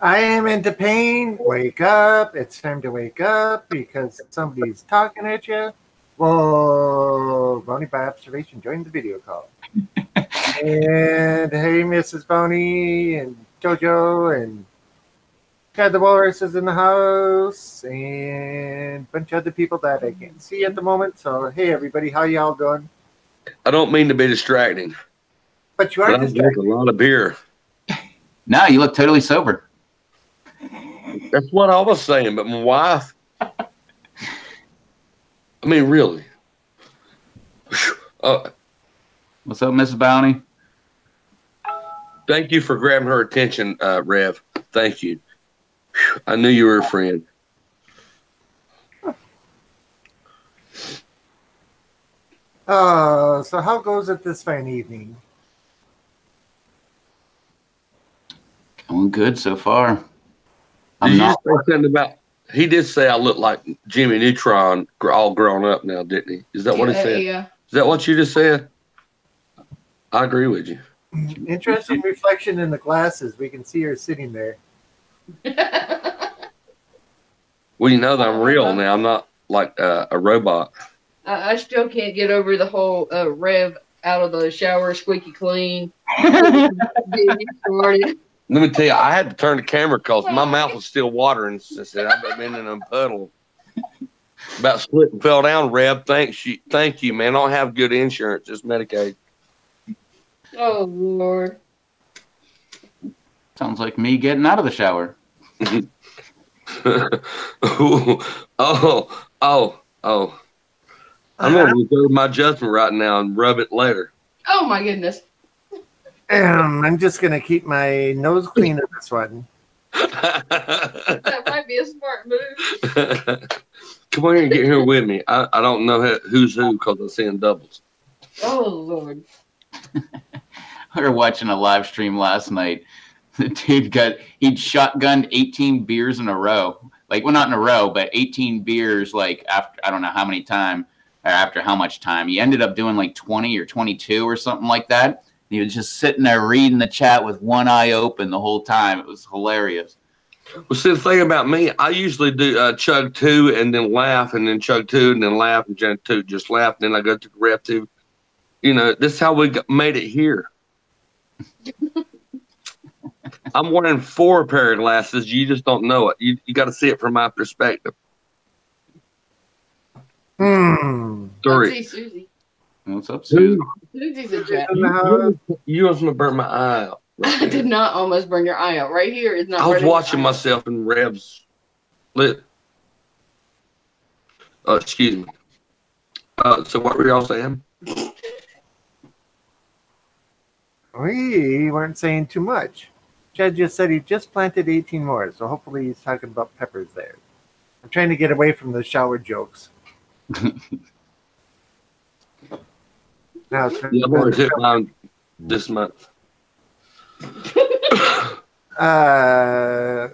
I am into pain. Wake up. It's time to wake up because somebody's talking at you. Whoa, Bonnie by observation joined the video call. And hey, Mrs. Bonnie and JoJo and Chad the Walrus is in the house and a bunch of other people that I can't see at the moment. So hey, everybody, how y'all doing? I don't mean to be distracting, but you are distracting. I drink a lot of beer. No, you look totally sober. That's what I was saying, but my wife, I mean, really. What's up, Mrs. Bounty? Thank you for grabbing her attention, Rev. Thank you. I knew you were a friend. So how goes it this fine evening? Going good so far. Did you say something about? He did say I look like Jimmy Neutron, all grown up now, didn't he? Is that what he said? Yeah. Is that what you just said? I agree with you. Interesting reflection in the glasses. We can see her sitting there. Well, you know that I'm real now. I'm not like a robot. I still can't get over the whole Rev out of the shower squeaky clean. Let me tell you, I had to turn the camera because my mouth was still watering. I said, I've been in a puddle. About slipped and fell down, Rev. Thank you, man. I don't have good insurance, just Medicaid. Oh, Lord. Sounds like me getting out of the shower. Oh. I'm going to reserve my judgment right now and rub it later. Oh, my goodness. I'm just going to keep my nose clean of this one. That might be a smart move. Come on here and get here with me. I don't know who's who because I'm seeing doubles. Oh, Lord. We were watching a live stream last night. The dude he'd shotgunned 18 beers in a row. Like, well, not in a row, but 18 beers, like, after, I don't know how many time, or after how much time. He ended up doing like 20 or 22 or something like that. He was just sitting there reading the chat with one eye open the whole time. It was hilarious. Well, see, the thing about me, I usually do chug two and then laugh and then chug two and then laugh and chug two, just laugh. And then I go to the ref two. You know, this is how we made it here. I'm wearing 4 pair of glasses. You just don't know it. You got to see it from my perspective. 3. Let's see Susie. What's up, Susie? Susie's a jack. You almost burnt my eye out. I did not almost burn your eye out. Right here is not. I was watching myself in Rev's lit. Excuse me. So what were y'all saying? We weren't saying too much. Chad just said he just planted 18 more, so hopefully he's talking about peppers there. I'm trying to get away from the shower jokes. Now it's I'm going to hit mine this month. I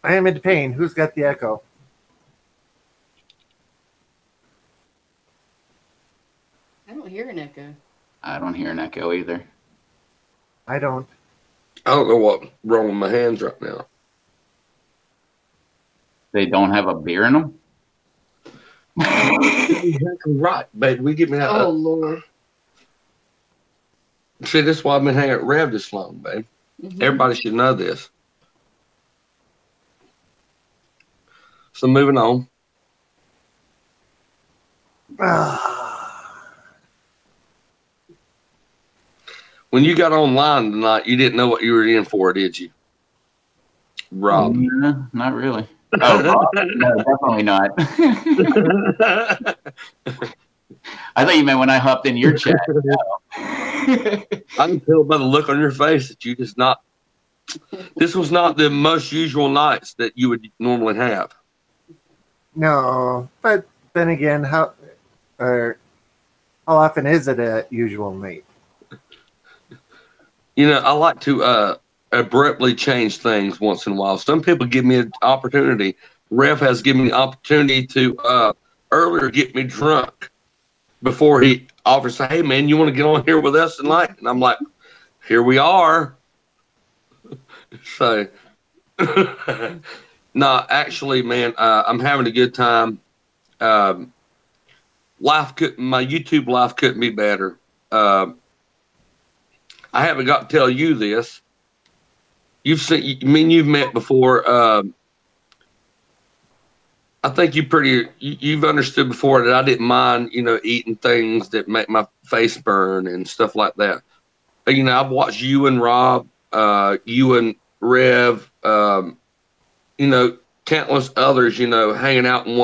am into pain. Who's got the echo? I don't hear an echo. I don't hear an echo either. I don't. I don't know what's wrong with my hands right now. They don't have a beer in them? Exactly right, babe. We get me out. Oh, Lord. See, this is why I've been hanging at Rev this long, babe. Mm-hmm. Everybody should know this. So moving on. When you got online tonight, you didn't know what you were in for, did you? Rob. No, not really. Oh, no, definitely not. I thought you meant when I hopped in your chat. No. I can tell by the look on your face that you just not. This was not the most usual nights that you would normally have. No, but then again, how often is it a usual night? You know, I like to abruptly change things once in a while. Some people give me an opportunity. Rev has given me the opportunity to earlier get me drunk before he offers, hey, man, you want to get on here with us tonight? And I'm like, here we are. So No, actually, man, I'm having a good time. Um, my YouTube life couldn't be better. I haven't got to tell you this. You've met before. I think you've understood before that I didn't mind, eating things that make my face burn and stuff like that. I've watched you and Rob, you and Rev, countless others, hanging out and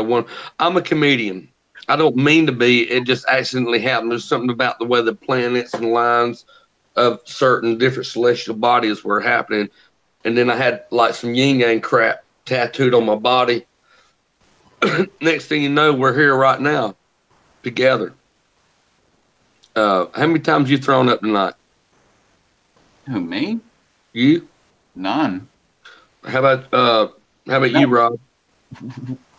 one. I'm a comedian. I don't mean to be. It just accidentally happened. There's something about the way the planets and lines of certain different celestial bodies were happening. And then I had like some yin yang crap tattooed on my body. Next thing you know, we're here right now together. How many times you thrown up tonight? Who, me? You? None. How about you, Rob?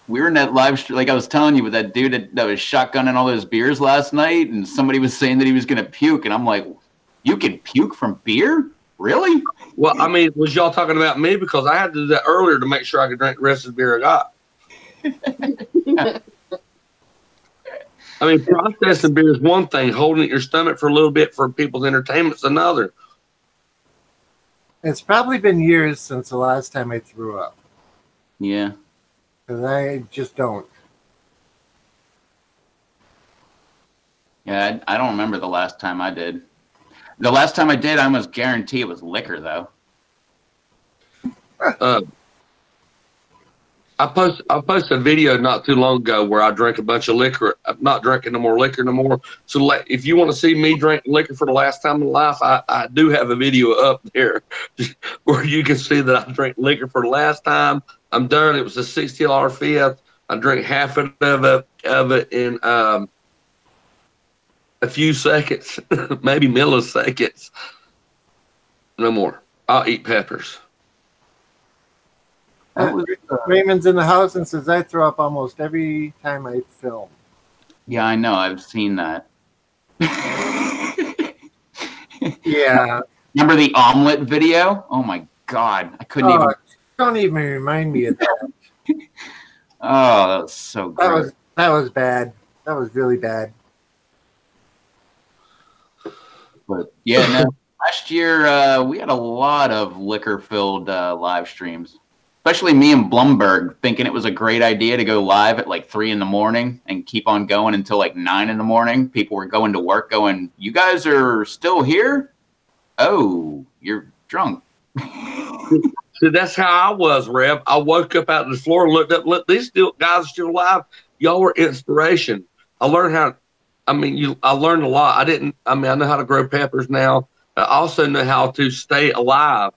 We were in that live stream, like I was telling you, with that dude that was shotgunning all those beers last night, and somebody was saying that he was going to puke, and I'm like, you can puke from beer? Really? Well, I mean, was y'all talking about me? Because I had to do that earlier to make sure I could drink the rest of the beer I got. I mean, processing beer is one thing. Holding it in your stomach for a little bit for people's entertainment is another. It's probably been years since the last time I threw up. Yeah. Because I just don't. Yeah, I don't remember the last time I did. The last time I did, I almost guarantee it was liquor, though. I posted a video not too long ago where I drank a bunch of liquor. I'm not drinking no more liquor no more. So if you want to see me drink liquor for the last time in life, I do have a video up there where you can see that I drank liquor for the last time. I'm done. It was a $60 fifth. I drank half of it in a few seconds, maybe milliseconds. No more. I'll eat peppers. Raymond's in the house and says I throw up almost every time I film. Yeah, I know. I've seen that. Yeah. Remember the omelet video? Oh my God. I couldn't even. Don't even remind me of that. Oh, that was so gross. That was bad. That was really bad. But yeah, no, last year we had a lot of liquor-filled live streams. Especially me and Blumberg thinking it was a great idea to go live at like 3 a.m. and keep on going until like 9 a.m. People were going to work going, you guys are still here? Oh, you're drunk. See, that's how I was, Rev. I woke up out of the floor, looked up, look, these guys are still alive. Y'all were inspiration. I learned I learned a lot. I know how to grow peppers now. I also know how to stay alive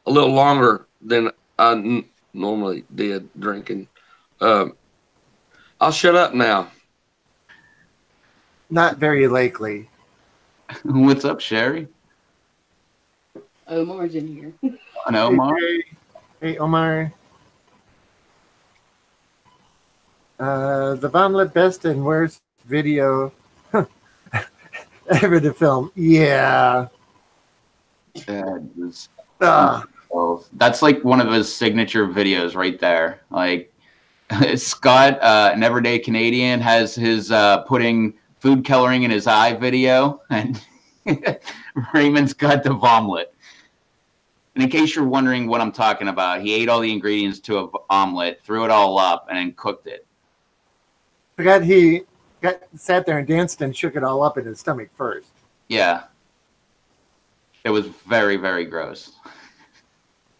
a little longer than I normally did drinking. I'll shut up now. Not very likely. What's up, Sherry? Omar's in here. And Omar. Hey, Omar. The Bomblet best and worst video ever to film. Yeah. That's like one of his signature videos right there. Like Scott, an everyday Canadian, has his putting food coloring in his eye video, and Raymond's got the omelet. And in case you're wondering what I'm talking about, he ate all the ingredients to an omelet, threw it all up, and then cooked it. Forgot he sat there and danced and shook it all up in his stomach first. Yeah. It was very, very gross.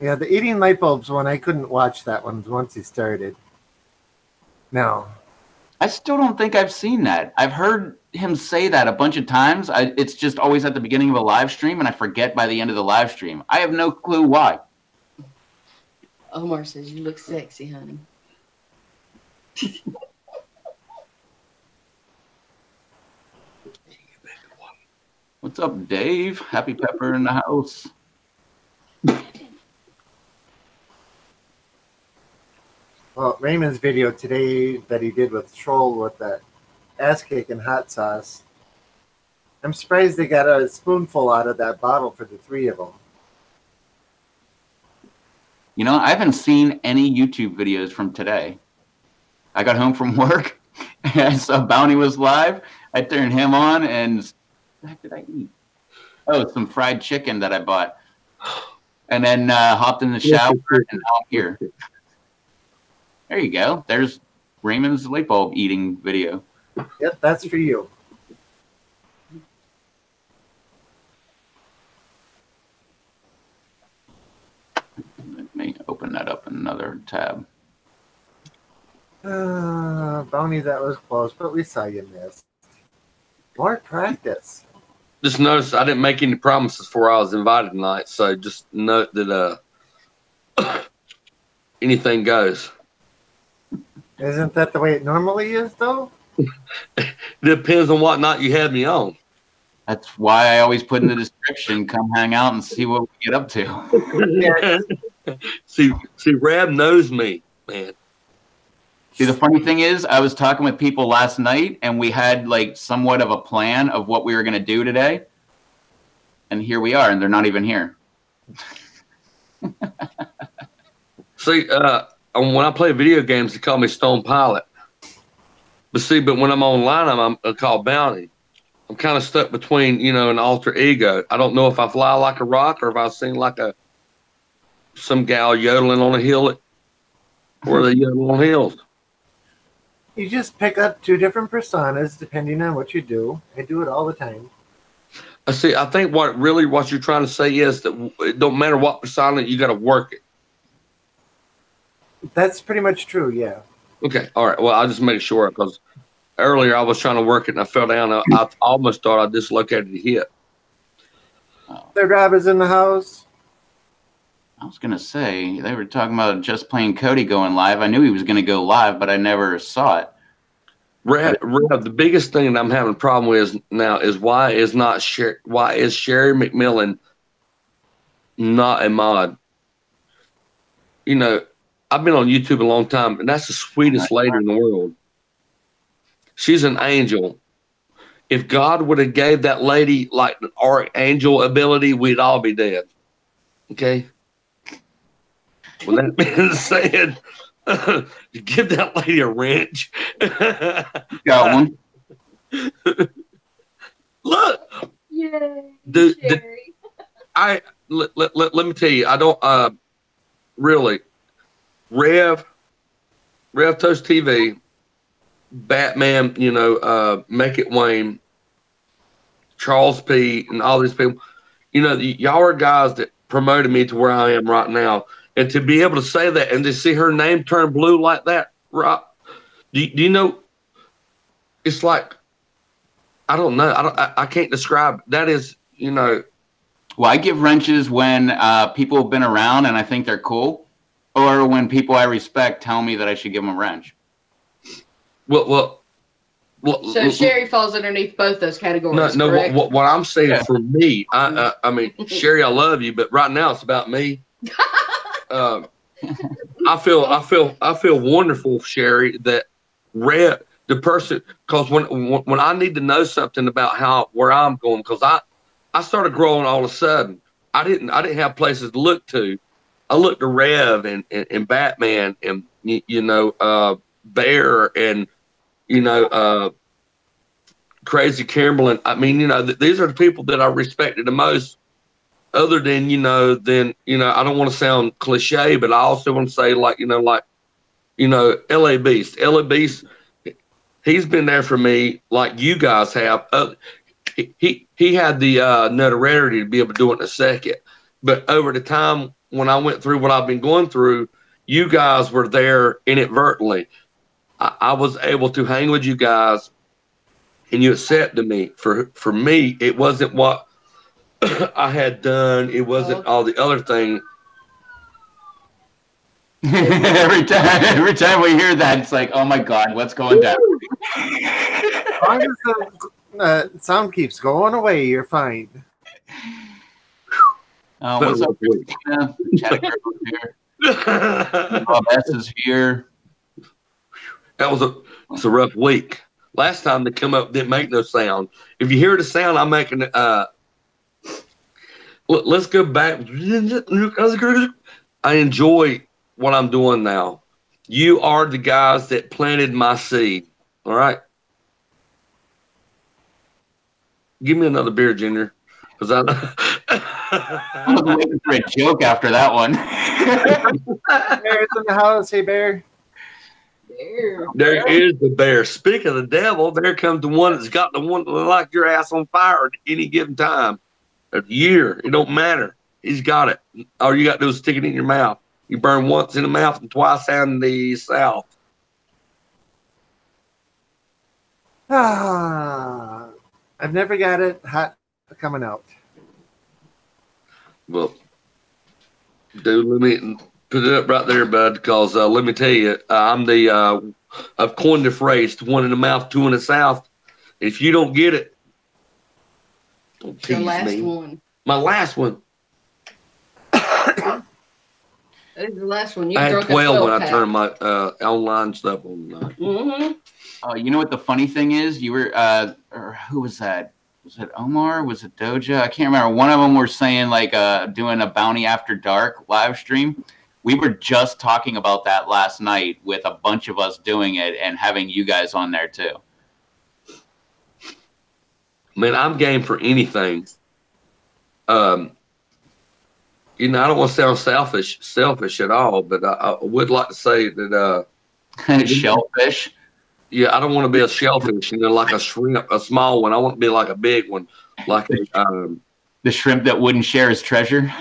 Yeah, the eating light bulbs one, I couldn't watch that one once he started. No. I still don't think I've seen that. I've heard him say that a bunch of times. It's just always at the beginning of a live stream, and I forget by the end of the live stream. I have no clue why. Omar says you look sexy, honey. What's up, Dave? Happy Pepper in the house. Well, Raymond's video today that he did with Troll with that ass cake and hot sauce, I'm surprised they got a spoonful out of that bottle for the three of them. You know, I haven't seen any YouTube videos from today. I got home from work and I saw Bounty was live. I turned him on and what the heck did I eat? Oh, some fried chicken that I bought. And then hopped in the shower and now I'm here. There you go. There's Raymond's light bulb eating video. Yep, that's for you. Let me open that up in another tab. Bounty, that was close, but we saw you miss. More practice. Just notice I didn't make any promises before I was invited tonight, so just note that anything goes. Isn't that the way it normally is, though? Depends on what night you had me on. That's why I always put in the description, come hang out and see what we get up to. see, Rab knows me, man. See, the funny thing is, I was talking with people last night, and we had like somewhat of a plan of what we were going to do today. And here we are, and they're not even here. See, when I play video games, they call me Stone Pilot. But when I'm online, I'm called Bounty. I'm kind of stuck between, an alter ego. I don't know if I fly like a rock or if I sing like some gal yodeling on a hill. Where they yodel on hills. You just pick up two different personas depending on what you do. I do it all the time. I see. I think what you're trying to say is that it don't matter what persona, you got to work it. That's pretty much true, yeah. Okay. All right. Well, I'll just make sure because earlier I was trying to work it and I fell down. I almost thought I dislocated the hip. Third Rob is in the house. I was going to say, they were talking about Just Plain Cody going live. I knew he was going to go live, but I never saw it. Rev, the biggest thing that I'm having a problem with now is why is Sherry McMillan not a mod? I've been on YouTube a long time, and that's the sweetest lady in the world. She's an angel. If God would have gave that lady like an archangel ability, we'd all be dead. Okay? With that being said, give that lady a wrench. Got one. Look. Yay, Sherry. Let me tell you, I don't really Rev Toast TV, Batman, Make It Wayne, Charles P, and all these people. Y'all are guys that promoted me to where I am right now. And to be able to say that and to see her name turn blue like that, right? Do you know? It's like, I don't know. I can't describe. That is, Well, I give wrenches when people have been around and I think they're cool, or when people I respect tell me that I should give them a wrench. Well. So Sherry falls underneath both those categories. No. Correct? What I'm saying for me, I mean, Sherry, I love you, but right now it's about me. I feel wonderful, Sherry, that the person, because when I need to know something about where I'm going, because I started growing all of a sudden. I didn't have places to look to. I looked to Rev and Batman and Bear and Crazy Kimberlin. I mean, these are the people that I respected the most. Other than, I don't want to sound cliche, but I also want to say L.A. Beast. L.A. Beast, he's been there for me like you guys have. He had the notoriety to be able to do it in a second. But over the time when I went through what I've been going through, you guys were there inadvertently. I was able to hang with you guys and you accepted me. For me, it wasn't what I had done. It wasn't all the other thing. every time we hear that, it's like, oh my God, what's going down? As long as the sound keeps going away, you're fine. What's up, Christina? Here. Bob S is here. It's a rough week. Last time they come up didn't make no sound. If you hear the sound, I'm making let's go back. I enjoy what I'm doing now. You are the guys that planted my seed. All right. Give me another beer, Junior. Because I was waiting for a joke after that one. Bear's in the house. Hey, Bear. There. There is the bear. Speaking of the devil, there comes the one that's got the one that like your ass on fire at any given time. A year. It don't matter. He's got it. All you got to do is stick it in your mouth. You burn once in the mouth and twice in the south. Ah, I've never got it hot coming out. Well, dude, let me put it up right there, bud, because let me tell you, I've coined the phrase, one in the mouth, two in the south. If you don't get it, don't tease The last me. one. My last one. That is the last one. You I had drunk 12 when I pack. turned my online stuff on. Mm-hmm. You know what the funny thing is? You were, or who was that? Was it Omar? Was it Doja? I can't remember. One of them were saying like doing a Bounty After Dark live stream. We were just talking about that last night with a bunch of us doing it and having you guys on there too. Man, I'm game for anything. You know, I don't want to sound selfish at all, but I would like to say that Shellfish. yeah, I don't want to be a shellfish, you know, like a shrimp, a small one. I want to be like a big one, like a The shrimp that wouldn't share his treasure.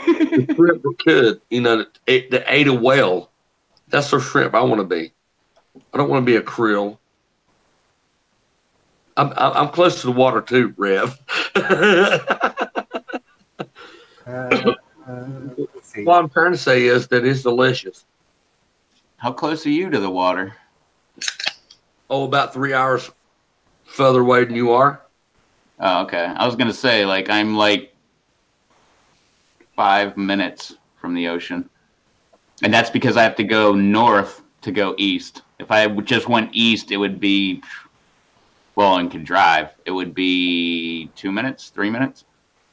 the shrimp that could, you know, that ate a whale. That's the shrimp I want to be. I don't want to be a krill. I'm close to the water too, Rev. Let's see. What I'm trying to say is that it's delicious. How close are you to the water? Oh, about 3 hours further away than you are. Oh, okay. I was gonna say like I'm like 5 minutes from the ocean, and that's because I have to go north to go east. If I just went east, it would be and could drive. It would be 2 minutes, 3 minutes.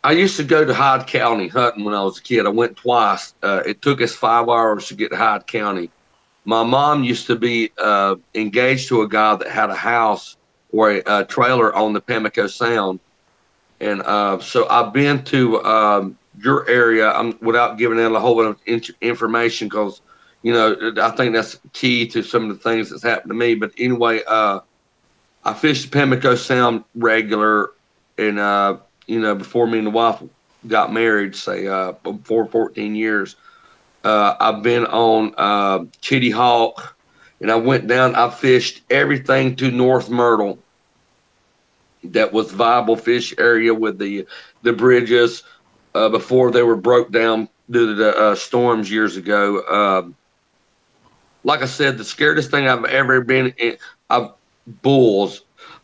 I used to go to Hyde County hunting when I was a kid. I went twice. It took us 5 hours to get to Hyde County. My mom used to be engaged to a guy that had a house or a trailer on the Pamlico Sound. And so I've been to your area without giving out a whole lot of information because, you know, I think that's key to some of the things that's happened to me. But anyway, I fished the Pamlico Sound regular and, you know, before me and the wife got married, say, before 14 years. I've been on Kitty Hawk, and I went down. I fished everything to North Myrtle that was viable fish area with the bridges before they were broke down due to the storms years ago. Like I said, the scariest thing I've ever been in, bulls.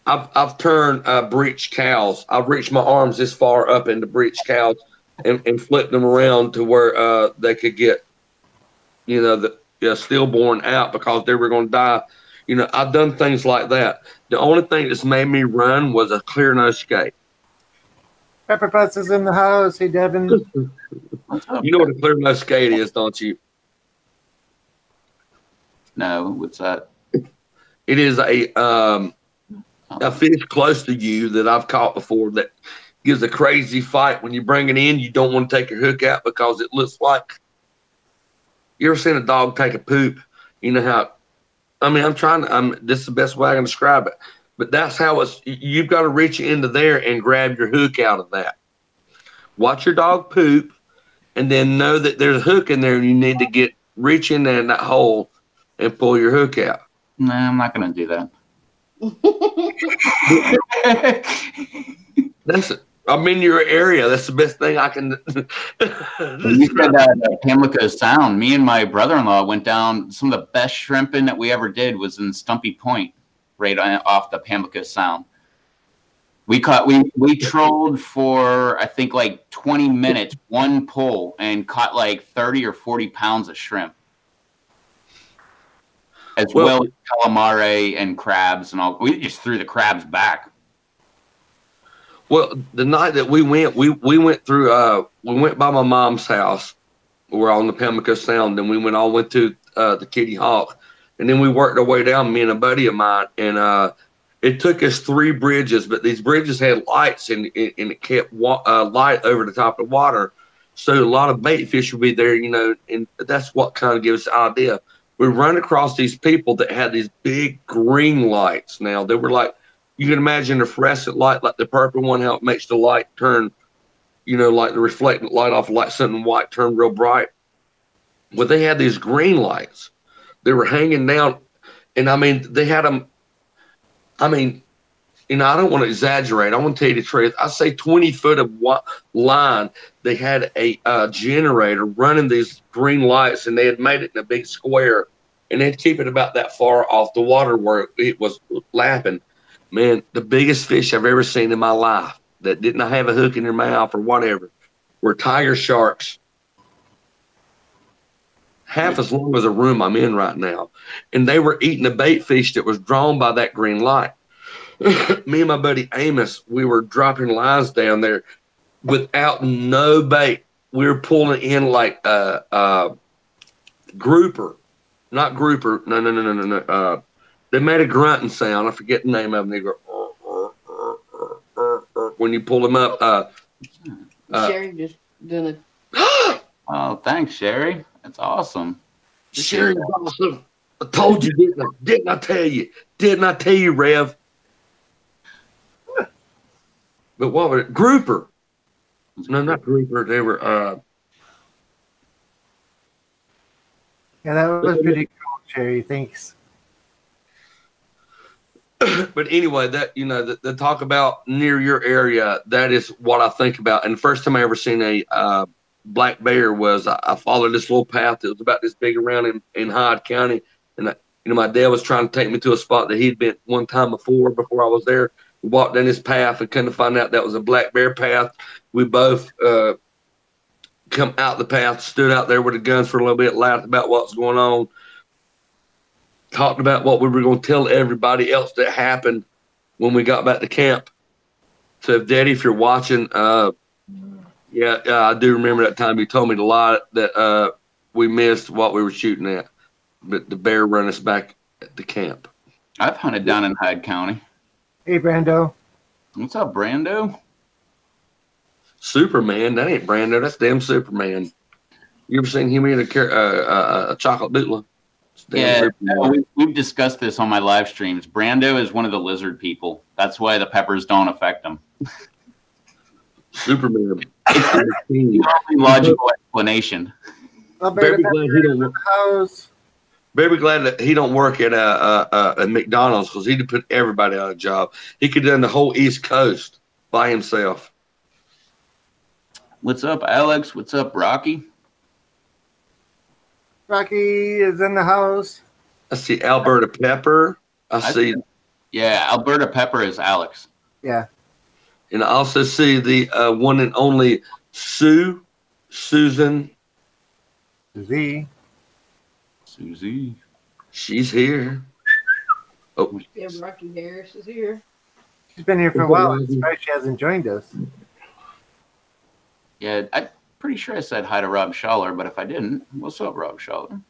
I've turned breech cows. I've reached my arms this far up into breech cows and flipped them around to where they could get, you know, the stillborn out because they were going to die. You know, I've done things like that. The only thing that's made me run was a clear nose skate. Pepper Putz is in the house. Hey, Devin. You know what a clear nose skate is, don't you? No, what's that? It is a fish close to you that I've caught before that gives a crazy fight. When you bring it in, you don't want to take your hook out because it looks like, you ever seen a dog take a poop? You know how, I mean, this is the best way I can describe it, but that's how you've got to reach into there and grab your hook out of that. Watch your dog poop and then know that there's a hook in there and you need to reach in there in that hole and pull your hook out. No, I'm not going to do that. I'm in your area. That's the best thing I can. You said that Pamlico Sound. Me and my brother-in-law went down. Some of the best shrimping that we ever did was in Stumpy Point, right off the Pamlico Sound. We trolled for I think like 20 minutes, one pull, and caught like 30 or 40 pounds of shrimp, as well as calamari and crabs and all. We just threw the crabs back. Well, the night that we went through, we went by my mom's house, We're on the Pamlico Sound. Then we went to the Kitty Hawk, and then we worked our way down. Me and a buddy of mine, and it took us 3 bridges, but these bridges had lights, and it kept light over the top of the water. So a lot of bait fish would be there, and that's what kind of gives us the idea. We run across these people that had these big green lights. Now they were like, you can imagine a fluorescent light, like the purple one, how it makes the light turn, like the reflectant light off like something white turn real bright. Well, they had these green lights. They were hanging down, and I mean, they had them. I mean, I don't want to exaggerate. I want to tell you the truth. I say 20 foot of line. They had a generator running these green lights, and they had made it in a big square, and they'd keep it about that far off the water where it was lapping. Man, the biggest fish I've ever seen in my life that didn't have a hook in their mouth or whatever were tiger sharks, half as long as a room I'm in right now, and they were eating a bait fish that was drawn by that green light. Me and my buddy Amos, we were dropping lines down there without no bait. We were pulling in like grouper, not grouper. No. They made a grunting sound. I forget the name of them. They go when you pull them up. Sherry just done it. Oh, thanks, Sherry. That's awesome. Sherry's awesome. I told you, didn't I tell you? Didn't I tell you, Rev? But what were it? Grouper? No, not grouper. They were. Yeah, that was pretty cool, Sherry. Thanks. But anyway, that the talk about near your area, that is what I think about. And the first time I ever seen a black bear was I followed this little path that was about this big around in Hyde County, and my dad was trying to take me to a spot that he'd been one time before I was there. We walked down this path and couldn't find out that was a black bear path. We both come out the path, stood out there with the guns for a little bit, laughed about what's going on, talked about what we were going to tell everybody else that happened when we got back to camp. So, Daddy, if you're watching, yeah, I do remember that time you told me to lie that we missed what we were shooting at, but the bear run us back at the camp. I've hunted down in Hyde County. Hey, Brando. What's up, Brando? Superman, that ain't Brando. That's damn Superman. You ever seen him eat a chocolate doodle? Yeah, we've discussed this on my live streams. Brando is one of the lizard people. That's why the peppers don't affect him. Superman. It's the only logical explanation. Very glad he don't work. Very glad that he don't work at a McDonald's, because he'd have put everybody out of a job. He could have done the whole East Coast by himself. What's up, Alex? What's up, Rocky? Rocky is in the house. I see Alberta Pepper. I see. Yeah, Alberta Pepper is Alex. Yeah. And I also see the one and only Susan. Susie. She's here. Oh. Yeah, Rocky Harris is here. She's been here for a while. I'm surprised she hasn't joined us. Yeah, I'm pretty sure I said hi to Rob Schaller, but if I didn't, what's up, Rob Schaller?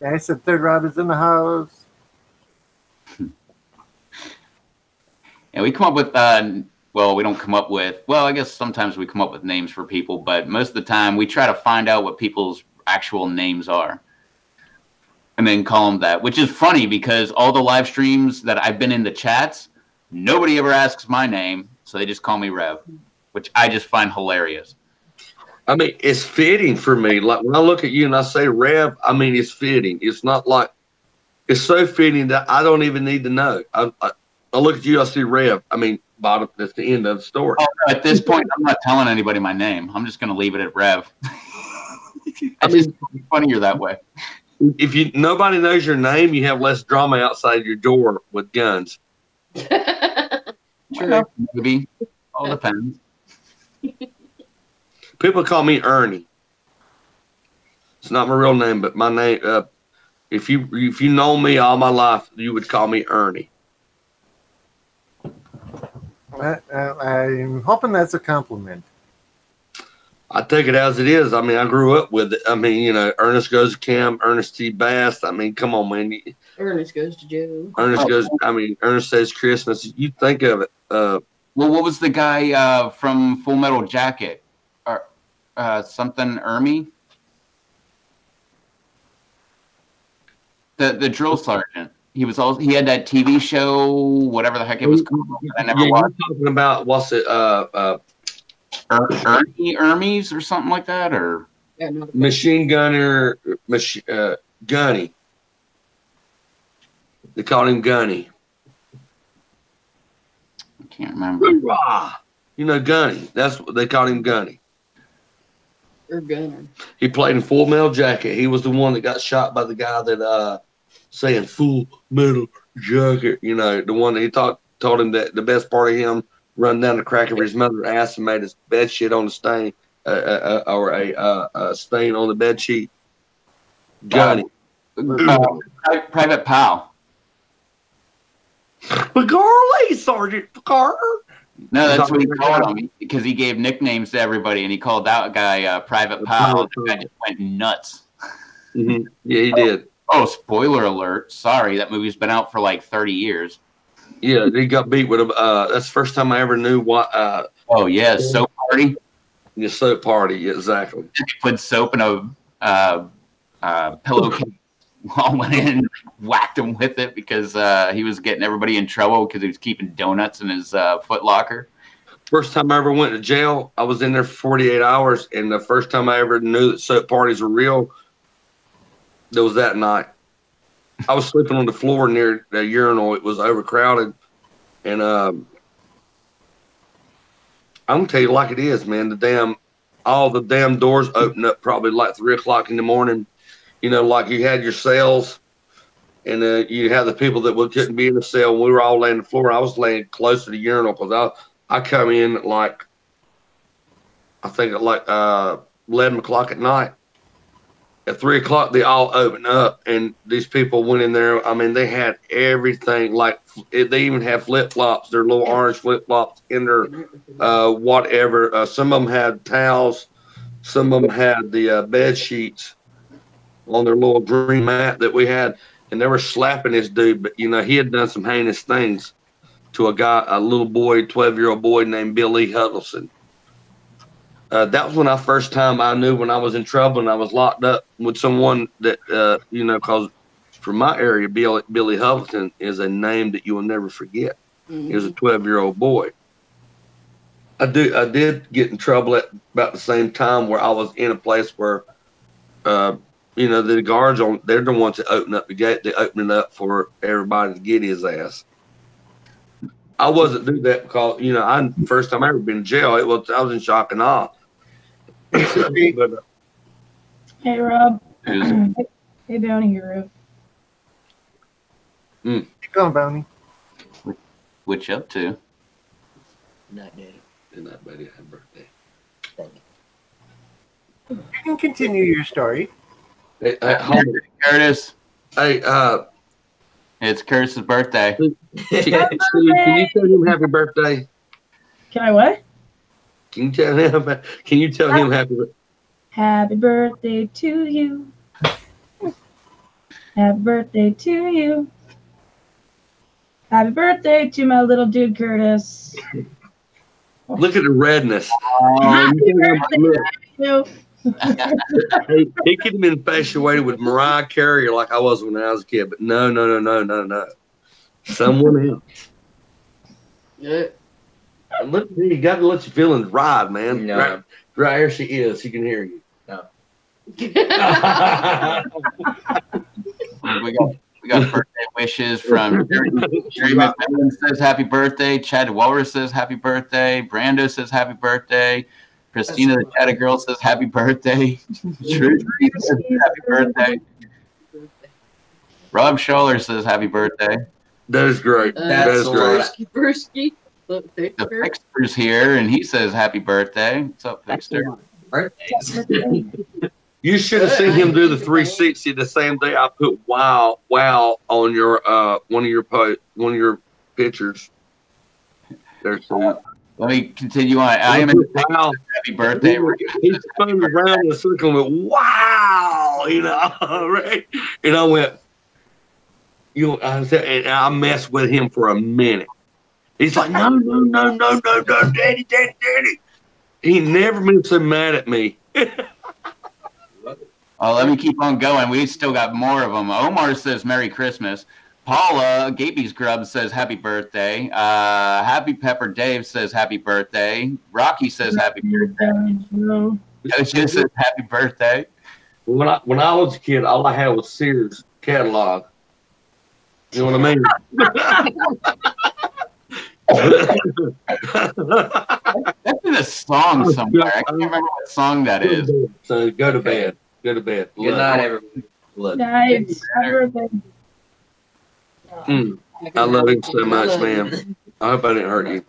Yeah, I said Third Rob is in the house. Yeah, we come up with, we don't come up with, I guess sometimes we come up with names for people, but most of the time we try to find out what people's actual names are and then call them that, which is funny because all the live streams that I've been in the chats, nobody ever asks my name, so they just call me Rev, which I just find hilarious. I mean, it's fitting for me. Like when I look at you and I say Rev, I mean, it's fitting. It's not like, it's so fitting that I don't even need to know. I look at you, I see Rev. I mean, bottom, that's the end of the story. Oh, no, at this point, I'm not telling anybody my name. I'm just going to leave it at Rev. I mean, it's funnier that way. If nobody knows your name, you have less drama outside your door with guns. Sure. Maybe. All depends. People call me Ernie. It's not my real name, but my name. If you know me all my life, you would call me Ernie. I'm hoping that's a compliment. I take it as it is. I mean, I grew up with it. I mean, you know, Ernest Goes to Camp, Ernest T. Bass. I mean, come on, man. Ernest Goes to Jail. Ernest goes. I mean, Ernest Says Christmas. You think of it. Well, what was the guy from Full Metal Jacket? Or something Ermy? The drill sergeant. He had that TV show, whatever the heck it was called. I never watched. You're talking about what's it? Ermies or something like that, or Machine Gunner, Gunny. They called him Gunny. I can't remember. Hoorah! You know Gunny. That's what they called him, Gunny. Or Gunner. He played in Full Metal Jacket. He was the one that got shot by the guy that saying Full Metal Jacket. You know, the one that he told him that the best part of him run down the crack of his mother's ass and made his bed shit on the stain, or a stain on the bed sheet. Gunny. Private Pal. McGarley, Sergeant Carter. No, that's what he called him because he gave nicknames to everybody, and he called that guy Private Pal. The guy just went nuts. Mm-hmm. Yeah, he did. Oh, spoiler alert! Sorry, that movie's been out for like 30 years. Yeah, he got beat with a. That's the first time I ever knew what. Oh yeah, soap party. Yeah, soap party. Yeah, exactly. He put soap in a pillowcase. All went in and whacked him with it because he was getting everybody in trouble because he was keeping donuts in his Foot Locker. First time I ever went to jail, I was in there for 48 hours, and the first time I ever knew that soap parties were real, it was that night. I was sleeping on the floor near the urinal. It was overcrowded, and I'm gonna tell you like it is, man. All the damn doors opened up probably like 3 o'clock in the morning. You know, like you had your cells, and you had the people that couldn't be in the cell. We were all laying on the floor. I was laying close to the urinal because I come in at like, I think at like 11 o'clock at night. At 3 o'clock, they all opened up, and these people went in there. I mean, they had everything. Like they even had flip flops, their little orange flip flops in their whatever. Some of them had towels. Some of them had the bed sheets on their little green mat that we had, and they were slapping this dude. But you know, he had done some heinous things to a little boy, 12-year-old boy named Billy Huddleston. That was when first time I knew when I was in trouble and I was locked up with someone that you know, because from my area, Billy Huddleston is a name that you will never forget. Mm-hmm. He was a 12-year-old boy. I did get in trouble at about the same time where I was in a place where you know, the guards they're the ones that open up the gate. They open it up for everybody to get his ass. I wasn't do that because, you know, first time I ever been in jail, I was in shock and awe. But, hey, Rob. Hey, Bounty Hero. Keep going, Bounty. What you up to? Not dead. Good night, buddy. Happy birthday. Thank You you. can continue your story. Hey, Curtis. Hey, it's Curtis's birthday. Can you tell him happy birthday? Can I what? Can you tell him happy birthday? Happy birthday to you. Happy birthday to you. Happy birthday to my little dude, Curtis. Look at the redness. Happy birthday to you. He could have been infatuated with Mariah Carey like I was when I was a kid, but no. Someone else. Yeah. And look, you got to let your feelings ride, man. No. Right here she is. She can hear you. No. We got birthday wishes from Jerry McMillan says happy birthday. Chad Walrus says happy birthday. Brando says happy birthday. Christina the Chatter Girl says happy birthday. Drew says happy birthday. Rob Schaller says happy birthday. That is great. That is great. Bursky. The Fixter's here, and he says happy birthday. What's up, Fixter? You should have seen him do the 360 the same day I put wow on your one of your pictures. There's Let me continue on. I am wow. happy birthday. He spun around in a circle and went, wow, you know, right? And I went, you know, I said, and I messed with him for a minute. He's like, no, daddy. He never been so mad at me. Oh, let me keep on going. We still got more of them. Omar says Merry Christmas. Paula, Gaby's Grub says Happy Birthday. Happy Pepper Dave says Happy Birthday. Rocky says Happy Birthday. Joe says Happy Birthday. When I was a kid, all I had was Sears catalog. You know what I mean? That's in a song somewhere. I can't remember what song that is. So go to bed. Go to bed. Good night, everybody. Look. Night. Happy birthday. I love him so much, man. I hope I didn't hurt you.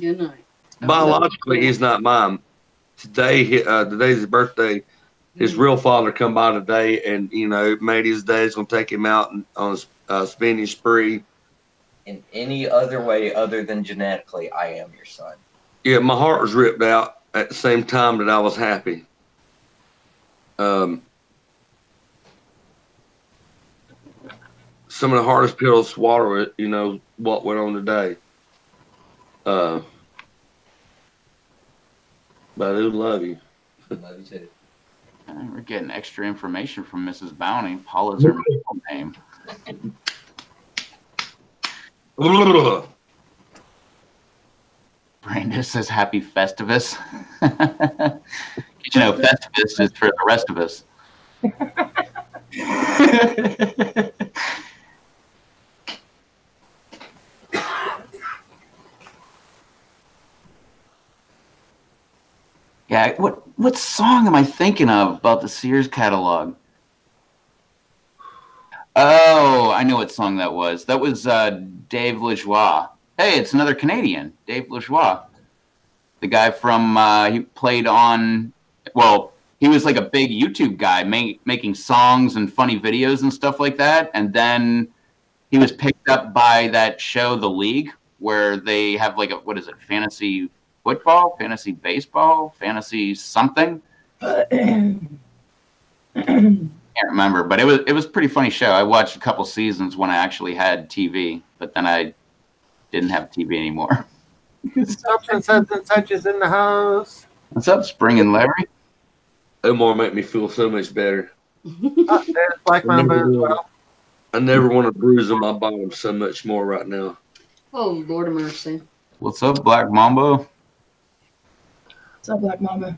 Good night. Biologically, he's not mine. Today, today's his birthday. His real father come by today, and you know, made his day. He's gonna take him out on a spending spree. In any other way other than genetically, I am your son. Yeah, my heart was ripped out at the same time that I was happy. Some of the hardest pills to swallow, you know, what went on today. But I do love you. Love you too. We're getting extra information from Mrs. Bounty. Paula's her middle name. Brenda says Happy Festivus. You know, Festivus is for the rest of us. Yeah, what song am I thinking of about the Sears catalog? Oh, I know what song that was. That was Dave Lajoie. Hey, it's another Canadian, Dave Lajoie. The guy from, he played on, well, he was like a big YouTube guy making songs and funny videos and stuff like that. And then he was picked up by that show, The League, where they have like a, what is it, fantasy football, fantasy baseball, fantasy something. Can't remember, but it was a pretty funny show. I watched a couple seasons when I actually had TV, but then I didn't have TV anymore. Subs and Suds and Suches in the house. What's up, Spring and Larry? Omar make me feel so much better. There's Black Mamba as well. I never want to bruise on my bottom so much more right now. Oh, Lord of mercy. What's up, Black Mambo? What's up, Black Mamba?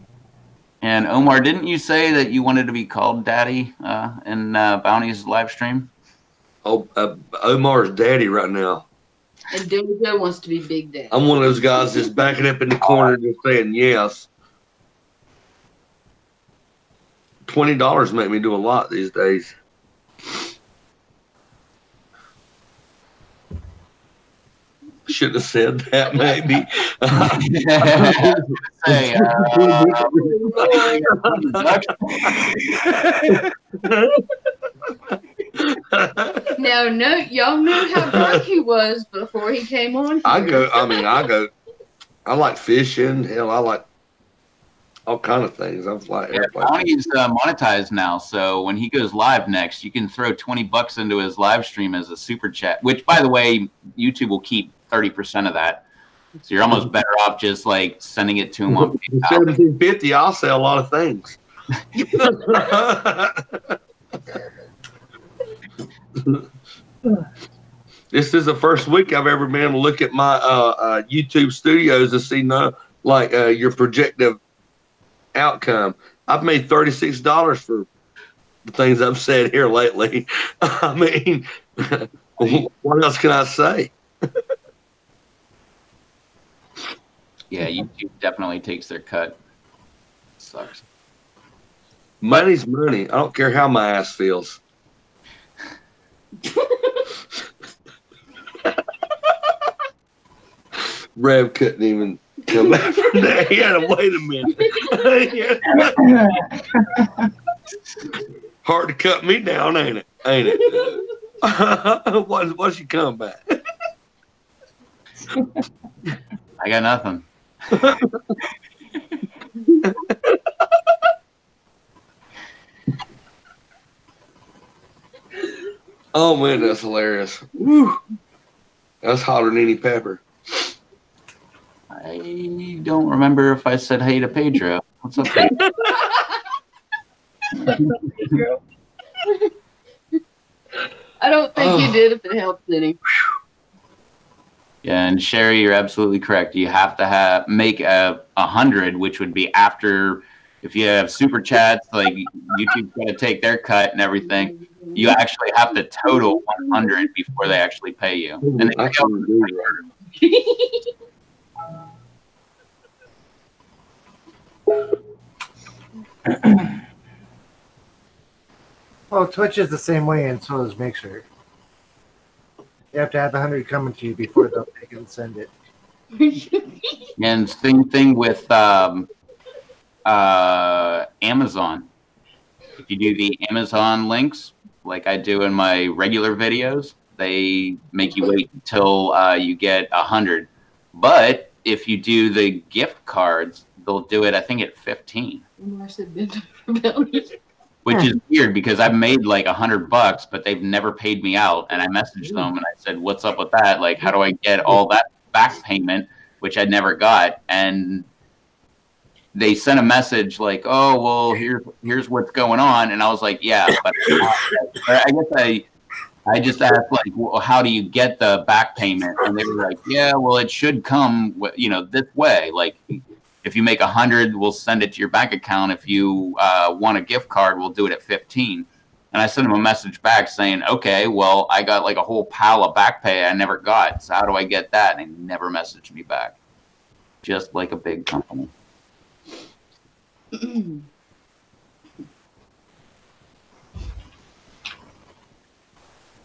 And Omar, didn't you say that you wanted to be called Daddy in Bounty's live stream? Oh, Omar's daddy right now. And Dojo wants to be Big Daddy. I'm one of those guys that's backing up in the corner just saying yes. $20 make me do a lot these days. Should have said that maybe. Now, no, y'all knew how drunk he was before he came on. I like fishing. Hell, I like all kind of things. I'm like, Bounty's monetized now, so when he goes live next, you can throw $20 into his live stream as a super chat. Which, by the way, YouTube will keep 30% of that, so you're almost better off just like sending it to him on PayPal. $17.50. I'll sell a lot of things. This is the first week I've ever been able to look at my YouTube studios to see your projected outcome. I've made $36 for the things I've said here lately. I mean, what else can I say? Yeah, YouTube definitely takes their cut. Sucks. Money's money. I don't care how my ass feels. Rev couldn't even come back from that. He had to wait a minute. Hard to cut me down, ain't it? Ain't it? What's your comeback? I got nothing. Oh man, that's hilarious. Woo. That's hotter than any pepper. I don't remember if I said hey to Pedro. What's up, Pedro? I don't think you did if it helps any. Yeah, and Sherry, you're absolutely correct. You have to make 100, which would be after, if you have super chats, like YouTube's got to take their cut and everything. You actually have to total 100 before they actually pay you. And they I couldn't do that. Well, Twitch is the same way, and so is Mixer. You have to have 100 coming to you before they can send it. And same thing with Amazon. If you do the Amazon links, like I do in my regular videos, they make you wait until you get 100. But if you do the gift cards, they'll do it, I think, at 15. Which is weird because I've made like $100, but they've never paid me out. And I messaged them and I said, "What's up with that? Like, how do I get all that back payment?" Which I never got. And they sent a message like, "Oh, well, here's what's going on." And I was like, "Yeah, but I guess I just asked like, well, how do you get the back payment?" And they were like, "Yeah, well, it should come, this way. Like, if you make 100, we'll send it to your bank account. If you want a gift card, we'll do it at 15." And I sent him a message back saying, "Okay, well, I got like a whole pile of back pay I never got. So how do I get that?" And he never messaged me back. Just like a big company. So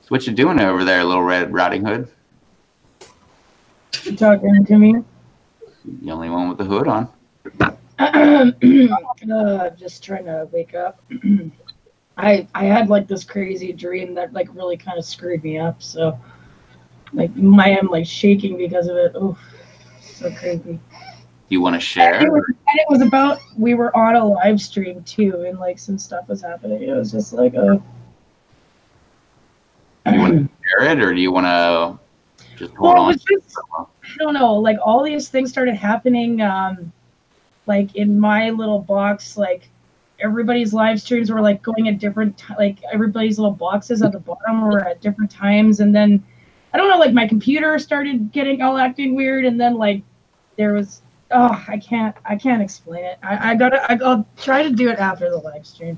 what you doing over there, Little Red Riding Hood? You talking to me? The only one with the hood on. Just trying to wake up. I had like this crazy dream that like really kind of screwed me up. So like I am like shaking because of it. Oh, so crazy. Do you want to share? And it was about, we were on a live stream too, and like some stuff was happening. It was just like, oh. Do you want to share it, or do you want to just hold on? I don't know. Like all these things started happening, like in my little box. Like everybody's live streams were like going at different, like everybody's little boxes at the bottom were at different times, and then I don't know. Like my computer started getting all acting weird, and then like there was. Oh, I can't explain it. I'll try to do it after the live stream.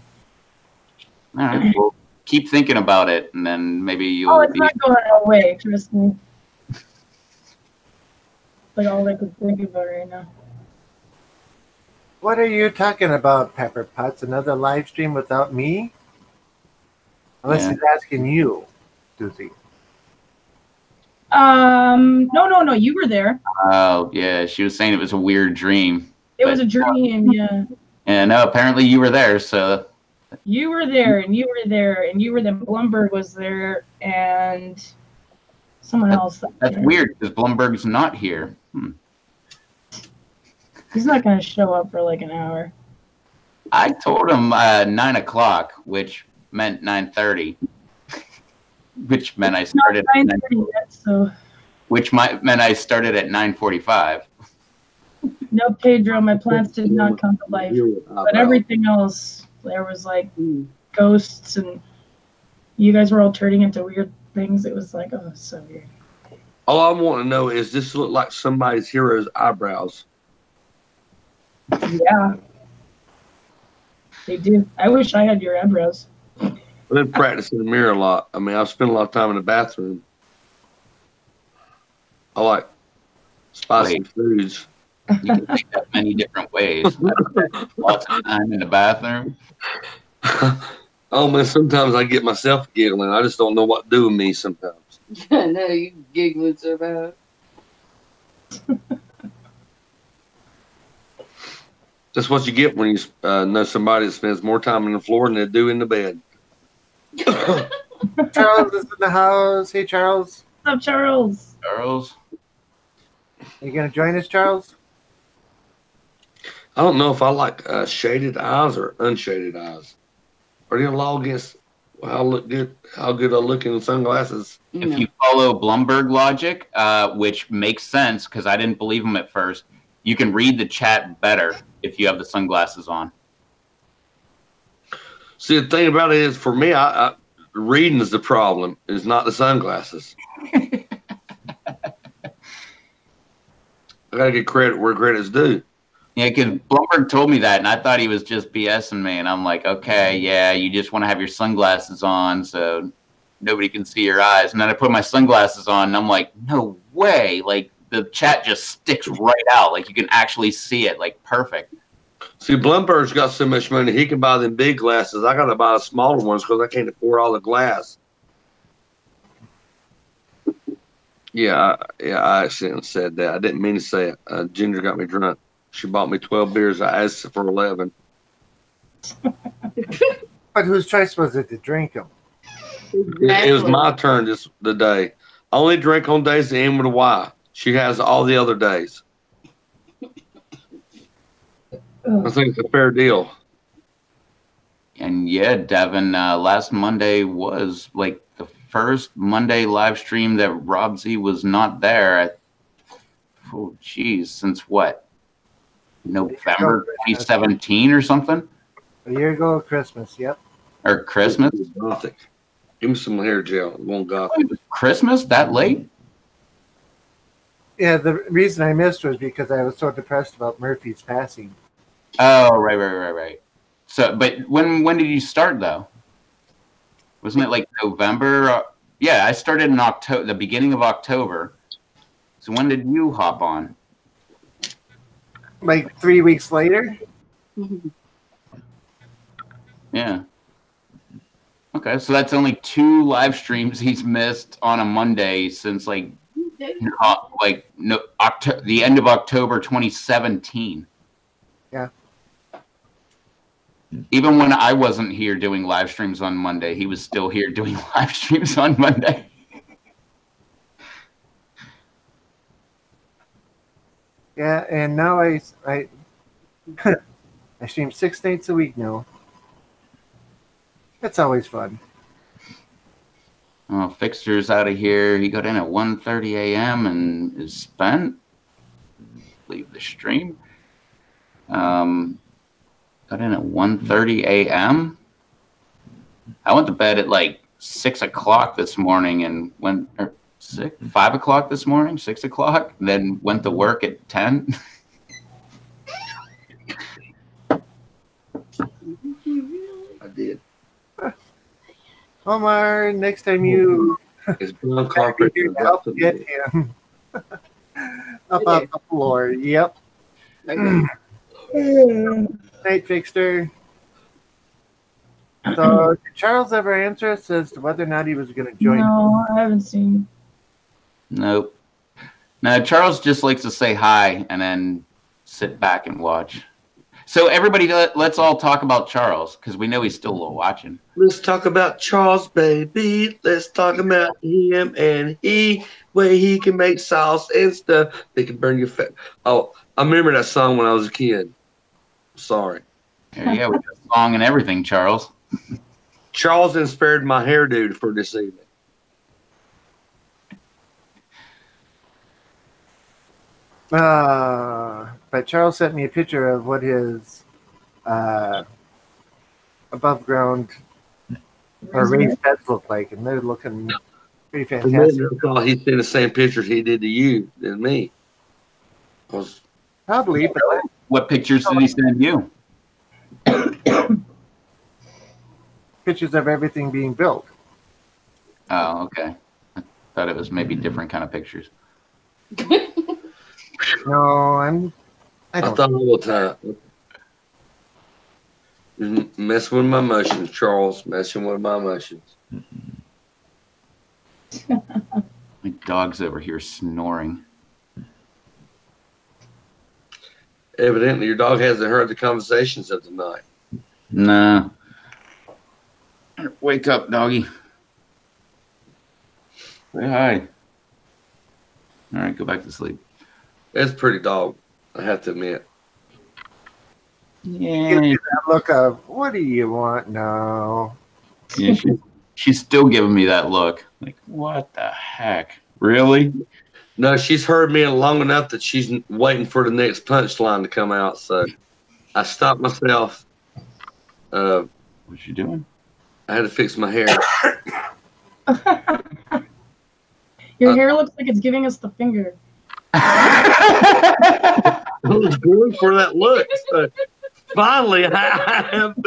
All right. Well, keep thinking about it, and then maybe you'll. Oh, it's not going away. Trust me. Like all I could think about right now. What are you talking about, Pepper Potts? Another live stream without me? Unless he's asking you, Susie. No. You were there. Oh, yeah. She was saying it was a weird dream. It was a dream, yeah. And no, apparently you were there, so. You were there, and you were there, and you were there. Blumberg was there, and someone else. That's weird, because Blumberg's not here. He's not going to show up for like an hour. I told him 9 o'clock, which meant 9:30. Which meant I started at 9:30 yet, so. Which meant I started at 9:45. No, Pedro, my plants did not come to life. But everything else, there was like ghosts, and you guys were all turning into weird things. It was like, oh, so weird. All I want to know is this look like somebody's hero's eyebrows. Yeah. They do. I wish I had your eyebrows. I've been practicing the mirror a lot. I mean, I've spent a lot of time in the bathroom. I like spicy foods. You can make that many different ways. Lots of time in the bathroom. Oh man, sometimes I get myself giggling. I just don't know what to do with me sometimes. I know, you giggling so bad. That's what you get when you know somebody that spends more time on the floor than they do in the bed. Charles is in the house. Hey, Charles. What's up, Charles? Charles? Are you going to join us, Charles? I don't know if I like shaded eyes or unshaded eyes. Are you law against How good I look in the sunglasses. If you follow Bloomberg logic, which makes sense because I didn't believe him at first, you can read the chat better if you have the sunglasses on. See, the thing about it is, for me, I reading is the problem. Is not the sunglasses. I gotta get credit where credit's due. Yeah, because Bloomberg told me that, and I thought he was just BSing me. And I'm like, okay, yeah, you just want to have your sunglasses on so nobody can see your eyes. And then I put my sunglasses on, and I'm like, no way. Like, the chat just sticks right out. Like, you can actually see it, like, perfect. See, Bloomberg's got so much money, he can buy them big glasses. I got to buy the smaller ones because I can't afford all the glass. Yeah, I accidentally said that. I didn't mean to say it. Ginger got me drunk. She bought me 12 beers. I asked for 11. But whose choice was it to drink them? It was my turn the day. I only drink on days that end with a Y. She has all the other days. I think it's a fair deal. And yeah, Devin, last Monday was like the first Monday live stream that Rob Z was not there. Oh, geez, since what? November 2017 or something? A year ago, Christmas, yep. Or Christmas? Gothic. Give me some hair gel. It won't gothic. Christmas? That late? Yeah, the reason I missed was because I was so depressed about Murphy's passing. Oh, right. So, but when did you start though? Wasn't it like November? Yeah, I started in October, the beginning of October. So when did you hop on? Like 3 weeks later? Yeah. Okay, so that's only 2 live streams he's missed on a Monday since the end of October 2017. Yeah. Even when I wasn't here doing live streams on Monday, he was still here doing live streams on Monday. Yeah, and now I stream 6 nights a week now. That's always fun. Oh, Fixter's out of here. He got in at 1:30 a.m. and is spent. Leave the stream. Got in at 1:30 a.m. I went to bed at like 6 o'clock this morning and went, or 5 o'clock this morning, 6 o'clock, then went to work at 10. I did. Omar, next time you It's brown carpet. here to help get him up off the floor. Yep. Night, Fixter. So, did Charles ever answer us as to whether or not he was going to join? No, I haven't seen. Nope. No, Charles just likes to say hi and then sit back and watch. So everybody, let's all talk about Charles because we know he's still watching. Let's talk about Charles, baby. Let's talk about him and way he can make sauce and stuff. They can burn your fat. Oh, I remember that song when I was a kid. Sorry. Yeah, we got a song and everything, Charles. Charles inspired my hairdo for this evening. But Charles sent me a picture of what his above ground or raised beds look like, and they're looking pretty fantastic. He sent the same pictures he did to you than me. Probably, but What pictures did he send you? pictures of everything being built. Oh, okay. I thought it was maybe different kind of pictures. No, I I don't. thought all the time. Messing with my emotions, Charles. Messing with my emotions. My dog's over here snoring. Evidently, your dog hasn't heard the conversations of the night. Nah. Wake up, doggy. Say hi. All right, go back to sleep. It's a pretty dog, I have to admit. Yeah, That look of, what do you want now? yeah She's still giving me that look. Like, what the heck? Really? No, she's heard me long enough that she's waiting for the next punchline to come out. So I stopped myself. What's she doing? I had to fix my hair. Your hair looks like it's giving us the finger. I was going for that look. So finally, I have.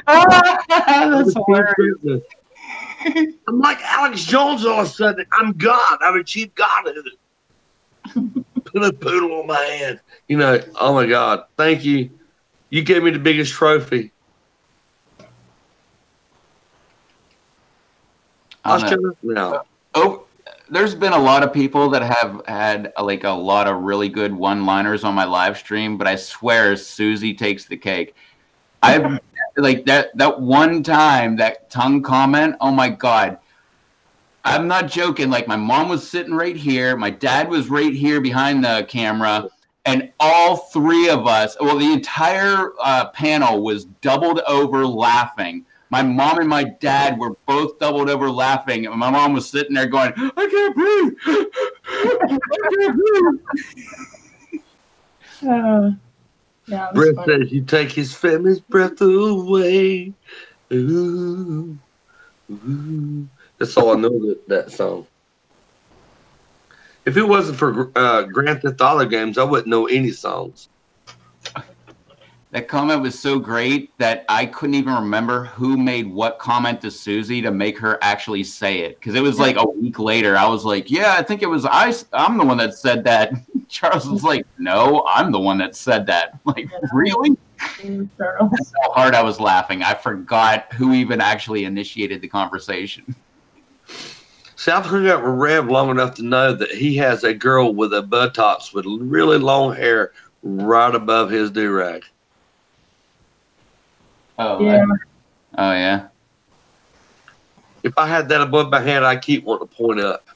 That's hilarious. I'm like Alex Jones all of a sudden. I'm God. I've achieved godhood. Put a poodle on my head. You know, oh my God. Thank you. You gave me the biggest trophy. I'll shut up now. Oh, there's been a lot of people that have had like a lot of really good one-liners on my live stream, but I swear Susie takes the cake. I've like that one time, that tongue comment, oh my God. I'm not joking. Like, my mom was sitting right here, my dad was right here behind the camera, and all three of us, well, the entire panel was doubled over laughing. My mom and my dad were both doubled over laughing, and my mom was sitting there going, I can't breathe. I can't breathe. Yeah, Breath says you take his family's breath away. Ooh, ooh. That's all I know that song. If it wasn't for Grand Theft Auto games, I wouldn't know any songs. That comment was so great that I couldn't even remember who made what comment to Susie to make her actually say it. Because it was like a week later. I was like, yeah, I think it was I'm the one that said that. Charles was like, no, I'm the one that said that. Like, really? That's how hard I was laughing. I forgot who even actually initiated the conversation. See, I've hung out with Rev long enough to know that he has a girl with a buttocks with really long hair right above his do-rag. Oh, yeah. Oh, yeah. If I had that above my head, I'd keep wanting to point up.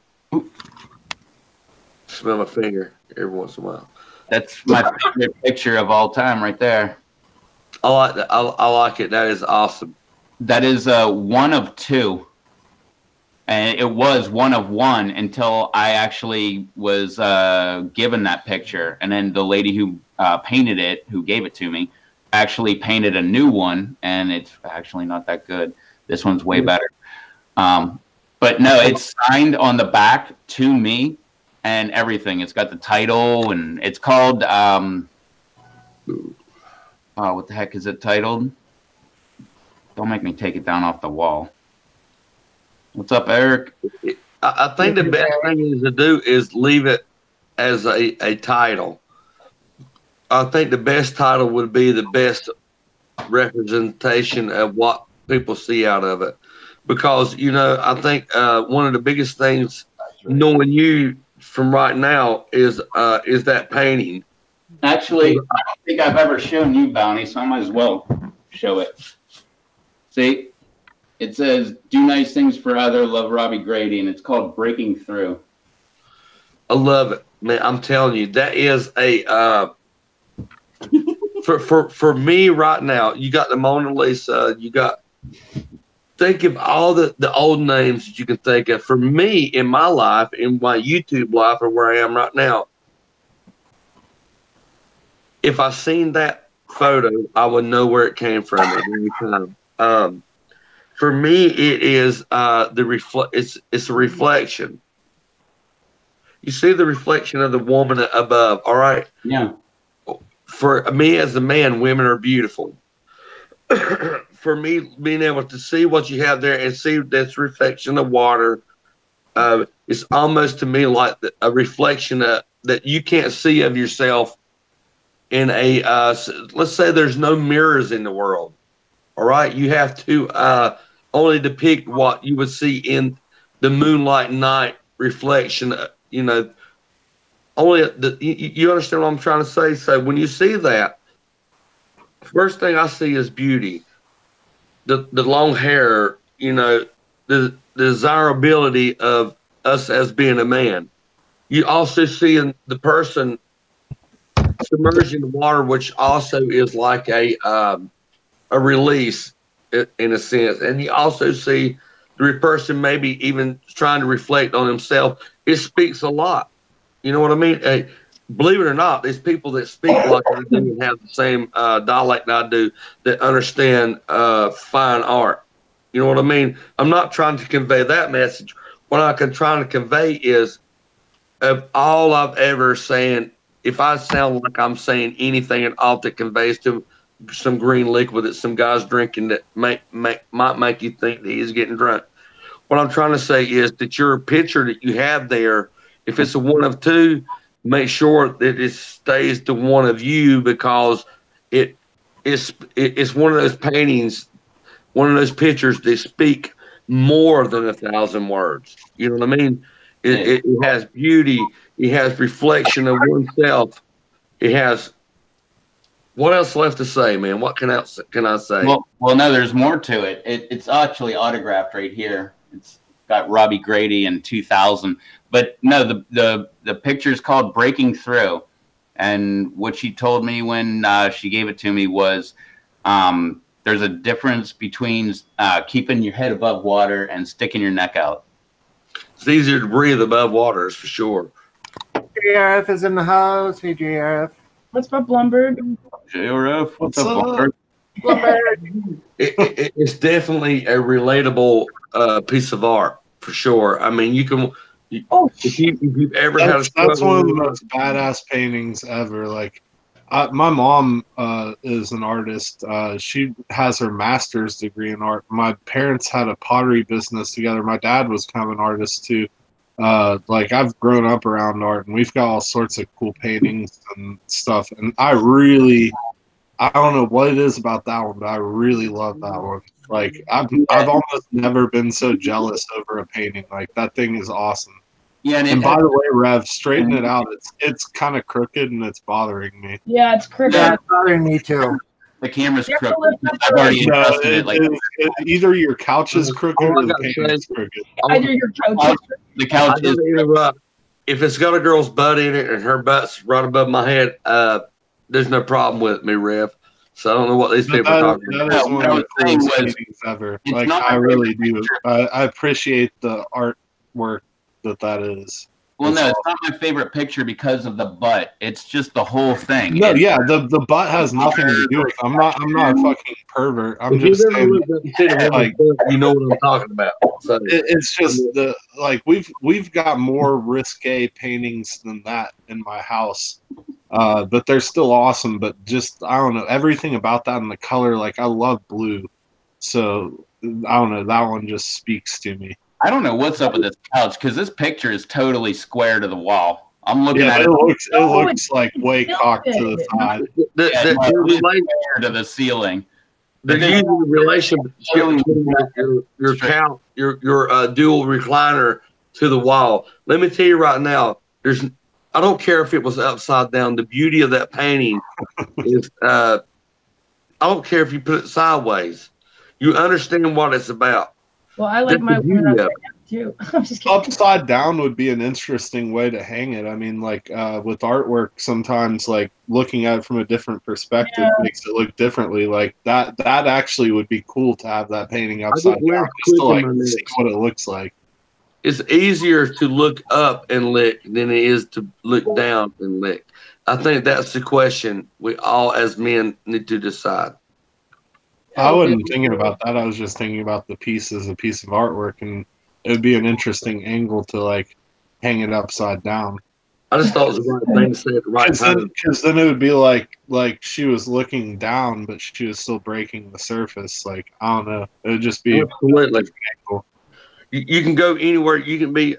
Smell my finger every once in a while. That's my favorite picture of all time right there. I like that. I like it. That is awesome. That is one of two. And it was one of one until I actually was given that picture. And then the lady who painted it, who gave it to me, actually painted a new one. And it's actually not that good. This one's way better. But no, it's signed on the back to me and everything. It's got the title, and it's called, what the heck is it titled? Don't make me take it down off the wall. What's up, Eric? I think the best thing is to do is leave it as a title. I think the best title would be the best representation of what people see out of it. Because, you know, I think one of the biggest things, knowing you from right now, is that painting. Actually, I don't think I've ever shown you, Bounty, so I might as well show it. See? It says, do nice things for other, love Robbie Grady, and it's called Breaking Through. I love it, man. I'm telling you, that is a for me right now. You got the Mona Lisa. You got, think of all the old names that you can think of. For me, in my life, in my YouTube life, or where I am right now, if I seen that photo, I would know where it came from at any time. For me, it is it's a reflection. You see the reflection of the woman above, all right? Yeah. For me as a man, women are beautiful. For me, being able to see what you have there and see this reflection of water, it's almost to me like a reflection that you can't see of yourself in a, let's say there's no mirrors in the world, all right? You have to only depict what you would see in the moonlight night reflection, you know, only you understand what I'm trying to say? So when you see that, first thing I see is beauty, the long hair, you know, the desirability of us as being a man. You also see in the person submerged in the water, which also is like a release in a sense. And you also see the person maybe even trying to reflect on himself, it speaks a lot. You know what I mean? Hey, believe it or not, there's people that speak like I do and have the same dialect I do that understand fine art. You know what I mean? I'm not trying to convey that message. What I'm trying to convey is of all I've ever saying, if I sound like I'm saying anything at all that conveys to some green liquid that some guy's drinking that might make you think that he's getting drunk. What I'm trying to say is that your picture that you have there, if it's a one of two, make sure that it stays to one of you because it's one of those paintings, one of those pictures that speak more than 1,000 words. You know what I mean? It has beauty. It has reflection of oneself. It has what else left to say, man? What else can I say? Well, no, there's more to it. It's actually autographed right here. It's got Robbie Grady in 2000. But no, the picture is called Breaking Through. And what she told me when she gave it to me was there's a difference between keeping your head above water and sticking your neck out. It's easier to breathe above water, for sure. JRF is in the house. Hey, JRF. What's up, Lumberg? JRF, what's up, Lumberg? It's definitely a relatable piece of art, for sure. I mean, you can. If you've ever had a struggle, that's one of the most badass paintings ever. Like, my mom is an artist. She has her master's degree in art. My parents had a pottery business together. My dad was kind of an artist too. Like, I've grown up around art, and we've got all sorts of cool paintings and stuff. And I don't know what it is about that one, but I really love that one. Like, I've almost never been so jealous over a painting. Like, that thing is awesome. Yeah, and by the way, Rev, straighten it out. It's kind of crooked and it's bothering me. Yeah, it's crooked. Yeah, it's bothering me too. The camera's crooked. I've already adjusted it. Like, either your couch is crooked or the painting's crooked. Either your couch. The couch is. If it's got a girl's butt in it and her butt's right above my head, there's no problem with me, Rev. So I don't know what these people are talking about. That is one of the coolest paintings ever. Like, I really do. I appreciate the artwork that is. Well, no, it's not my favorite picture because of the butt. It's just the whole thing. No, yeah, the butt has nothing to do with it. I'm not a fucking pervert. I'm just saying, like, you know what I'm talking about. So, it's just we've got more risque paintings than that in my house, but they're still awesome. But just, I don't know, everything about that and the color. Like, I love blue, so I don't know, that one just speaks to me. I don't know what's up with this couch because this picture is totally square to the wall. I'm looking at it. It looks like way cocked to the side. To the ceiling. They're using the relationship between your couch, your dual recliner to the wall. Let me tell you right now, I don't care if it was upside down. The beauty of that painting is I don't care if you put it sideways. You understand what it's about. Well, I like my women upside down too. I'm just kidding. Upside down would be an interesting way to hang it. I mean, like, with artwork, sometimes, like, looking at it from a different perspective makes it look differently. Like, that actually would be cool to have that painting upside down, just to, like, see what it looks like. It's easier to look up and lick than it is to look down and lick. I think that's the question we all as men need to decide. I wasn't thinking about that. I was just thinking about the piece as a piece of artwork, and it would be an interesting angle to, like, hang it upside down. I just thought it was the right thing to say at the right time. Because then it would be like she was looking down, but she was still breaking the surface. Like, I don't know. It would just be absolutely. You can go anywhere. You can be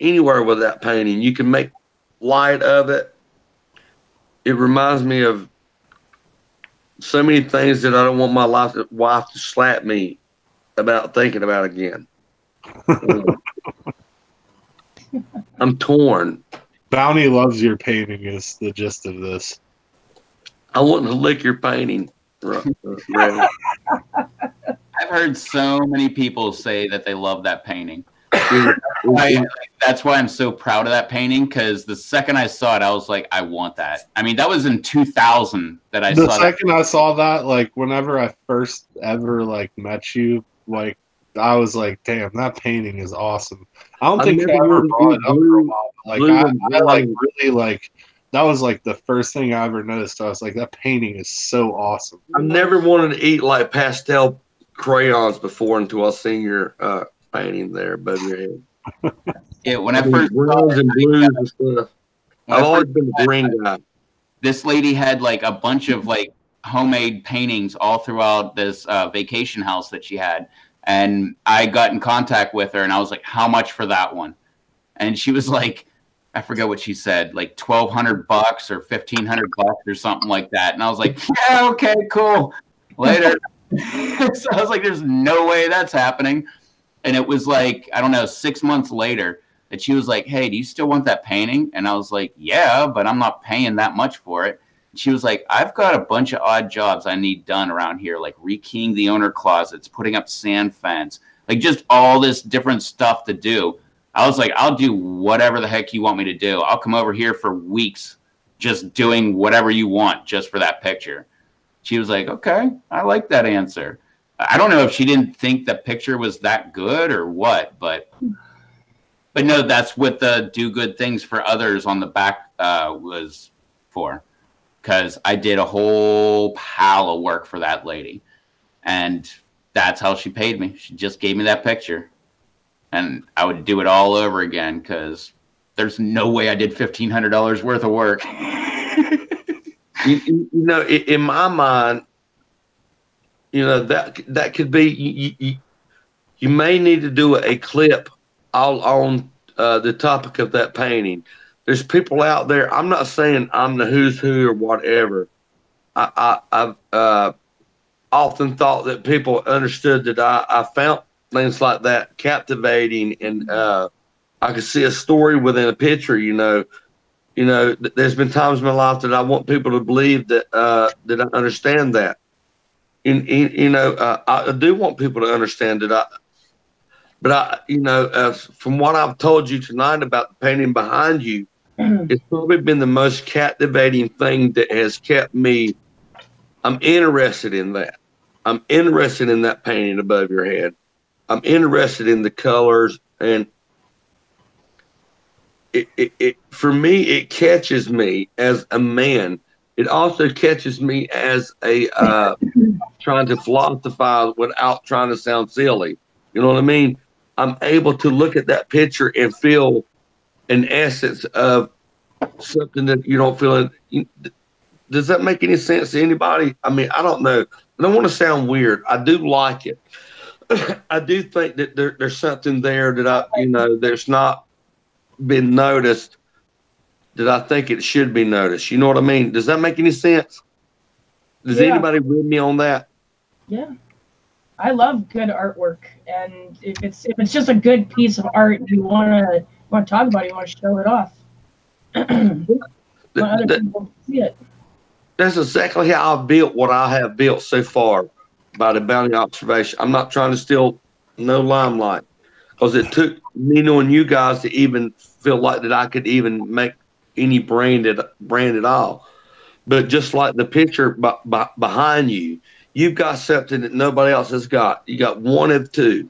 anywhere with that painting. You can make light of it. It reminds me of so many things that I don't want my wife to slap me about thinking about again. I'm torn. Bounty loves your painting is the gist of this. I want to lick your painting. I've heard so many people say that they love that painting. That's why I'm so proud of that painting, because the second I saw it, I was like, I want that. I mean, that was in 2000 that I saw that. The second I saw that, like, whenever I first ever, like, met you, like, I was like, damn, that painting is awesome. I don't I think I never ever wanted to brought eat it up for a blue, while. But like blue and I like brown. really like that was like the first thing I ever noticed. I was like, that painting is so awesome. I never wanted to eat like pastel crayons before until I seen your painting there above your head. Yeah, when I I mean, first saw browns it, and blues and stuff. when I've I always first been a green guy. this lady had like a bunch of like homemade paintings all throughout this vacation house that she had, and I got in contact with her and I was like, how much for that one? And she was like, I forget what she said, like $1,200 or $1,500 or something like that. And I was like, yeah, okay, cool, later. So I was like, there's no way that's happening. And it was like, I don't know, 6 months later that she was like, hey, do you still want that painting? And I was like, yeah, but I'm not paying that much for it. And she was like, I've got a bunch of odd jobs I need done around here, like rekeying the owner closets, putting up sand fans, like just all this different stuff to do. I was like, I'll do whatever the heck you want me to do. I'll come over here for weeks just doing whatever you want just for that picture. She was like, okay, I like that answer. I don't know if she didn't think the picture was that good or what, but no, that's what the do good things for others on the back was for. Because I did a whole pile of work for that lady. And that's how she paid me. She just gave me that picture. And I would do it all over again because there's no way I did $1,500 worth of work. You know, in my mind, you know, that could be, you may need to do a clip all on the topic of that painting. There's people out there. I'm not saying I'm the who's who or whatever. I've often thought that people understood that I found things like that captivating, and I could see a story within a picture. You know, there's been times in my life that I want people to believe that that I understand that. I do want people to understand that from what I've told you tonight about the painting behind you, it's probably been the most captivating thing that has kept me. I'm interested in that. I'm interested in that painting above your head. I'm interested in the colors, and it for me, it catches me as a man. It also catches me as a trying to philosophize without trying to sound silly. You know what I mean? I'm able to look at that picture and feel an essence of something that you don't feel. Does that make any sense to anybody? I mean, I don't know. I don't want to sound weird. I do like it. I do think that there's something there that there's not been noticed that I think it should be noticed. You know what I mean? Does that make any sense? Does anybody with me on that? Yeah. I love good artwork, and if it's just a good piece of art you want to talk about it, you want to show it off. Let other people see it. That's exactly how I've built what I have built so far by the bounty observation. I'm not trying to steal no limelight, because it took me knowing you guys to even feel like that I could even make any brand at all. But just like the picture behind you, you've got something that nobody else has got. You got one of two.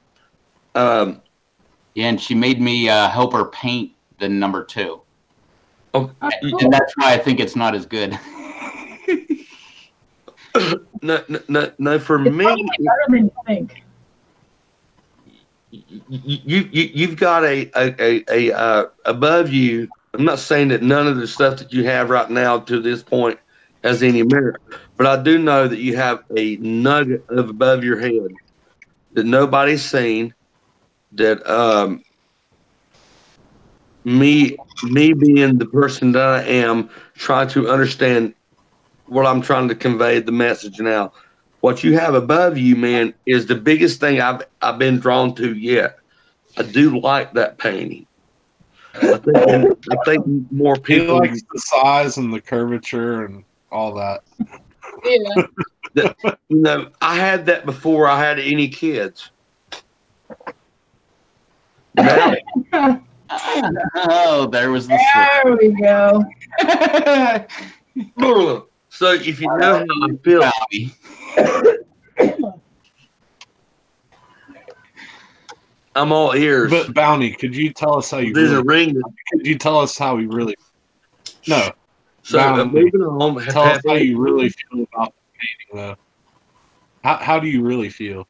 Yeah, and she made me help her paint the number 2. Oh, and that's why I think it's not as good. No. For It's me, better than you think. you've got a above you. I'm not saying that none of the stuff that you have right now to this point has any merit, but I do know that you have a nugget of above your head that nobody's seen. That me being the person that I am, trying to understand what I'm trying to convey the message now. What you have above you, man, is the biggest thing I've been drawn to yet. I do like that painting. I think more He people likes the size and the curvature and all that. Yeah. I had that before I had any kids. Now, Oh, there was the There we go. so if you know how I feel, I'm all ears. But Bounty, could you tell us how you There's a really? ring. Could you tell us how we really? No. So Bounty, moving on. tell us how you really feel about the painting, though. How do you really feel?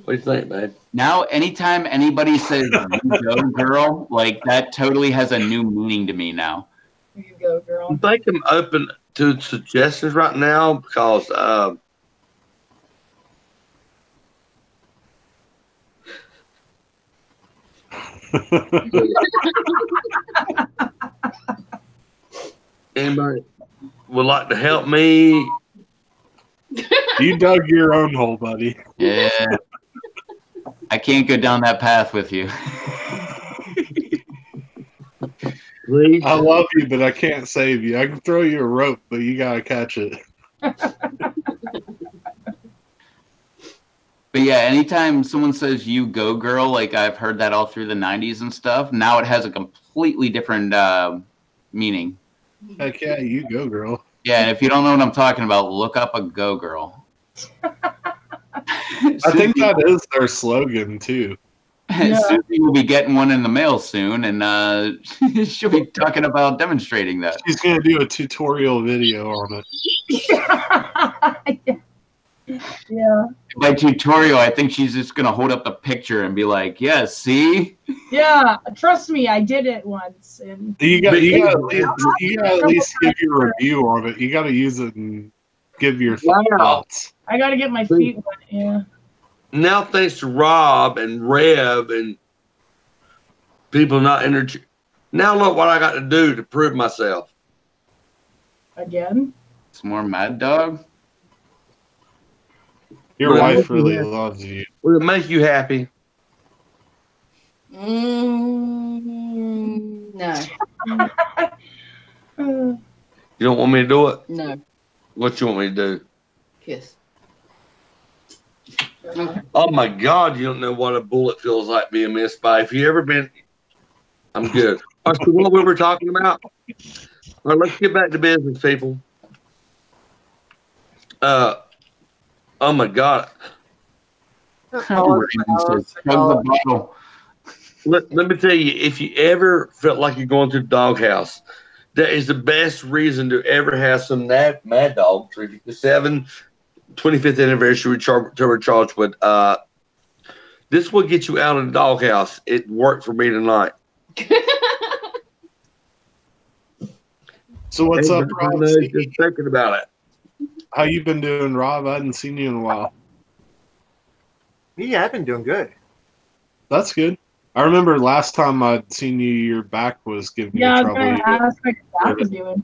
What do you think, babe? Now, anytime anybody says "you go, girl," like that totally has a new meaning to me now. Here you go, girl. I think I'm open to suggestions right now because anybody would like to help me. You dug your own hole, buddy. Yeah. I can't go down that path with you. Please. I love you, but I can't save you. I can throw you a rope, but you gotta catch it. But yeah, anytime someone says "you go, girl," like I've heard that all through the '90s and stuff. Now it has a completely different meaning. Heck yeah, you go, girl. Yeah, and if you don't know what I'm talking about, look up a "go, girl." I think that is their slogan too. Yeah. Susie will be getting one in the mail soon, and she'll be talking about demonstrating that. She's gonna do a tutorial video on it. Yeah. By tutorial, I think she's just gonna hold up the picture and be like, "Yeah, see." Yeah. Trust me, I did it once. And You got at least give your review on it. You got to use it and give your thoughts. I got to get my feet wet. Yeah. Now, thanks to Rob and Rev and people not energy. Now look what I got to do to prove myself. Again? Some more Mad Dog. Your Well, wife really yeah. loves you. Will it make you happy? No. You don't want me to do it? No. What you want me to do? Kiss. Oh my God, you don't know what a bullet feels like being missed by. If you ever been, I'm good. All right, so what we were talking about? All right, let's get back to business, people. Oh my God. Let me tell you, if you ever felt like you're going to the doghouse, that is the best reason to ever have some Mad Dog 357 25th anniversary turbocharged with. This will get you out of the doghouse. It worked for me tonight. So what's up, Rob? Just thinking about it. How you been doing, Rob? I hadn't seen you in a while. Yeah, I've been doing good. That's good. I remember last time I'd seen you, your back was giving you Yeah, I was trouble. going to ask what your back was doing.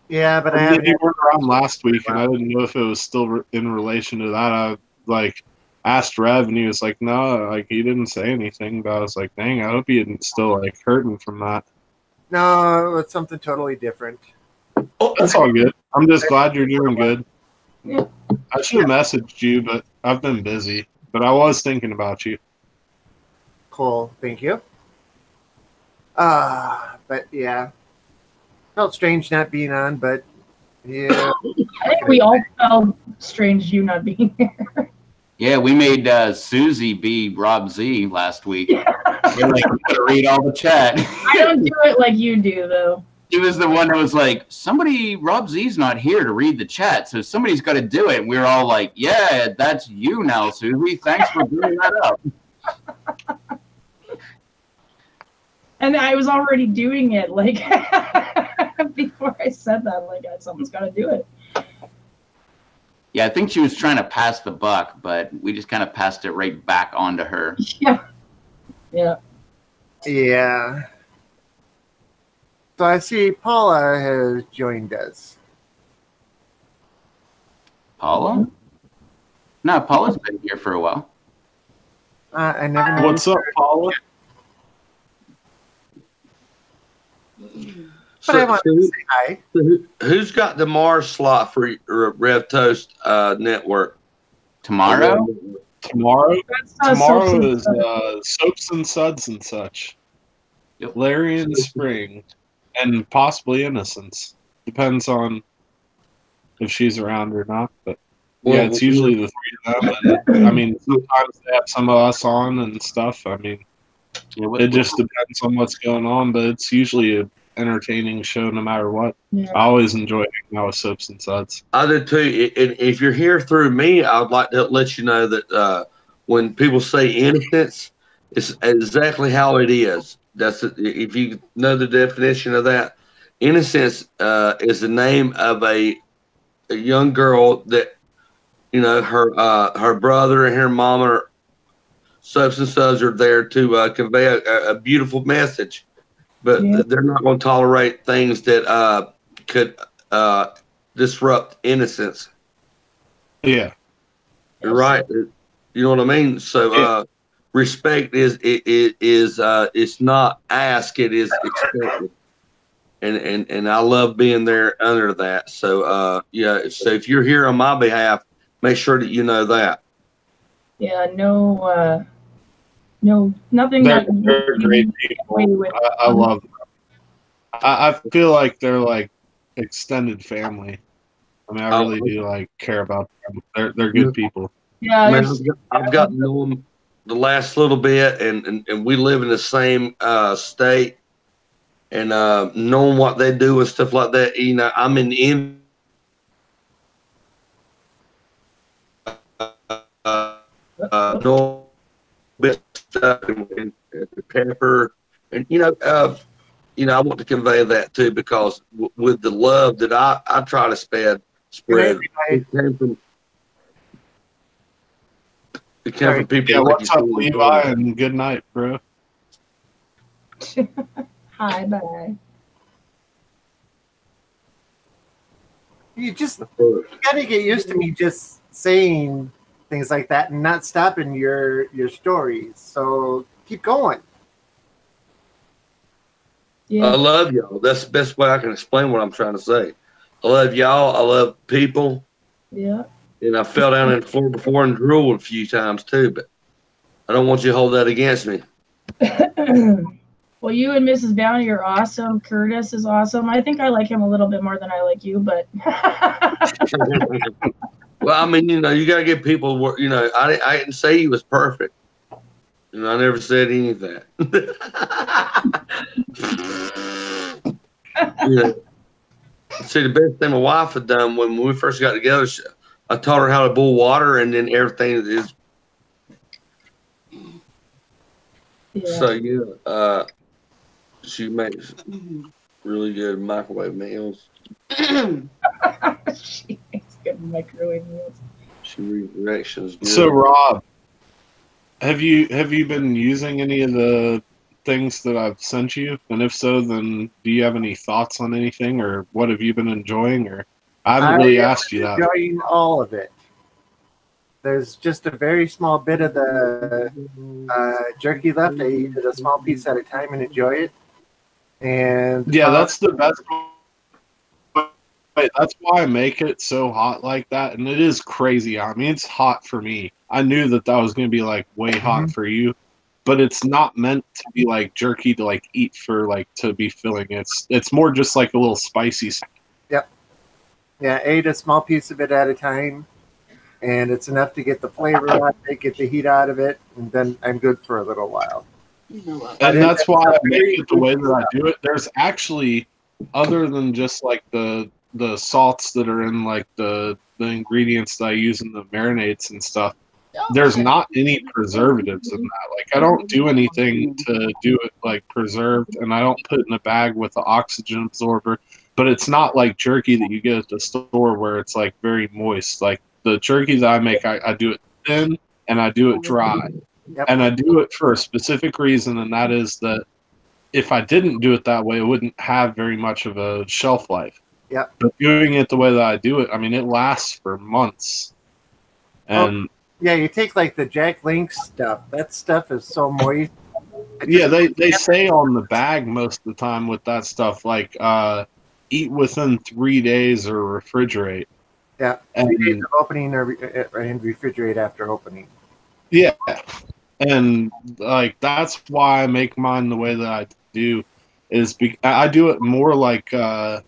Yeah, but I I haven't. you weren't around last week, and I didn't know if it was still in relation to that. I asked Rev, and he was like, "No, he didn't say anything." But I was like, "Dang, I hope he isn't still hurting from that." No, it's something totally different. Oh, That's all good. I'm just glad you're doing good. Yeah. I should have messaged you, but I've been busy. But I was thinking about you. Cool, thank you. But yeah, felt strange not being on, but yeah. I think we all felt strange you not being here. Yeah, we made Susie be Rob Z last week. We're like, we gotta read all the chat. I don't do it like you do, though. She was the one that was like, Rob Z's not here to read the chat, so somebody's got to do it. And we were all like, yeah, that's you now, Susie. Thanks for bringing that up. And I was already doing it, before I said that, someone's got to do it. Yeah, I think she was trying to pass the buck, but we just kind of passed it right back onto her. Yeah. Yeah. Yeah. So I see Paula has joined us. Paula? No, Paula's been here for a while. I never know. What's up, Paula? But I wanted to say hi. Who's got the Mars slot for Rev Toast Network? Tomorrow? Tomorrow Soaps and is Suds. Soaps and Suds and such. Yep. Larry and Spring. And possibly Innocence. Depends on if she's around or not. But Yeah, it's usually the three of them. And, I mean, sometimes they have some of us on and stuff. I mean, it just depends on what's going on, but it's usually an entertaining show no matter what. Yeah. I always enjoy hanging out with Sips and Suds. I do too. And if you're here through me, I would like to let you know that when people say innocence, it's exactly how it is. If you know the definition of that. Innocence is the name of a young girl that her brother and her mom are subs and subs are there to convey a beautiful message, but Yeah. they're not going to tolerate things that could disrupt innocence. Yeah. You're right. You know what I mean? So respect is it's not asked, it is expected. And I love being there under that. So yeah, so if you're here on my behalf, make sure that you know that. Yeah, no, nothing They're that great away people. with. I love them. I feel like they're like extended family. I mean, I really do like care about them. They're good people. Yeah, Man, I've gotten to know them the last little bit, and we live in the same state, and knowing what they do and stuff like that. You know, I'm in no bit stuff and pepper, and I want to convey that too because with the love that I try to spread, it came from people. Yeah, like what's you up, Levi? And good night, bro. Hi, bye. You gotta get used to me just saying things like that and not stopping your stories. So keep going. Yeah. I love y'all. That's the best way I can explain what I'm trying to say. I love y'all. I love people. Yeah. And I fell down on the floor before and drooled a few times too, but I don't want you to hold that against me. Well, you and Mrs. Bounty are awesome. Curtis is awesome. I think I like him a little bit more than I like you, but. Well, I mean, you got to give people, I didn't say he was perfect. I never said any of that. See, the best thing my wife had done when we first got together, I taught her how to boil water, and then everything is. Yeah. So she makes really good microwave meals. She makes good microwave meals. She redirections good. So Rob, have you been using any of the things that I've sent you? And if so, then do you have any thoughts on anything, or what have you been enjoying? Or I haven't really asked you that. Enjoying all of it. There's just a very small bit of the jerky left. I eat it a small piece at a time and enjoy it. And yeah, that's the best. That's why I make it so hot like that, and it is crazy. I mean, it's hot for me. I knew that was going to be like way hot for you, but it's not meant to be like jerky to like eat for like to be filling. It's more just like a little spicy. Yep. Yeah, I ate a small piece of it at a time, and it's enough to get the flavor out of it, get the heat out of it, and then I'm good for a little while. And that's why I make it the way that I do it. There's actually, other than just like the salts that are in like the ingredients that I use in the marinades and stuff, there's not any preservatives in that. Like I don't do anything to do it like preserved, and I don't put it in a bag with the oxygen absorber. But it's not like jerky that you get at the store where it's like very moist. Like the jerky that I make, I do it thin and I do it dry. Yep. And I do it for a specific reason, and that is that if I didn't do it that way, it wouldn't have very much of a shelf life. Yep. But doing it the way that I do it, I mean, it lasts for months. And yeah, you take like the Jack Link stuff. That stuff is so moist. Yeah, they say on the bag most of the time with that stuff, like eat within 3 days or refrigerate. Yeah, 3 days of opening and refrigerate after opening. Yeah, and like that's why I make mine the way that I do. I do it more like the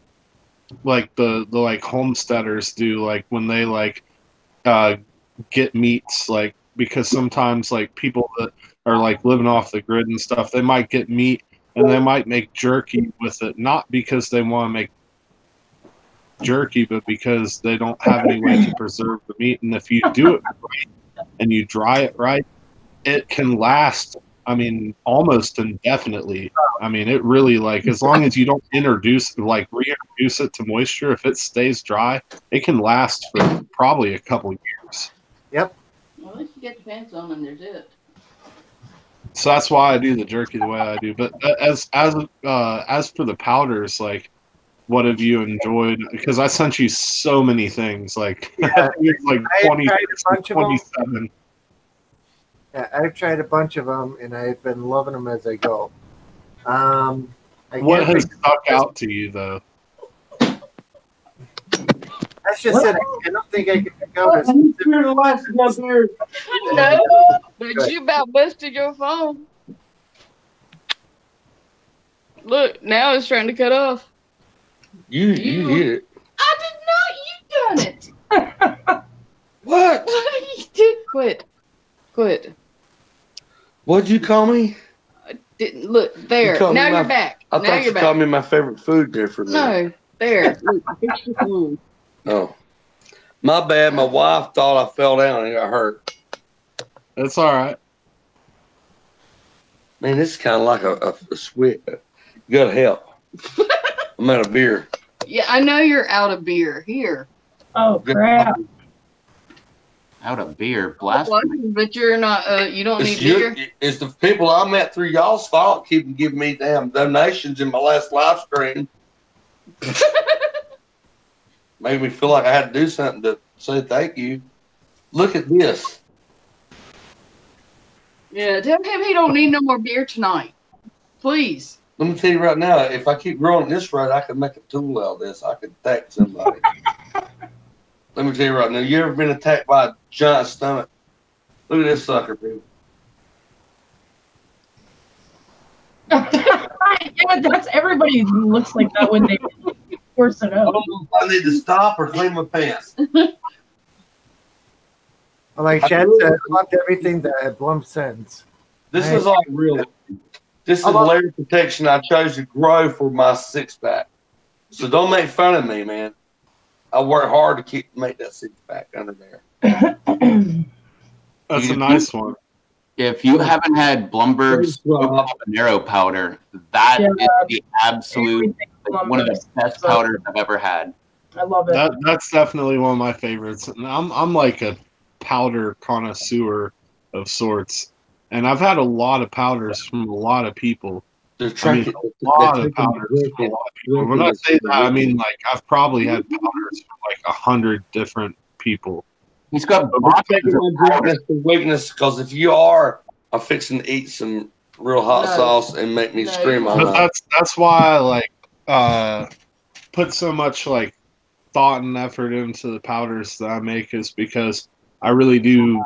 like homesteaders do, like when they like get meats, like, because sometimes like people that are like living off the grid and stuff, they might get meat and they might make jerky with it, not because they want to make jerky, but because they don't have any way to preserve the meat. And if you do it right and you dry it right, it can last, I mean, almost indefinitely. I mean, it really, like, as long as you don't reintroduce it to moisture, if it stays dry, it can last for probably a couple years. Yep. Well, at least you get the pants on and there's it. So that's why I do the jerky the way I do. But as for the powders, like, what have you enjoyed? Because I sent you so many things. Like, Yeah, it's like I 20, tried a bunch of them. 27. Yeah, I've tried a bunch of them, and I've been loving them as I go. What has stuck out to you, though? That's just it. I don't think I can pick out a No, but you about busted your phone. Look, now it's trying to cut off. You hit it. I did not. You done it. What? You did quit. What'd you call me? Didn't look there. called me Now my- you're back. I Now thought you you're called back. me my favorite food there for a minute. No, there. Look, fix your phone. Oh. My bad. My wife thought I fell down and got hurt. It's all right. Man, this is kind of like a sweat. You gotta help. I'm out of beer. Yeah, I know you're out of beer. Here. Oh crap! Out of beer, blasphemy. But you're not. You don't need beer. It's the people I met through y'all's fault keeping giving me damn donations in my last live stream. Made me feel like I had to do something to say thank you. Look at this. Yeah, tell him he don't need no more beer tonight. Please. Let me tell you right now, if I keep growing this right, I could make a tool out of this. I could attack somebody. Let me tell you right now, you ever been attacked by a giant stomach? Look at this sucker, people. Yeah, that's everybody looks like that when they force it I out. don't know if I need to stop or clean my pants. Like Chad said, I loved everything that Blum sends. This is all real. This is layer protection I chose to grow for my six-pack. So don't make fun of me, man. I work hard to make that six-pack under there. That's a nice one. If you haven't had Blumberg's habanero powder, that is the absolute one of the best powders I've ever had. I love it. That's definitely one of my favorites. And I'm like a powder connoisseur of sorts, and I've had a lot of powders from a lot of people. A lot of powders from a lot of people. When I say that, I mean like I've probably had powders from like 100 different people. He's got taking my greatness to weakness, because if you are, I'm fixing to eat some real hot sauce and make me scream all But night. that's why I like put so much like thought and effort into the powders that I make, is because I really do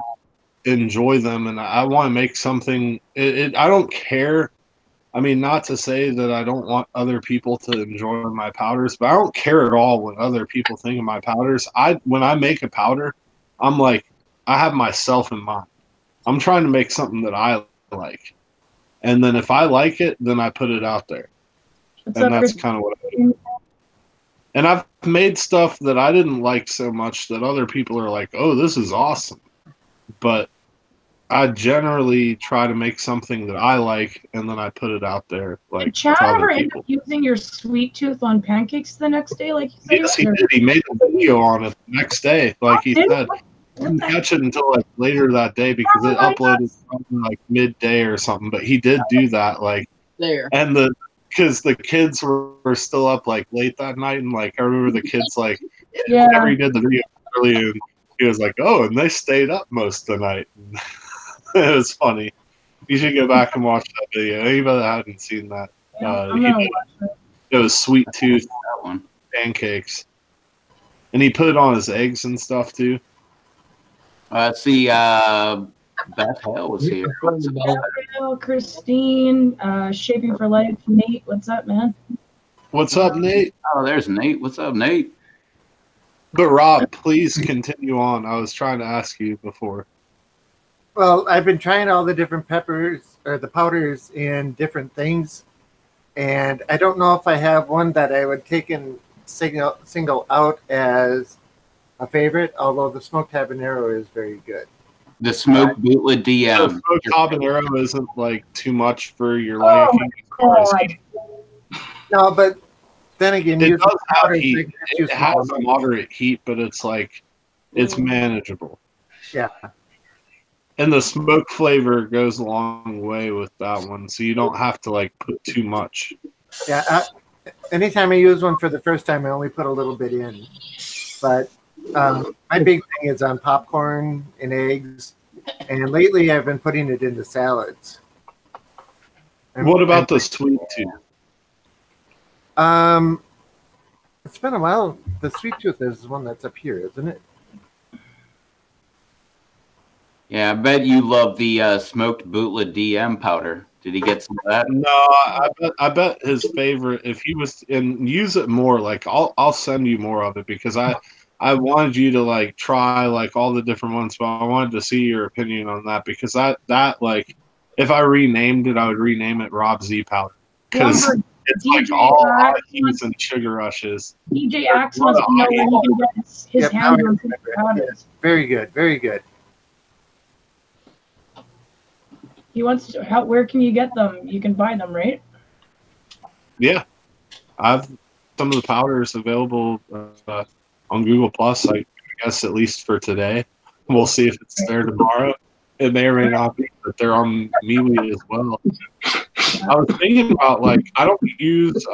enjoy them, and I want to make something. I don't care. I mean, not to say that I don't want other people to enjoy my powders, but I don't care at all what other people think of my powders. When I make a powder, I'm like, I have myself in mind. I'm trying to make something that I like. And then if I like it, then I put it out there. And that's kind of what I do. And I've made stuff that I didn't like so much that other people are like, oh, this is awesome. But I generally try to make something that I like, and then I put it out there. Like, Did Chad ever end up using your sweet tooth on pancakes the next day? Like you said? Yes, he did. He made a video on it the next day, like he said. I didn't catch it until like later that day because it uploaded something like midday or something. But he did do that, like there. And because the kids were still up like late that night, and like I remember the kids like whenever he did the video early, and he was like, "Oh," and they stayed up most of the night. It was funny. You should go back and watch that video. Anybody that hadn't seen that, it was sweet tooth pancakes, and he put it on his eggs and stuff too. Let's see. Beth Hale was here. Christine, Shaping for Life. Nate, what's up, man? What's up, Nate? Oh, there's Nate. What's up, Nate? But Rob, please continue on. I was trying to ask you before. Well, I've been trying all the different peppers or the powders in different things, and I don't know if I have one that I would take and single out as a favorite. Although the smoked habanero is very good. The smoked bootleg DM. So smoked habanero isn't like too much for your Oh liking. God. No, but then again, It using does have powders, heat. they can get you It small has amounts. moderate heat, but it's like it's manageable. Yeah. And the smoke flavor goes a long way with that one, so you don't have to like put too much. Yeah. Anytime I use one for the first time, I only put a little bit in. But my big thing is on popcorn and eggs, and lately I've been putting it into salads. What about the sweet tooth? It's been a while. The sweet tooth is one that's up here, isn't it? Yeah, I bet you love the smoked bootleg DM powder. Did he get some of that? No, I bet his favorite, if he was, and use it more. Like I'll send you more of it because I wanted you to like try like all the different ones, but I wanted to see your opinion on that because that like if I renamed it, I would rename it Rob Z powder because Lumber it's DJ like all Axe IQs and sugar rushes. DJ Axe wants to know where he can get his Yep, now I hands on remember some it. powders. Yes. Very good. Very good. He wants to. Where can you get them? You can buy them, right? Yeah, I've some of the powders available on Google Plus. I guess at least for today. We'll see if it's there tomorrow. It may or may not be, but they're on MeWe as well. I was thinking about like I don't use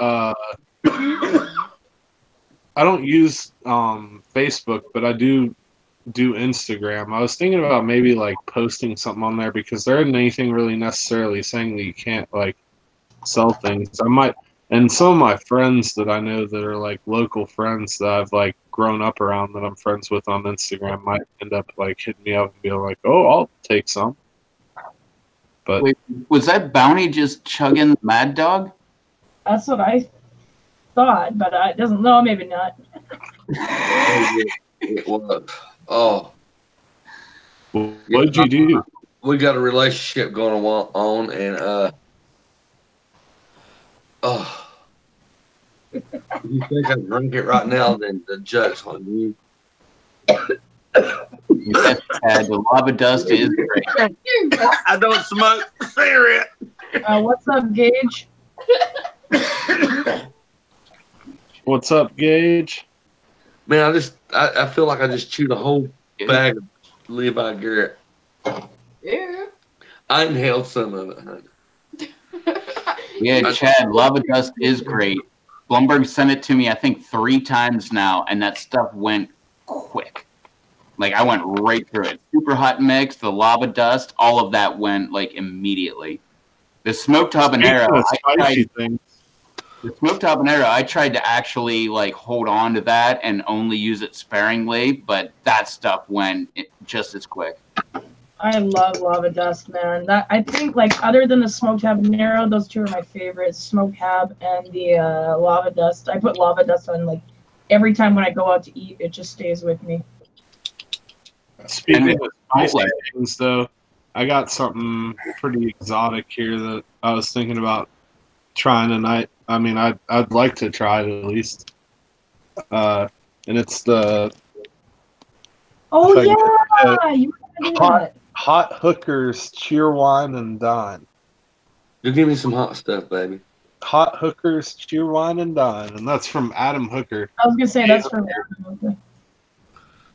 Facebook, but I do Instagram. I was thinking about maybe like posting something on there because there isn't anything really necessarily saying that you can't like sell things. I might, and some of my friends that I know that are like local friends that I've like grown up around that I'm friends with on Instagram might end up like hitting me up and being like, "Oh, I'll take some." But Wait, was that Bounty just chugging Mad Dog? That's what I thought, but it doesn't. No, maybe not. It was. Oh, what did you do? we got a relationship going on, and oh, if you think I drink it right now, then the joke's on you. Yes, the lava dust is great. I don't smoke cigarette. What's up, Gage? What's up, Gage? Man, I feel like I just chewed a whole bag of Levi Garrett. Yeah. I inhaled some of it, honey. Yeah, Chad, lava dust is great. Blumberg sent it to me, I think, 3 times now, and that stuff went quick. Like, I went right through it. Super hot mix, the lava dust, all of that went, like, immediately. The smoked habanero, I tried to actually, like, hold on to that and only use it sparingly, but that stuff went just as quick. I love lava dust, man. That I think, like, other than the smoked habanero, those two are my favorites: smoked hab and the lava dust. I put lava dust on like every time when I go out to eat. It just stays with me. Speaking of spicy things, though, I got something pretty exotic here that I was thinking about trying tonight. I mean, I'd like to try it at least. And it's the Oh yeah, you were gonna do that. Hot Hookers Cheer Wine and Dine. You give me some hot stuff, baby. Hot Hookers Cheer Wine and Dine, and that's from Adam Hooker. I was gonna say that's from.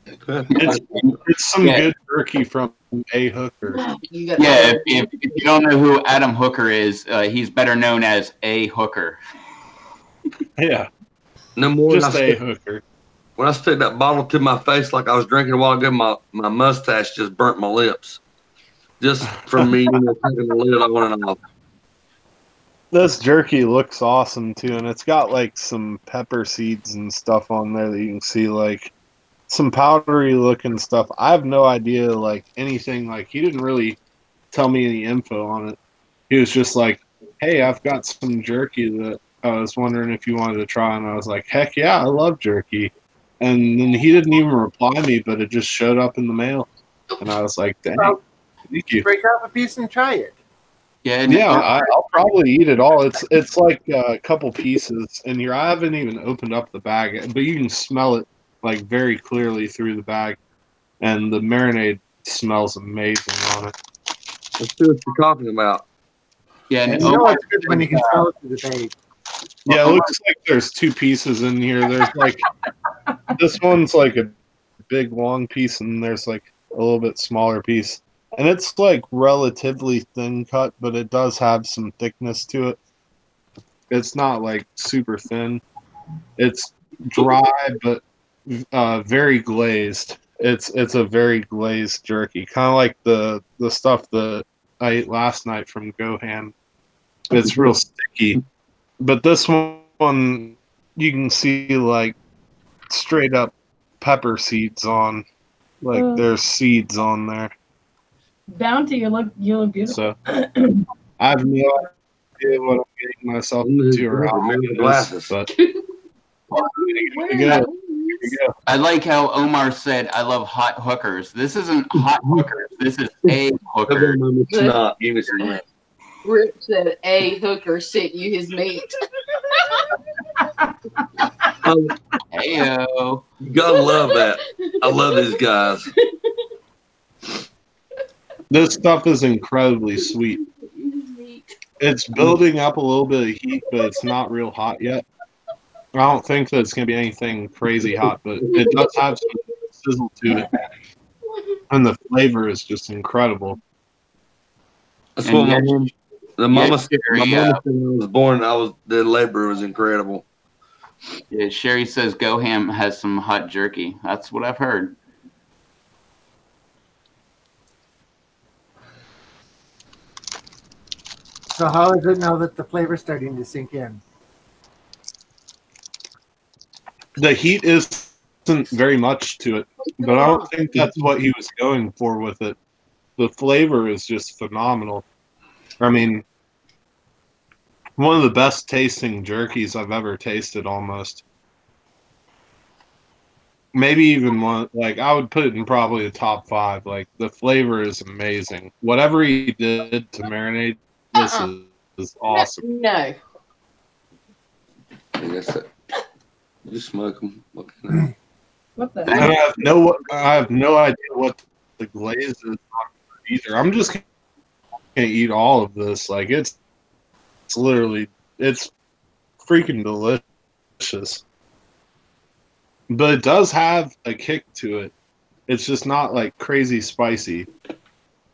It's some good jerky from A Hooker. Yeah, if you don't know who Adam Hooker is, he's better known as A Hooker. Yeah, No more. just A Hooker. When I stuck that bottle to my face like I was drinking a while ago, my mustache just burnt my lips. Just from me, taking the lid on and off. This jerky looks awesome too, and it's got like some pepper seeds and stuff on there that you can see, like some powdery looking stuff. I have no idea like anything. Like he didn't really tell me any info on it. He was just like, "Hey, I've got some jerky that I was wondering if you wanted to try," and I was like, "Heck yeah, I love jerky." And then he didn't even reply me, but it just showed up in the mail. And I was like, dang, Well, thank you. break off a piece and try it. Yeah, and Yeah, I'll probably eat it all. It's like a couple pieces in here. I haven't even opened up the bag, but you can smell it like very clearly through the bag. And the marinade smells amazing on it. Let's see what you're talking about. yeah, And and you know Omar, it's good when you can smell it through the bag. Yeah, it looks like there's two pieces in here. There's like this one's like a big long piece, and there's like a little bit smaller piece. And it's like relatively thin cut, but it does have some thickness to it. It's not like super thin. It's dry, but very glazed. It's a very glazed jerky, kind of like the stuff that I ate last night from Gohan. It's real sticky, but this one you can see like straight up pepper seeds on, like there's seeds on there. Bounty, you look beautiful. So I have no idea what I'm getting myself into or how hard it is, Glasses. but Where we go. I like how Omar said, "I love hot hookers." This isn't hot hookers. This is a hooker. It's not. Give me some. Rip said a hooker sent you his meat. Heyo. You gotta love that. I love these guys. This stuff is incredibly sweet. It's building up a little bit of heat, but it's not real hot yet. I don't think that it's going to be anything crazy hot, but it does have some sizzle to it. And the flavor is just incredible. That's And what my yet- mom. The Yeah, mama said Sherry, when I was born. The labor was incredible. Yeah, Sherry says Goham has some hot jerky. That's what I've heard. So how is it now that the flavor's starting to sink in? The heat isn't very much to it, but I don't think that's what he was going for with it. The flavor is just phenomenal. I mean, one of the best tasting jerkies I've ever tasted almost. Maybe even one, like I would put it in probably the top 5. Like the flavor is amazing. Whatever he did to marinate this is awesome. No. I guess that. You smoke them. What the And heck? I have no idea what the glaze is on it either. I'm just gonna eat all of this. Like it's literally it's freaking delicious. But it does have a kick to it. It's just not like crazy spicy.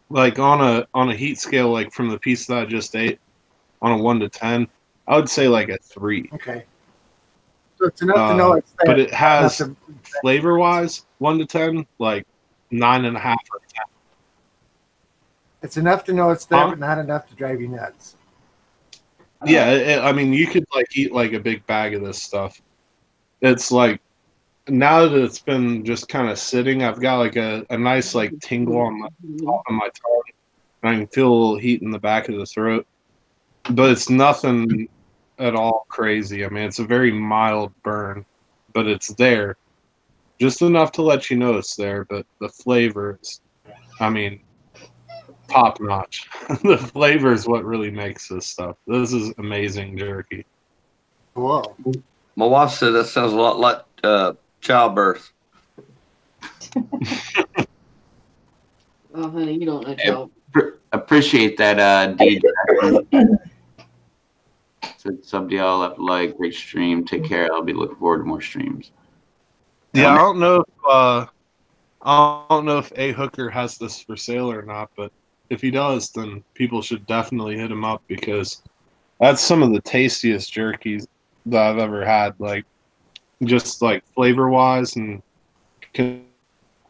Like on a heat scale, like from the piece that I just ate, on a 1 to 10, I would say like a 3. Okay. So it's enough to know it's there. But it has Enough flavor wise 1 to 10, like 9.5 or 10. It's enough to know it's there, Huh? but not enough to drive you nuts. Yeah, I mean, you could like eat like a big bag of this stuff. It's like now that it's been just kind of sitting, I've got like a nice like tingle on my top of my tongue, and I can feel a little heat in the back of the throat. But it's nothing at all crazy. I mean, it's a very mild burn, but it's there, just enough to let you know it's there. But the flavors, I mean, top notch. The flavor is what really makes this stuff. This is amazing jerky. Whoa. My wife said that sounds a lot like childbirth. Oh, honey, you don't know how. Appreciate that, DJ. Said sub to y'all left like great stream. Take care. I'll be looking forward to more streams. Yeah, I don't know if A Hooker has this for sale or not, but if he does, then people should definitely hit him up because that's some of the tastiest jerkies that I've ever had. Like, just like flavor wise and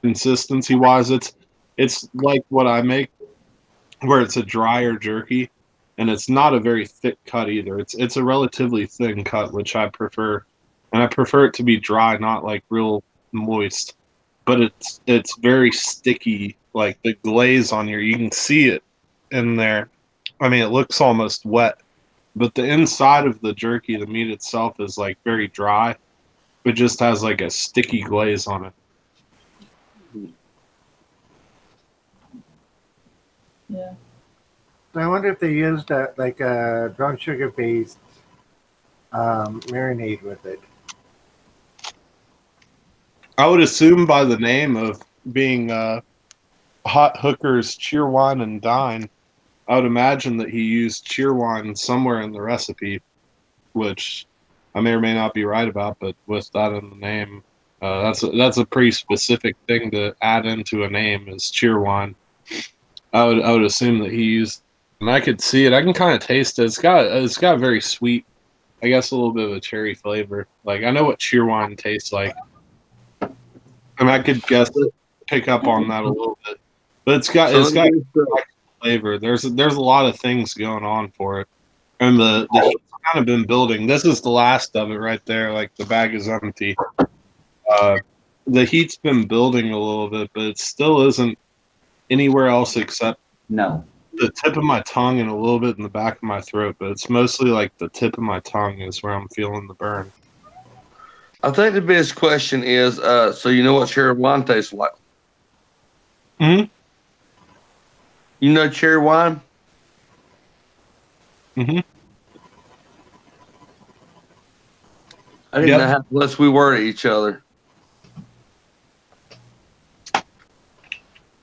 consistency wise, it's like what I make, where it's a drier jerky, and it's not a very thick cut either. It's a relatively thin cut, which I prefer, and I prefer it to be dry, not like real moist. But it's very sticky. Like the glaze on here, you can see it in there. I mean, it looks almost wet, but the inside of the jerky, the meat itself, is like very dry. It just has like a sticky glaze on it. Yeah. I wonder if they used like a brown sugar based marinade with it. I would assume by the name of being Hot Hooker's Cheer Wine and Dine, I would imagine that he used cheer wine somewhere in the recipe, which I may or may not be right about, but with that in the name, that's a pretty specific thing to add into a name is cheer wine. I would assume that he used, and I could see it. I can kind of taste it. It's got a very sweet, I guess, a little bit of a cherry flavor. Like I know what cheer wine tastes like, and I could pick up on that a little bit. But it's got flavor. There's a lot of things going on for it, and the heat's kind of been building. This is the last of it right there. Like the bag is empty. The heat's been building a little bit, but it still isn't anywhere else except No. the tip of my tongue and a little bit in the back of my throat. But it's mostly like the tip of my tongue is where I'm feeling the burn. I think the biggest question is, so you know what cherry wine tastes like? Hmm. You know cherry wine? Hmm. I didn't know how close we were to each other.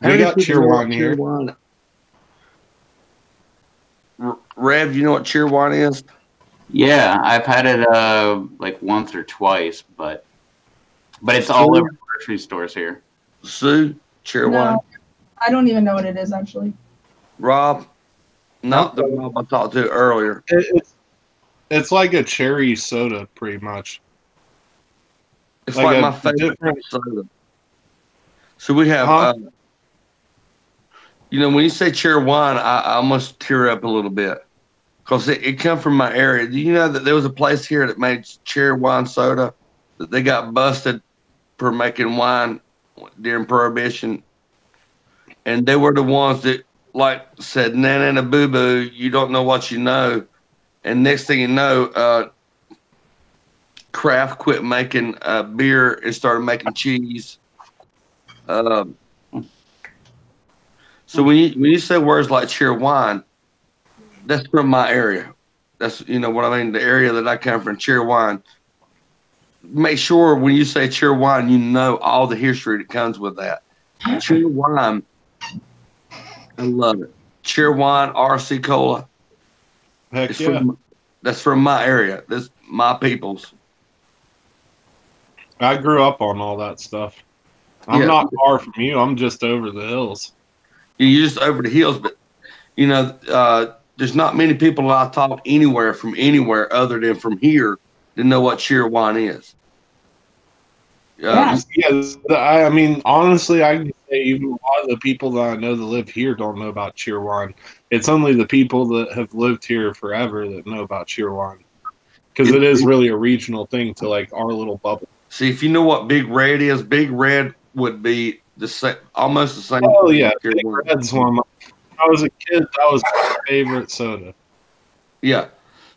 We got cheer wine here. Rev, you know what cheer wine is? Yeah, I've had it like once or twice, but it's all over grocery stores here. Sue, cheer wine. No, I don't even know what it is actually. Rob, not the Rob I talked to earlier. It's like a cherry soda, pretty much. It's like my favorite soda. So we have, you know, when you say cherry wine, I almost tear up a little bit because it come from my area. Do you know that there was a place here that made cherry wine soda that they got busted for making wine during Prohibition, and they were the ones that like said, "Nana boo boo, you don't know what you know," and next thing you know, Kraft quit making beer and started making cheese. So when you say words like cheer wine, that's from my area. That's, you know what I mean, the area that I come from, cheer wine. Make sure when you say cheer wine, you know all the history that comes with that. Cheer wine, I love it. Cheer wine, RC Cola. Heck yeah. That's from my area. That's my people's. I grew up on all that stuff. I'm not far from you. I'm just over the hills. You're just over the hills, but you know, there's not many people I talk anywhere from anywhere other than from here to know what cheer wine is. Yes, I mean, honestly, I can say even a lot of the people that I know that live here don't know about cheer wine. It's only the people that have lived here forever that know about cheer wine, because it is really a regional thing to like our little bubble. See, if you know what Big Red is, Big Red would be the same, almost the same. Oh yeah, Big Red's one of my. When I was a kid, that was my favorite soda. Yeah,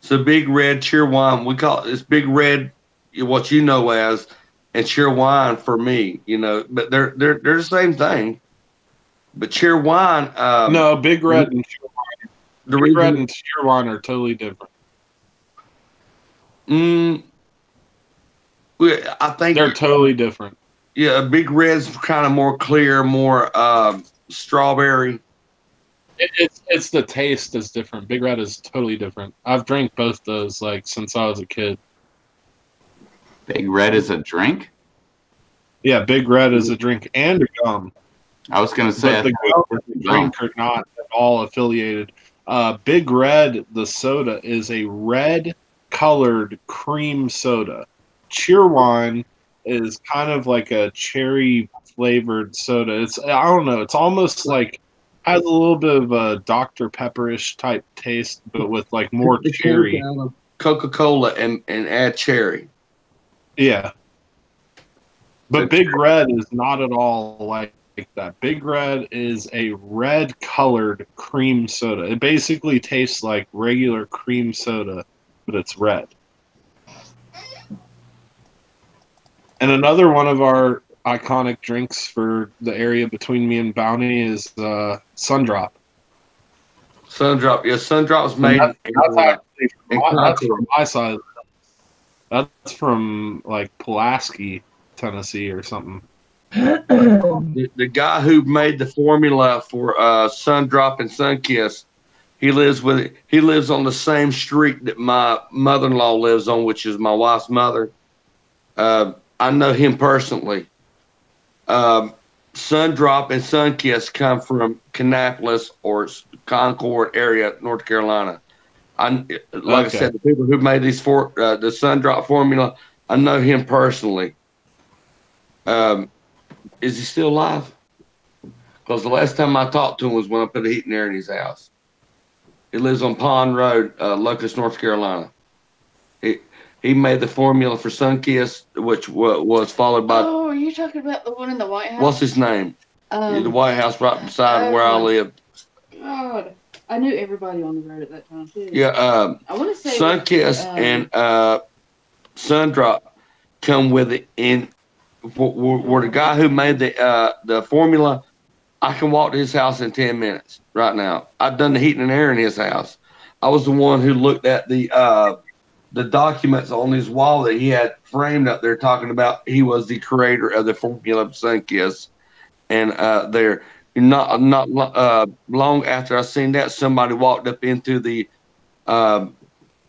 so Big Red cheer wine, we call it, it's Big Red, what you know as, and cheer wine for me, you know, but they're the same thing. But cheer wine, no, Big Red and cheer wine. Big Red and cheer wine are totally different. I think they're totally different. Yeah, Big Red's kind of more clear, more strawberry. It's the taste is different. Big Red is totally different. I've drank both those like since I was a kid. Big Red is a drink? Yeah, Big Red is a drink and a gum. I was going to say, but the gum and the drink are not at all affiliated. Big Red, the soda, is a red-colored cream soda. Cheer wine is kind of like a cherry-flavored soda. I don't know. It's almost like has a little bit of a Dr. Pepper-ish type taste, but with like more cherry. Coca-Cola and add cherry. Yeah. But Big Red is not at all like that. Big Red is a red-colored cream soda. It basically tastes like regular cream soda, but it's red. And another one of our iconic drinks for the area between me and Bounty is Sundrop. Sundrop. Yeah, Sundrop's And made that's actually in that's Concord. from my side. That's from like Pulaski, Tennessee, or something. The guy who made the formula for Sundrop and Sunkiss, he lives on the same street that my mother-in-law lives on, which is my wife's mother. I know him personally. Sundrop and Sunkiss come from Kannapolis or Concord area, North Carolina. I said, the people who made these the Sundrop formula, I know him personally. Is he still alive? Because the last time I talked to him was when I put a heat and air in his house. He lives on Pond Road, Locust, North Carolina. He made the formula for Sunkiss, which was followed by. Oh, are you talking about the one in the White House? What's his name? The White House right beside where I live. God, I knew everybody on the road at that time too. Yeah, I want to say Sunkiss and Sundrop come with it in. Where the guy who made the formula, I can walk to his house in 10 minutes right now. I've done the heating and air in his house. I was the one who looked at the documents on his wall that he had framed up there, talking about he was the creator of the formula of Sunkiss. And there, not long after I seen that, somebody walked up into the what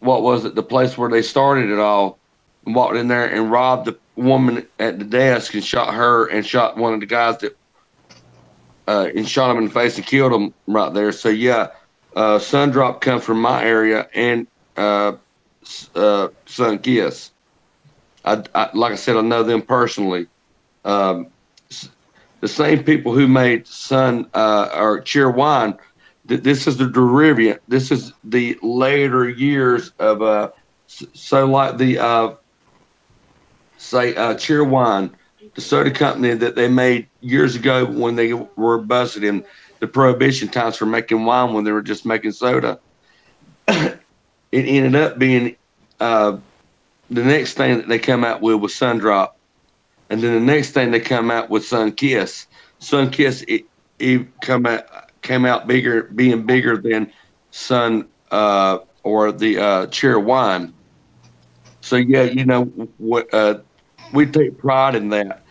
was it, the place where they started it all, and walked in there and robbed the woman at the desk and shot her and shot one of the guys that and shot him in the face and killed him right there. So yeah, Sundrop come from my area and Sunkiss. I like I said, I know them personally. The same people who made or Cheer Wine. This is the derivative. This is the later years of so like the Cheer Wine, the soda company that they made years ago when they were busted in the Prohibition times for making wine when they were just making soda. It ended up being the next thing that they come out with was Sundrop, and then the next thing they come out with Sunkiss. Sunkiss it came out bigger, being bigger than Sun or the Cheer Wine. So yeah, you know what. We take pride in that.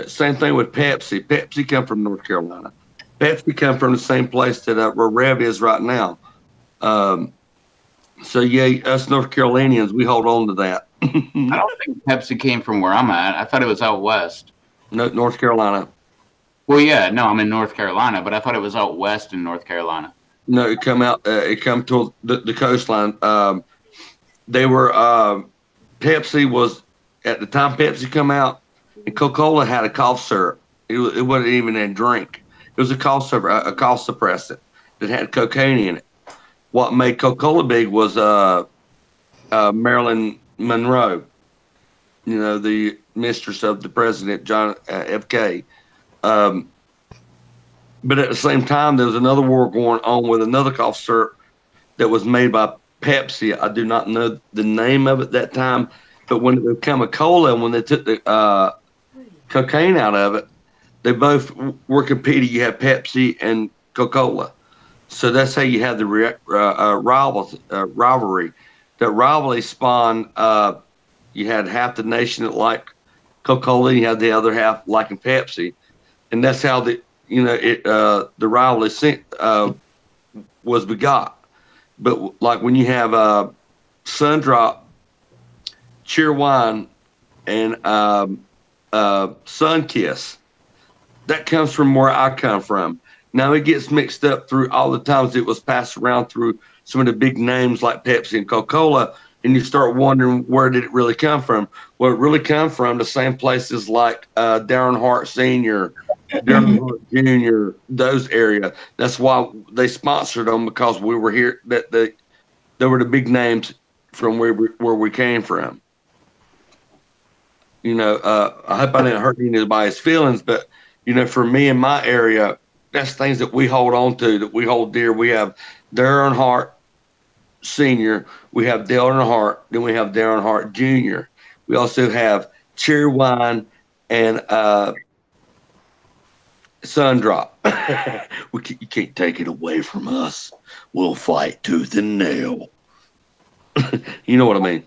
Same thing with Pepsi. Pepsi come from North Carolina. Pepsi come from the same place that where Rev is right now. So yeah, us North Carolinians, we hold on to that. I don't think Pepsi came from where I'm at. I thought it was out west. No, North Carolina. Well, yeah, no, I'm in North Carolina, but I thought it was out west in North Carolina. No, it come out. It come to the coastline. They were Pepsi was at the time Pepsi come out, and Coca-Cola had a cough syrup. It wasn't even a drink. It was a cough suppressant that had cocaine in it. What made Coca-Cola big was Marilyn Monroe, you know, the mistress of the president, John F.K. But at the same time, there was another war going on with another cough syrup that was made by Pepsi. I do not know the name of it that time, but when it became a cola, when they took the cocaine out of it, they both were competing. You had Pepsi and Coca-Cola. So that's how you had the rivalry. That rivalry spawned, you had half the nation that liked Coca-Cola, and you had the other half liking Pepsi. And that's how the rivalry was begot. But like when you have Sundrop, Cheer Wine, and Sunkiss, that comes from where I come from. Now it gets mixed up through all the times it was passed around through some of the big names like Pepsi and Coca-Cola, and you start wondering where did it really come from? Well, it really come from the same places like Darren Hart Sr., Darren Hart Jr., those areas. That's why they sponsored them, because we were here. That they were the big names from where we came from. You know, I hope I didn't hurt anybody's feelings, but you know, for me in my area, that's things that we hold on to, that we hold dear. We have Darren Hart Sr., we have Darren Hart, then we have Darren Hart Jr. We also have cherry wine, and sun drop. You can't take it away from us. We'll fight tooth and nail. You know what I mean?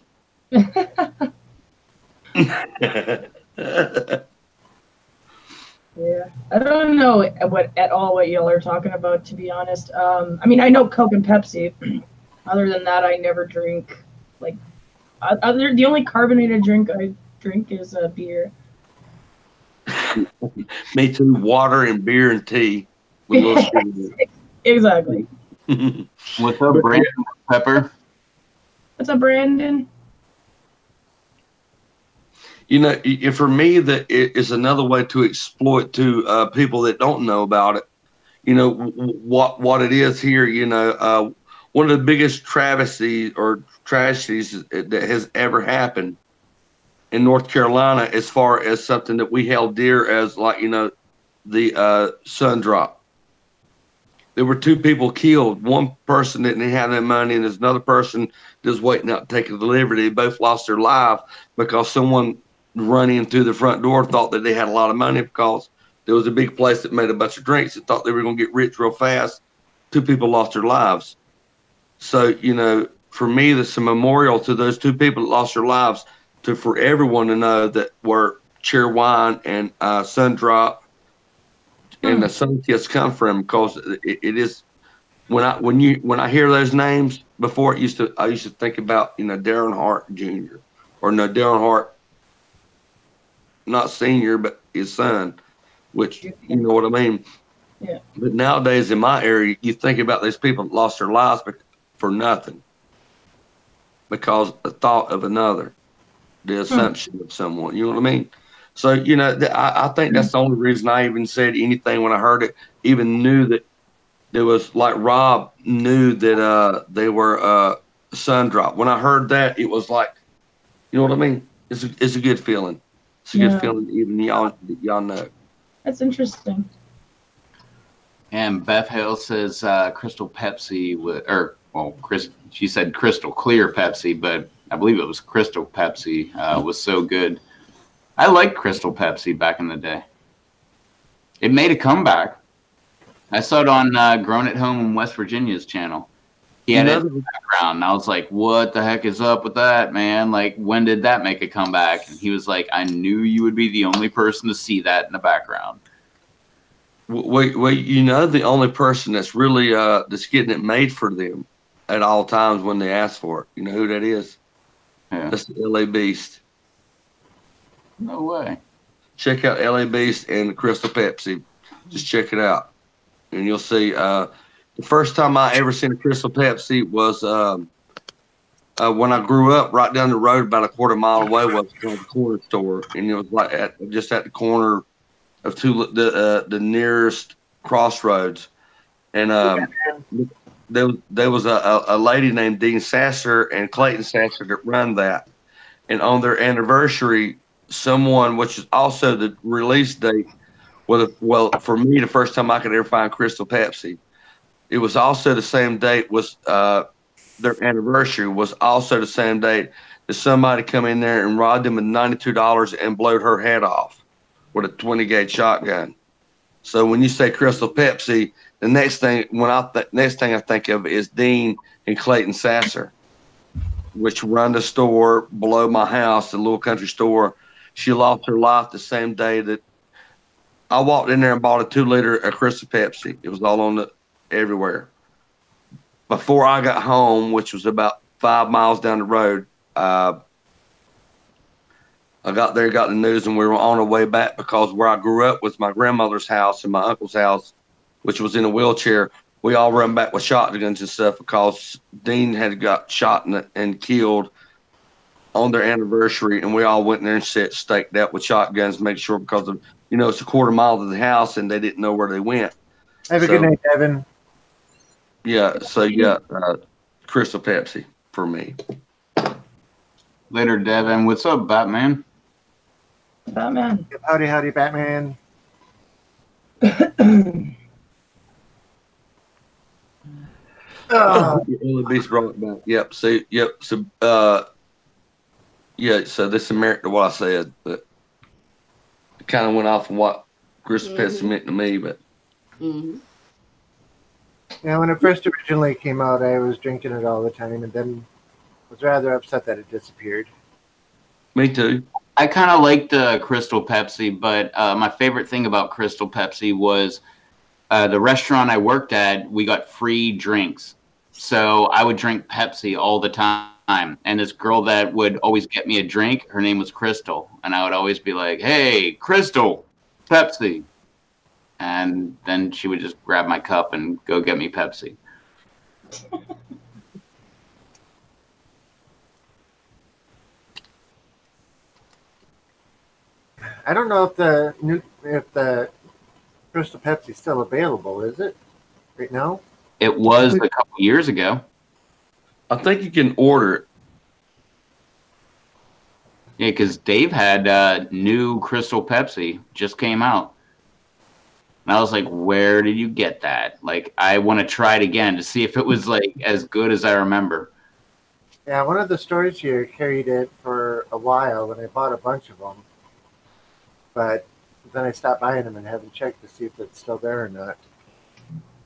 Yeah, I don't know what y'all are talking about, to be honest. I mean, I know Coke and Pepsi. Other than that, I never drink. Like, the only carbonated drink I drink is beer. Me too. Water and beer and tea with a little sugar. Exactly. What's up, Brandon Pepper? What's up, Brandon? You know, for me, that it is another way to exploit to people that don't know about it. You know what it is here. You know, one of the biggest travesties or tragedies that has ever happened in North Carolina, as far as something that we held dear as, like, you know, the sun drop. There were 2 people killed. One person didn't have that money, and there's another person just waiting out to take a delivery. They both lost their life because someone run in through the front door, thought that they had a lot of money because there was a big place that made a bunch of drinks and thought they were going to get rich real fast. 2 people lost their lives. So, you know, for me, that's a memorial to those 2 people that lost their lives, for everyone to know that where cherry wine and sun drop and the sun kiss come from, because it is, when I hear those names before, I used to think about, you know, Darren Hart Jr. or no, Darren Hart, not senior, but his son, which, you know what I mean? Yeah. But nowadays in my area, you think about these people that lost their lives for nothing because the thought of another, the assumption of someone, you know what I mean? So, you know, I think that's the only reason I even said anything when I heard it, even knew that there was, like, Rob knew that they were sun drop. When I heard that, it was like, you know what I mean? It's a good feeling. It's a good feeling, even y'all know. That's interesting. And Beth Hale says Crystal Pepsi she said Crystal Clear Pepsi, but I believe it was Crystal Pepsi was so good. I liked Crystal Pepsi back in the day. It made a comeback. I saw it on Grown at Home in West Virginia's channel. He had it in the background, and I was like, what the heck is up with that, man? Like, when did that make a comeback? And he was like, I knew you would be the only person to see that in the background. Well, you know, the only person that's really that's getting it made for them at all times when they ask for it, you know who that is? Yeah. That's the LA Beast. No way. Check out LA Beast and Crystal Pepsi. Just check it out, and you'll see. The first time I ever seen a Crystal Pepsi was when I grew up. Right down the road, about a quarter mile away, was the corner store, and it was like just at the corner of the nearest crossroads, and there was a lady named Dean Sasser and Clayton Sasser that run that, and on their anniversary, someone, which is also the release date, well, for me, the first time I could ever find Crystal Pepsi, it was also the same date was their anniversary was also the same date that somebody come in there and robbed them with $92 and blowed her head off with a 20 gauge shotgun. So when you say Crystal Pepsi, the next thing I think of is Dean and Clayton Sasser, which run the store below my house, the little country store. She lost her life the same day that I walked in there and bought a 2-liter of Crystal Pepsi. It was all everywhere. Before I got home, which was about 5 miles down the road, I got there, got the news, and we were on our way back because where I grew up was my grandmother's house and my uncle's house, which was in a wheelchair. We all run back with shotguns and stuff because Dean had got shot and killed on their anniversary, and we all went in there and staked out with shotguns to make sure, because of, you know, it's a quarter mile to the house and they didn't know where they went. Have a good night, Evan. Yeah, so yeah, Crystal Pepsi for me. Later, Devin. What's up, Batman? Batman. Howdy, Batman. The Beast brought it back. Yep. So Yeah, so this is merit to what I said, but it kind of went off of what Crystal Pepsi meant to me. But Mm-hmm. Yeah, when it first originally came out, I was drinking it all the time, and then was rather upset that it disappeared. me too. I kind of liked the Crystal Pepsi, but my favorite thing about Crystal Pepsi was the restaurant I worked at. We got free drinks, so I would drink Pepsi all the time. And this girl that would always get me a drink, her name was Crystal, and I would always be like, "Hey, Crystal, Pepsi," and then she would just grab my cup and go get me Pepsi. I don't know if the Crystal Pepsi's still available. Is it right now? It was a couple years ago. I think you can order it. Yeah, because Dave had new Crystal Pepsi just came out. And I was like, where did you get that? Like, I want to try it again to see if it was like as good as I remember. Yeah, one of the stores here carried it for a while, and I bought a bunch of them. But then I stopped buying them and haven't checked to see if it's still there or not.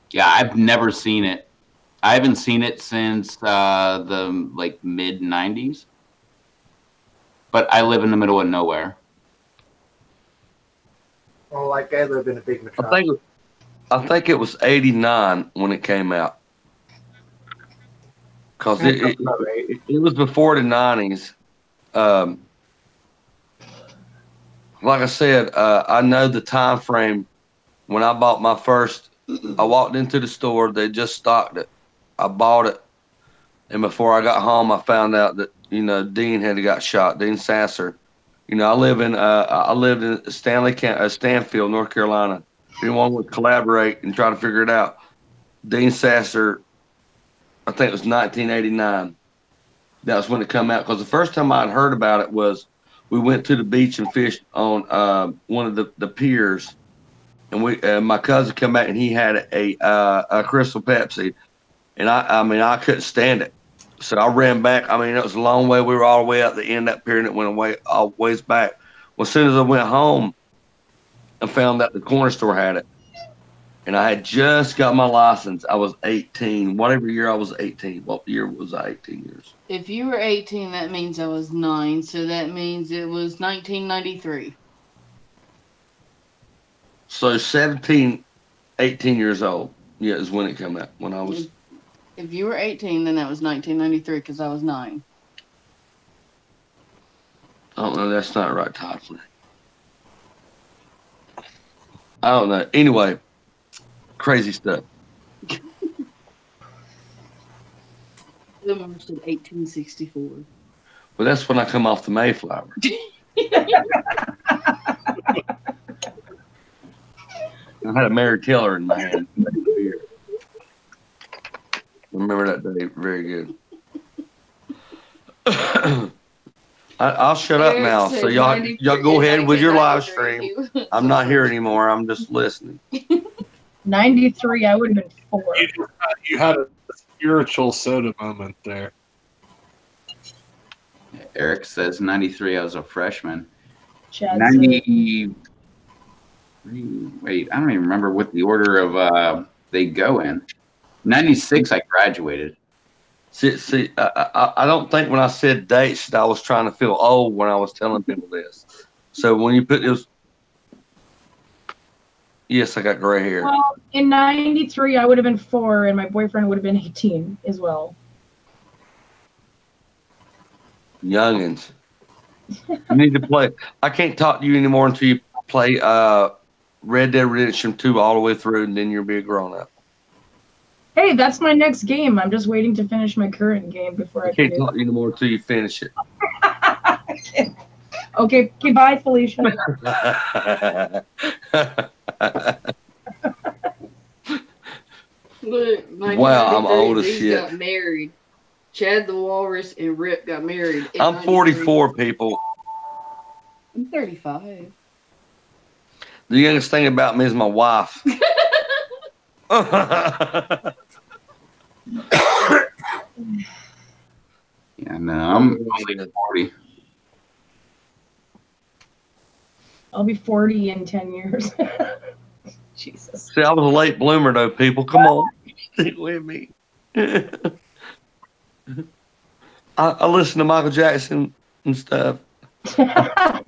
Yeah, I've never seen it. I haven't seen it since the like mid 90s. But I live in the middle of nowhere. Well, like I live in a big metropolis. I think it was 89 when it came out. Because it was before the 90s. Like I said, I know the time frame when I bought my first. I walked into the store, they just stocked it. I bought it, and before I got home, I found out that Dean had got shot. Dean Sasser. I lived in Stanfield, North Carolina. If anyone would collaborate and try to figure it out, Dean Sasser. I think it was 1989. That was when it come out. Because the first time I'd heard about it was we went to the beach and fished on one of the piers, and my cousin come back and he had a Crystal Pepsi, and I couldn't stand it, so I ran back. It was a long way. We were all the way out the end of that pier, and it went away all ways back. Well, as soon as I went home, I found out the corner store had it, and I had just got my license. I was 18. Whatever year I was 18. What year was I 18 years? If you were 18, that means I was 9, so that means it was 1993. So 17, 18 years old, yeah, is when it came out. When I was. If you were 18, then that was 1993 because I was 9. I don't know. That's not right time for me. I don't know. Anyway, crazy stuff. The number said 1864. Well, that's when I come off the Mayflower. I had a Mary Taylor in my hand. Remember that day very good. I'll shut up now. So y'all go ahead with your live stream. I'm not here anymore. I'm just listening. 93, I would have been 4. You had a spiritual soda moment there. Eric says 93, I was a freshman. Chad 90. Wait, I don't even remember what the order of they go in. 96, I graduated. See, I don't think when I said dates that I was trying to feel old when I was telling people this. So when you put this, yes, I got gray hair. Well, in 93, I would have been 4, and my boyfriend would have been 18 as well. Youngins. You need to play. I can't talk to you anymore until you play Red Dead Redemption 2 all the way through, and then you'll be a grown-up. Hey, that's my next game. I'm just waiting to finish my current game before I can't talk to you anymore until you finish it. Okay, bye, Felicia. Look, wow, I'm old as shit. Got married. Chad the Walrus and Rip got married. I'm 44, people. I'm 35. The youngest thing about me is my wife. Yeah, no, I'm only 40. I'll be 40 in 10 years. Jesus. See, I was a late bloomer, though, people. Come on. Stick with me. I listen to Michael Jackson and stuff. Yeah,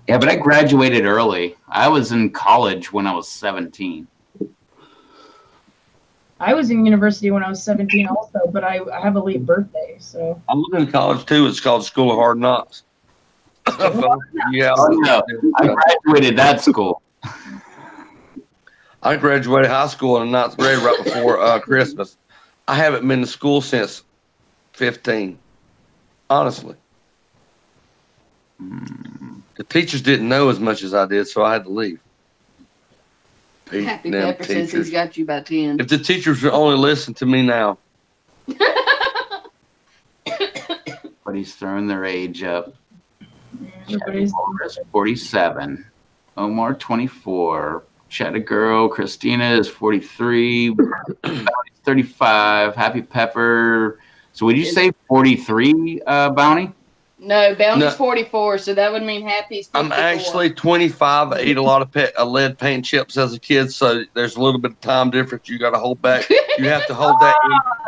but I graduated early. I was in college when I was 17. I was in university when I was 17 also, but I have a late birthday, so. I was in college, too. It's called School of Hard Knocks. Yeah. Oh, no. I graduated that school. I graduated high school in the 9th grade right before Christmas. I haven't been to school since 15, honestly. The teachers didn't know as much as I did, so I had to leave. Happy Pepper says he's got you by 10. If the teachers would only listen to me now. But he's throwing their age up. Everybody's 47. Omar, 24. Chatta Girl, Christina is 43. 35. Happy Pepper. So would you say 43, Bounty? No, Bounty's No. 44, so that would mean Happy's 54. I'm actually 25. I ate a lot of lead paint chips as a kid, so there's a little bit of time difference you got to hold back. You have to hold that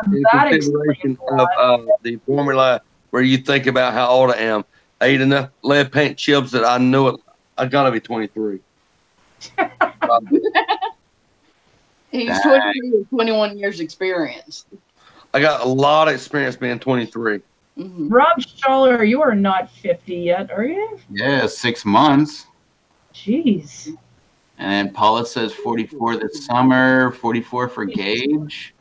in that consideration explains a of the formula where you think about how old I am. I ate enough lead paint chips that I knew it. I got to be 23. He's 23 with 21 years experience. I got a lot of experience being 23. Mm-hmm. Rob Schaller, you are not 50 yet, are you? Yeah, 6 months. Jeez. And Paula says 44 this summer, 44 for Gage,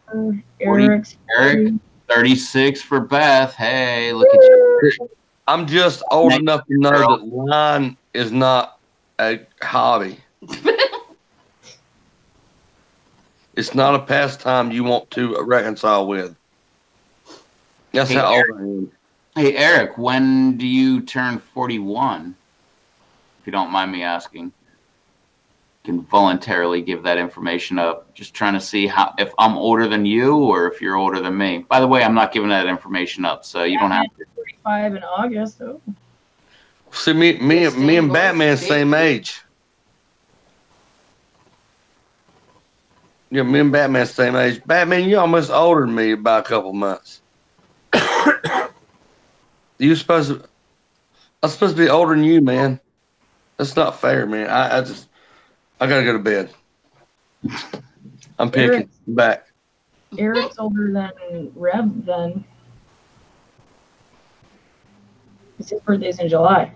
Eric's Eric, 36 for Beth. Hey, look at you. I'm just old enough to know that lying is not a hobby. It's not a pastime you want to reconcile with. That's Hey, how old Eric. I am. Hey, Eric, when do you turn 41? If you don't mind me asking. You can voluntarily give that information up. Just trying to see if I'm older than you or if you're older than me. By the way, I'm not giving that information up, so you don't have to. 45 in August, though. See, me and Batman same age. Yeah, me and Batman same age. Batman, you're almost older than me by a couple months. I'm supposed to be older than you, man. That's not fair, man. I gotta go to bed. I'm picking back. Eric's older than Rev, then. His birthday's in July.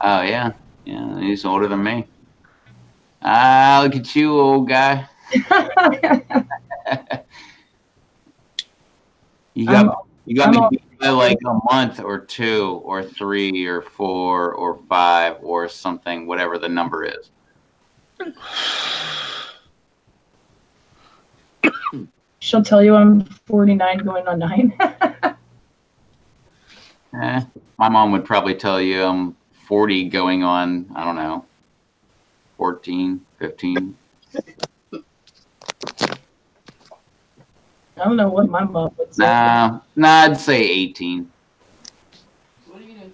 Oh, yeah. Yeah, he's older than me. Ah, look at you, old guy. You got me by like a month or 2 or 3 or 4 or 5 or something, whatever the number is. She'll tell you I'm 49 going on 9. My mom would probably tell you I'm 40 going on, I don't know, 14, 15. I don't know what my mom would say. Nah, I'd say 18. What do you do?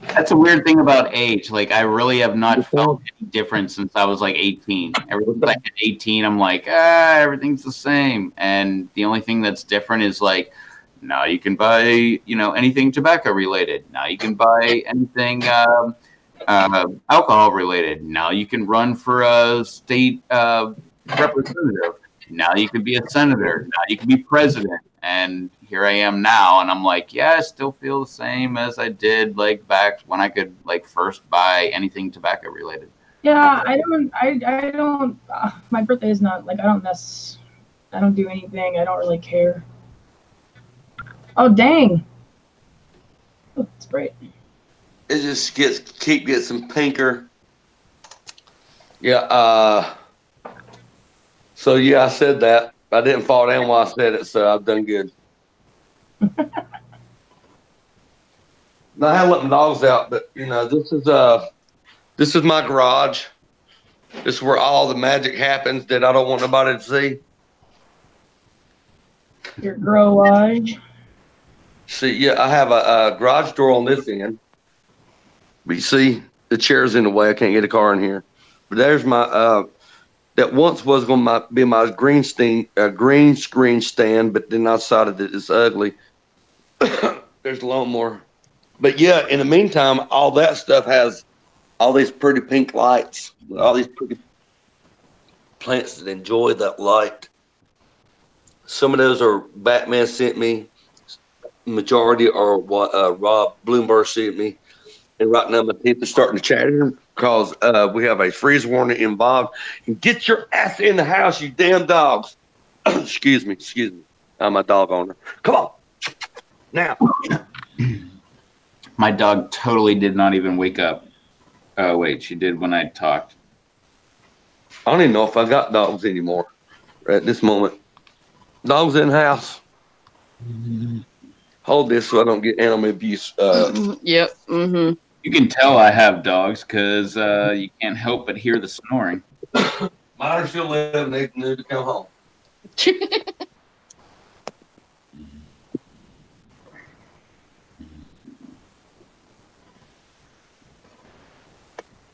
That's a weird thing about age. Like, I really have not felt any difference since I was like 18. Ever since I hit 18, I'm like, everything's the same. And the only thing that's different is like, now you can buy, anything tobacco related. Now you can buy anything alcohol related. Now you can run for a state representative. Now you can be a senator. Now you can be president. And here I am now, and I'm like, yeah, I still feel the same as I did like back when I could like first buy anything tobacco related. Yeah, I don't. My birthday is not like I don't do anything. I don't really care. Oh dang! Oh, it's bright. It just keep getting pinker. Yeah. So yeah, I said that. I didn't fall down while I said it, so I've done good. Now, I haven't let my dogs out, but this is my garage. This is where all the magic happens that I don't want nobody to see. Your garage. See, yeah, I have a garage door on this end, But you see, the chair's in the way. I can't get a car in here. But there's my that once was going to be my green screen stand, but then I decided that it's ugly. There's a lawnmower. But yeah, in the meantime, all that stuff has all these pretty pink lights, all these pretty plants that enjoy that light. Some of those are Batman sent me. Majority are what Rob Bloomberg sent me. And right now my teeth are starting to chatter because we have a freeze warning involved. And get your ass in the house, you damn dogs. Excuse me. I'm a dog owner. Come on. Now. My dog totally did not even wake up. Oh, wait, she did when I talked. I don't even know if I got dogs anymore at this moment. Dogs in the house. Hold this so I don't get animal abuse. Yep. Mm-hmm. You can tell I have dogs because you can't help but hear the snoring. Mine are still living. They need to come home.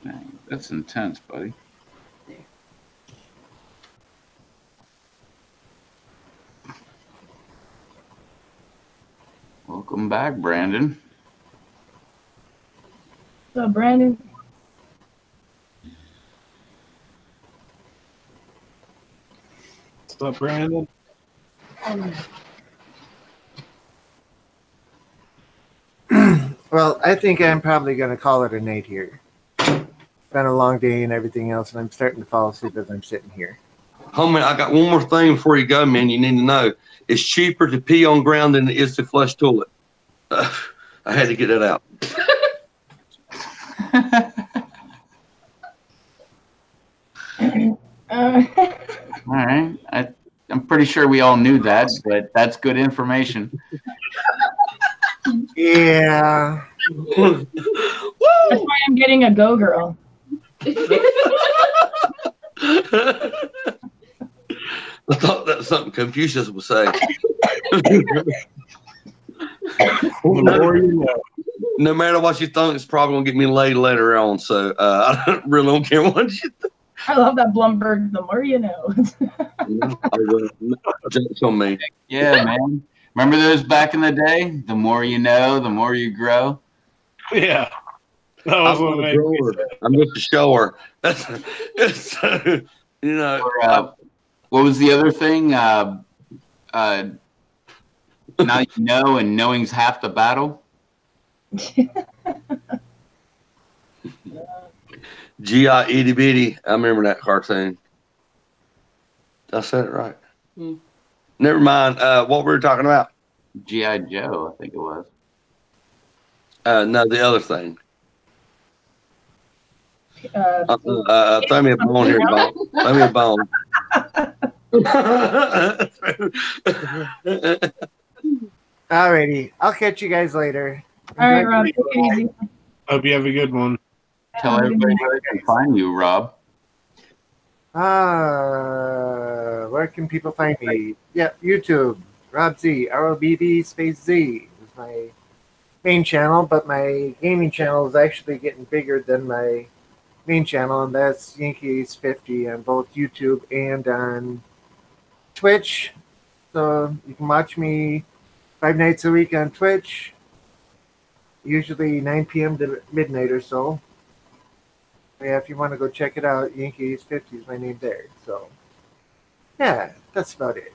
Dang, that's intense, buddy. Welcome back, Brandon. So, Brandon. What's up, Brandon? Well, I think I'm probably going to call it a night here. It's been a long day and everything else, and I'm starting to fall asleep as I'm sitting here. Homie, I got one more thing before you go, man. You need to know. It's cheaper to pee on ground than it is to flush toilet. I had to get that out. All right. I'm pretty sure we all knew that, but that's good information. Yeah. That's why I'm getting a Go Girl. I thought that's something Confucius would say. No matter what you think, it's probably going to get me laid later on. So I really don't care what you think. I love that Blumberg. The more you know. Jokes on me. Yeah, man. Remember those back in the day? The more you know, the more you grow. Yeah. That was what made me sad. I'm just a shower. You know. Or, what was the other thing? Now you know, and knowing's half the battle. G.I. Itty Bitty. I remember that cartoon. Did I say it right? Never mind. What we were talking about? G.I. Joe, I think it was. No, the other thing. Throw me a bone here, Bob. Throw me a bone. Alrighty. I'll catch you guys later. All right, Rob. Take it easy. Hope you have a good one. Tell everybody where they can find you, Rob. Where can people find me? Yeah, YouTube. Rob Z. ROBB space Z is my main channel, but my gaming channel is actually getting bigger than my main channel, and that's Yankees 50 on both YouTube and on Twitch. So you can watch me 5 nights a week on Twitch, usually 9 p.m. to midnight or so. Yeah, if you want to go check it out, Yankees 50 is my name there. So, yeah, that's about it.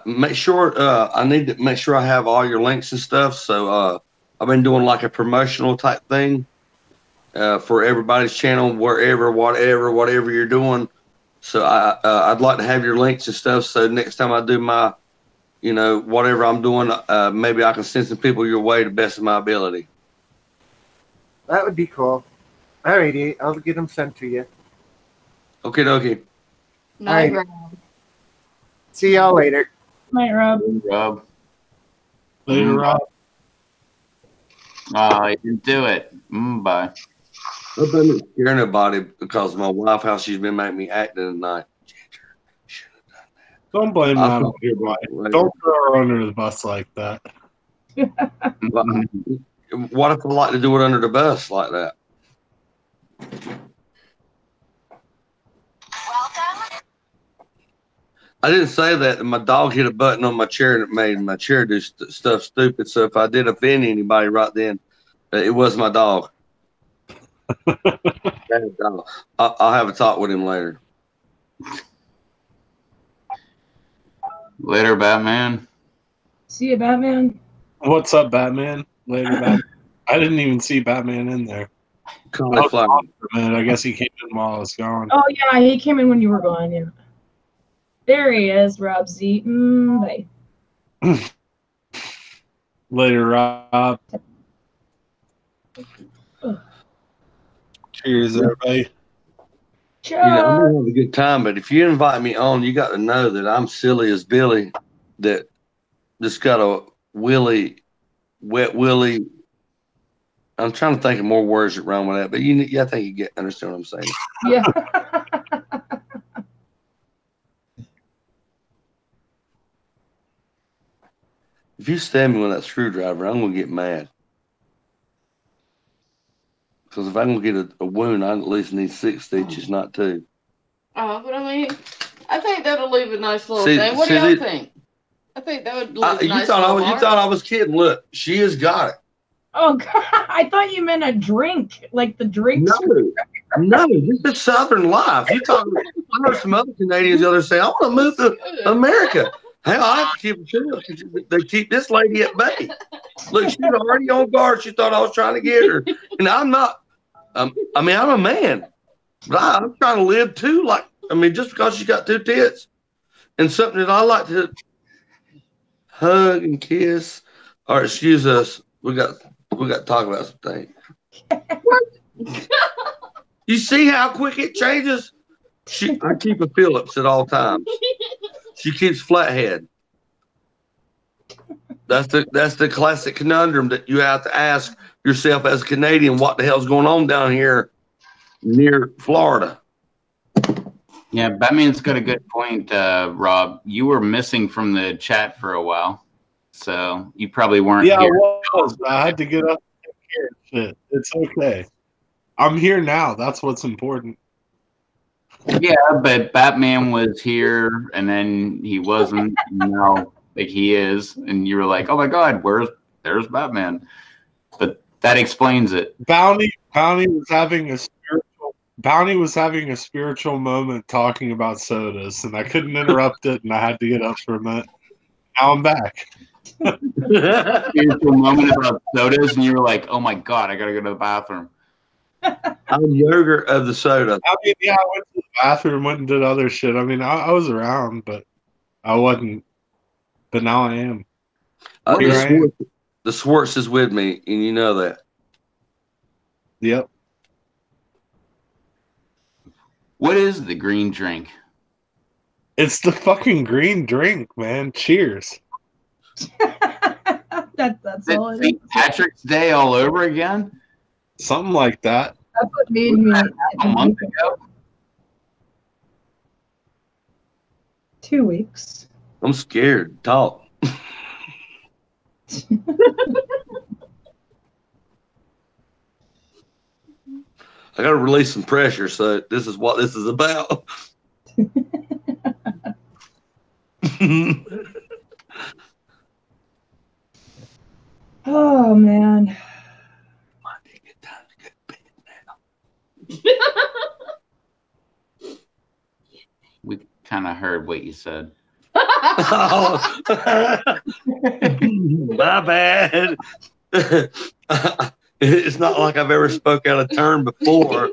Make sure I need to make sure I have all your links and stuff. So I've been doing like a promotional type thing for everybody's channel, wherever, whatever you're doing. So I'd like to have your links and stuff. So next time I do my, whatever I'm doing, maybe I can send some people your way to the best of my ability. That would be cool. Alrighty, I'll get them sent to you. Okay, dokie. Night, Alright. Rob. See y'all later. Night, Rob. Rob. Later, Rob. You didn't do it. Bye. I've been scaring nobody because my wife, how she's been making me act tonight. Don't blame that on your wife. Right. Don't throw her under the bus like that. what if I like to do it under the bus like that? I didn't say that. My dog hit a button on my chair and it made my chair do stuff stupid. So if I did offend anybody right then, it was my dog. I'll have a talk with him later. Later, Batman. See you, Batman. What's up, Batman? Later, Batman. I didn't even see Batman in there. Cauliflower. Man, I guess he came in while I was gone. Oh yeah, he came in when you were gone. Yeah. There he is, Rob Z. Bye. Later, Rob. Cheers, everybody. Cheers. You know, I'm gonna have a good time, but if you invite me on, you got to know that I'm silly as Billy, that just got a wet willy. I'm trying to think of more words that rhyme with that, but I think you understand what I'm saying. Yeah. If you stab me with that screwdriver, I'm gonna get mad. Because if I'm gonna get a wound, I at least need 6 stitches, not 2. But I mean, I think that'll leave a nice little thing. What do y'all think? I think that would leave a nice little mark. You thought I was kidding. Look, she has got it. Oh God, I thought you meant a drink, like the drink. No, this is Southern life. You talking? I heard some other Canadians the other say, "I want to move to America." Hell, I have to keep it chill. They keep this lady at bay. Look, she's already on guard. She thought I was trying to get her, and I'm not. I mean, I'm a man, but I'm trying to live too. Like, I mean, just because she's got 2 tits and something that I like to hug and kiss. Or excuse us, we got to talk about some things. You see how quick it changes? I keep a Phillips at all times. She keeps flathead. That's the classic conundrum that you have to ask yourself as a Canadian. What the hell's going on down here near Florida? Yeah, Batman's got a good point, Rob. You were missing from the chat for a while, so you probably weren't here. I was. I had to get up and take care of shit. It's okay. I'm here now. That's what's important. Yeah, but Batman was here, and then he wasn't. Now, like he is, and you were like, "Oh my God, there's Batman?" But that explains it. Bounty was having a spiritual moment talking about sodas, and I couldn't interrupt it, and I had to get up for a minute. Now I'm back. Spiritual moment about sodas, and you were like, "Oh my God, I gotta go to the bathroom." I'm yogurt of the soda. I mean, yeah, I went to the bathroom, went and did other shit. I mean, I was around, but I wasn't. But now I am. The Swartz is with me, and you know that. Yep. What is the green drink? It's the fucking green drink, man. Cheers. That's all it is. St. Patrick's Day all over again? Something like that. That's what made me. A month ago? 2 weeks. I'm scared. Talk. I got to release some pressure, so this is what this is about. Oh man. We kind of heard what you said. Oh. My bad. It's not like I've ever spoke out of turn before.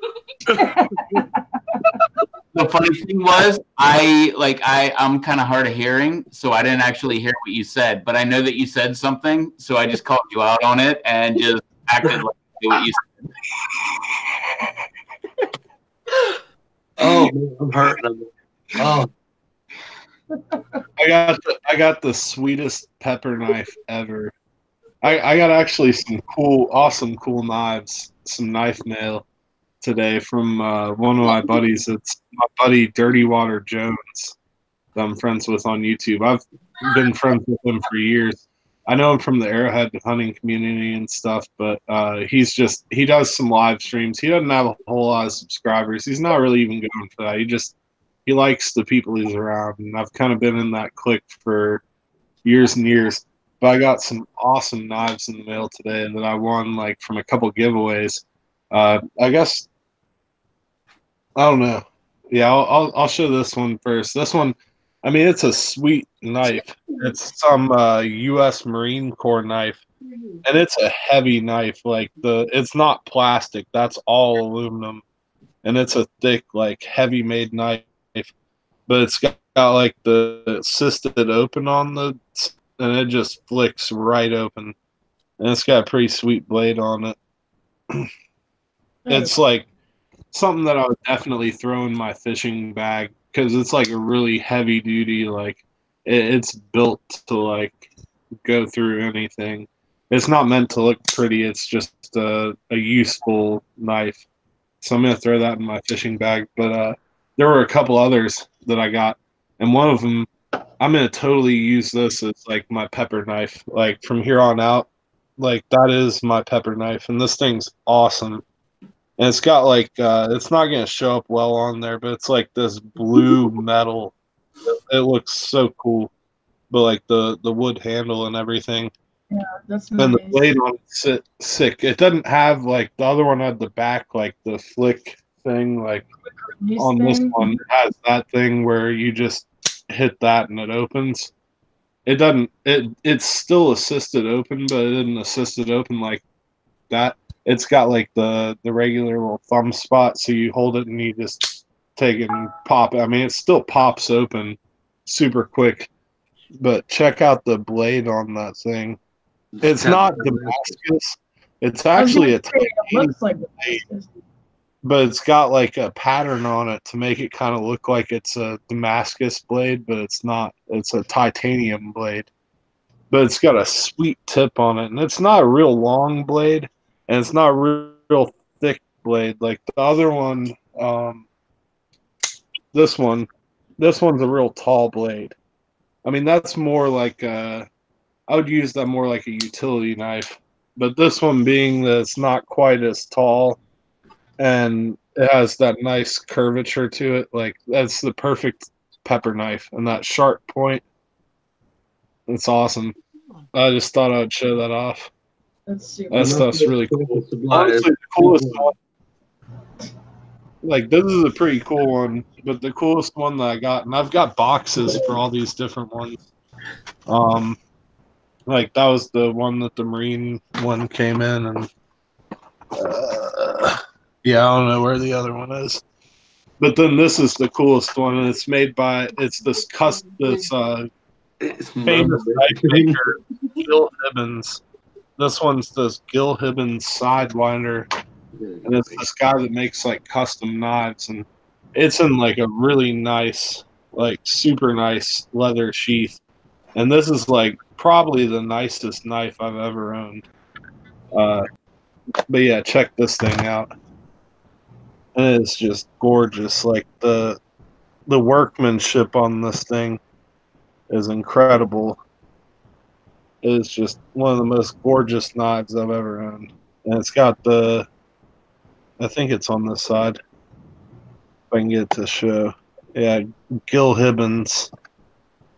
The funny thing was, I'm kind of hard of hearing, so I didn't actually hear what you said. But I know that you said something, so I just called you out on it and just acted like what you said. Oh, man, I'm hurting. Oh. I got the sweetest pepper knife ever. I got actually some awesome cool knives, some knife mail today from one of my buddies. It's my buddy Dirty Water Jones that I'm friends with on YouTube. I've been friends with him for years. I know him from the Arrowhead hunting community and stuff, but he does some live streams. He doesn't have a whole lot of subscribers. He's not really even going for that. He likes the people he's around, and I've kind of been in that clique for years and years. But I got some awesome knives in the mail today that I won like from a couple giveaways. I guess I don't know. Yeah, I'll show this one first. This one, I mean, it's a sweet knife. It's some U.S. Marine Corps knife, and it's a heavy knife. Like it's not plastic. That's all aluminum, and it's a thick, like heavy made knife. But it's got like the assisted open on the, and it just flicks right open, and it's got a pretty sweet blade on it. It's like something that I would definitely throw in my fishing bag because it's like a really heavy duty, like it's built to like go through anything. It's not meant to look pretty. It's just a useful knife. So I'm gonna throw that in my fishing bag. But there were a couple others that I got, and one of them I'm gonna totally use this as like my pepper knife. Like from here on out, like that is my pepper knife, and this thing's awesome. And it's got like it's not gonna show up well on there, but it's like this blue metal. It looks so cool, but like the wood handle and everything. Yeah, that's nice. And the blade on it's sick. It doesn't have like the other one had the back like the flick thing. Like on this one, it has that thing where you just hit that and it opens. It doesn't. It's still assisted open, but it didn't assist it open like that. It's got like the regular little thumb spot, so you hold it and you just take it and pop it. I mean, it still pops open super quick, but check out the blade on that thing. It's not Damascus. It's actually a it looks like Damascus, but it's got like a pattern on it to make it kind of look like it's a Damascus blade, but it's not. It's a titanium blade, but it's got a sweet tip on it, and it's not a real long blade, and it's not a real thick blade like the other one. This one's a real tall blade. I mean, that's more like I would use that more like a utility knife, but this one being that it's not quite as tall and it has that nice curvature to it, like that's the perfect pepper knife, and that sharp point. It's awesome. I just thought I'd show that off. That's super. That stuff's really cool. Honestly, the coolest one. Like this is a pretty cool one, but the coolest one that I got, and I've got boxes for all these different ones. Like that was the one that the Marine one came in, and yeah, I don't know where the other one is. But then this is the coolest one, and it's made by this famous knife maker, Gil Hibbins. This one's this Gil Hibbins Sidewinder, and it's this guy that makes like custom knives, and it's in like a really nice, like super nice leather sheath. And this is like probably the nicest knife I've ever owned. But yeah, check this thing out. And it's just gorgeous. Like the workmanship on this thing is incredible. It is just one of the most gorgeous knives I've ever owned. And it's got I think it's on this side. If I can get it to show. Yeah, Gil Hibbins.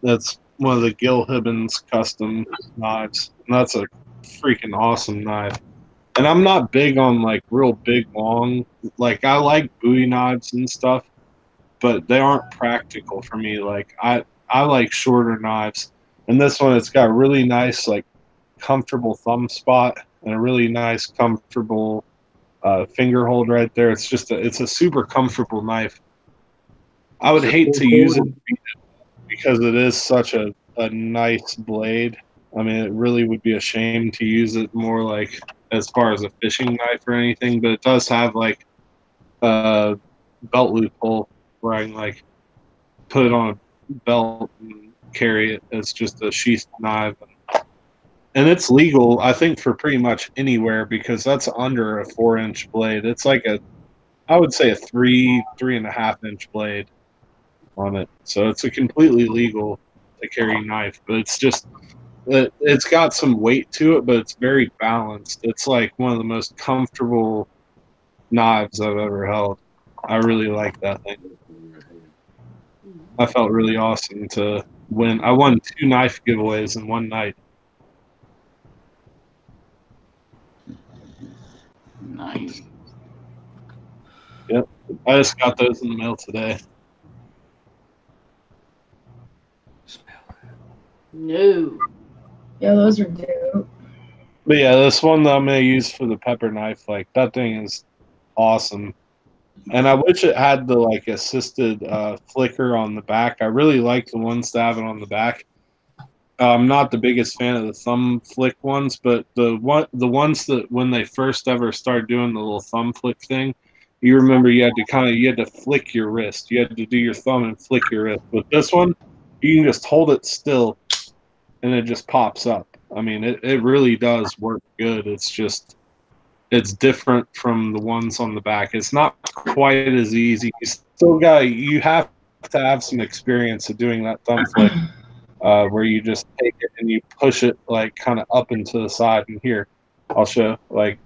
That's one of the Gil Hibbins custom knives. And that's a freaking awesome knife. And I'm not big on like real big long. Like I like Bowie knives and stuff, but they aren't practical for me. Like I like shorter knives. And this one, it's got really nice like comfortable thumb spot and a really nice comfortable finger hold right there. It's just it's a super comfortable knife. I would hate to use it because it is such a nice blade. I mean, it really would be a shame to use it more like as far as a fishing knife or anything, but it does have like a belt loophole where I can like put it on a belt and carry it as just a sheath knife. And it's legal, I think, for pretty much anywhere because that's under a 4-inch blade. It's like I would say a 3.5-inch blade on it. So it's a completely legal to carry knife, but It's got some weight to it, but it's very balanced. It's like one of the most comfortable knives I've ever held. I really like that thing. I felt really awesome to win. I won 2 knife giveaways in one night. Nice. Yep. I just got those in the mail today. No. Yeah, those are dope. But yeah, this one that I'm gonna use for the pepper knife, like that thing is awesome. And I wish it had the like assisted flicker on the back. I really like the ones that have it on the back. I'm not the biggest fan of the thumb flick ones, but the ones that when they first ever started doing the little thumb flick thing, you remember you had to flick your wrist. You had to do your thumb and flick your wrist. With this one, you can just hold it still and it just pops up. I mean, it really does work good. It's different from the ones on the back. It's not quite as easy. You have to have some experience of doing that thumb flick. Where you just take it and you push it like kind of up into the side. And here, I'll show. Like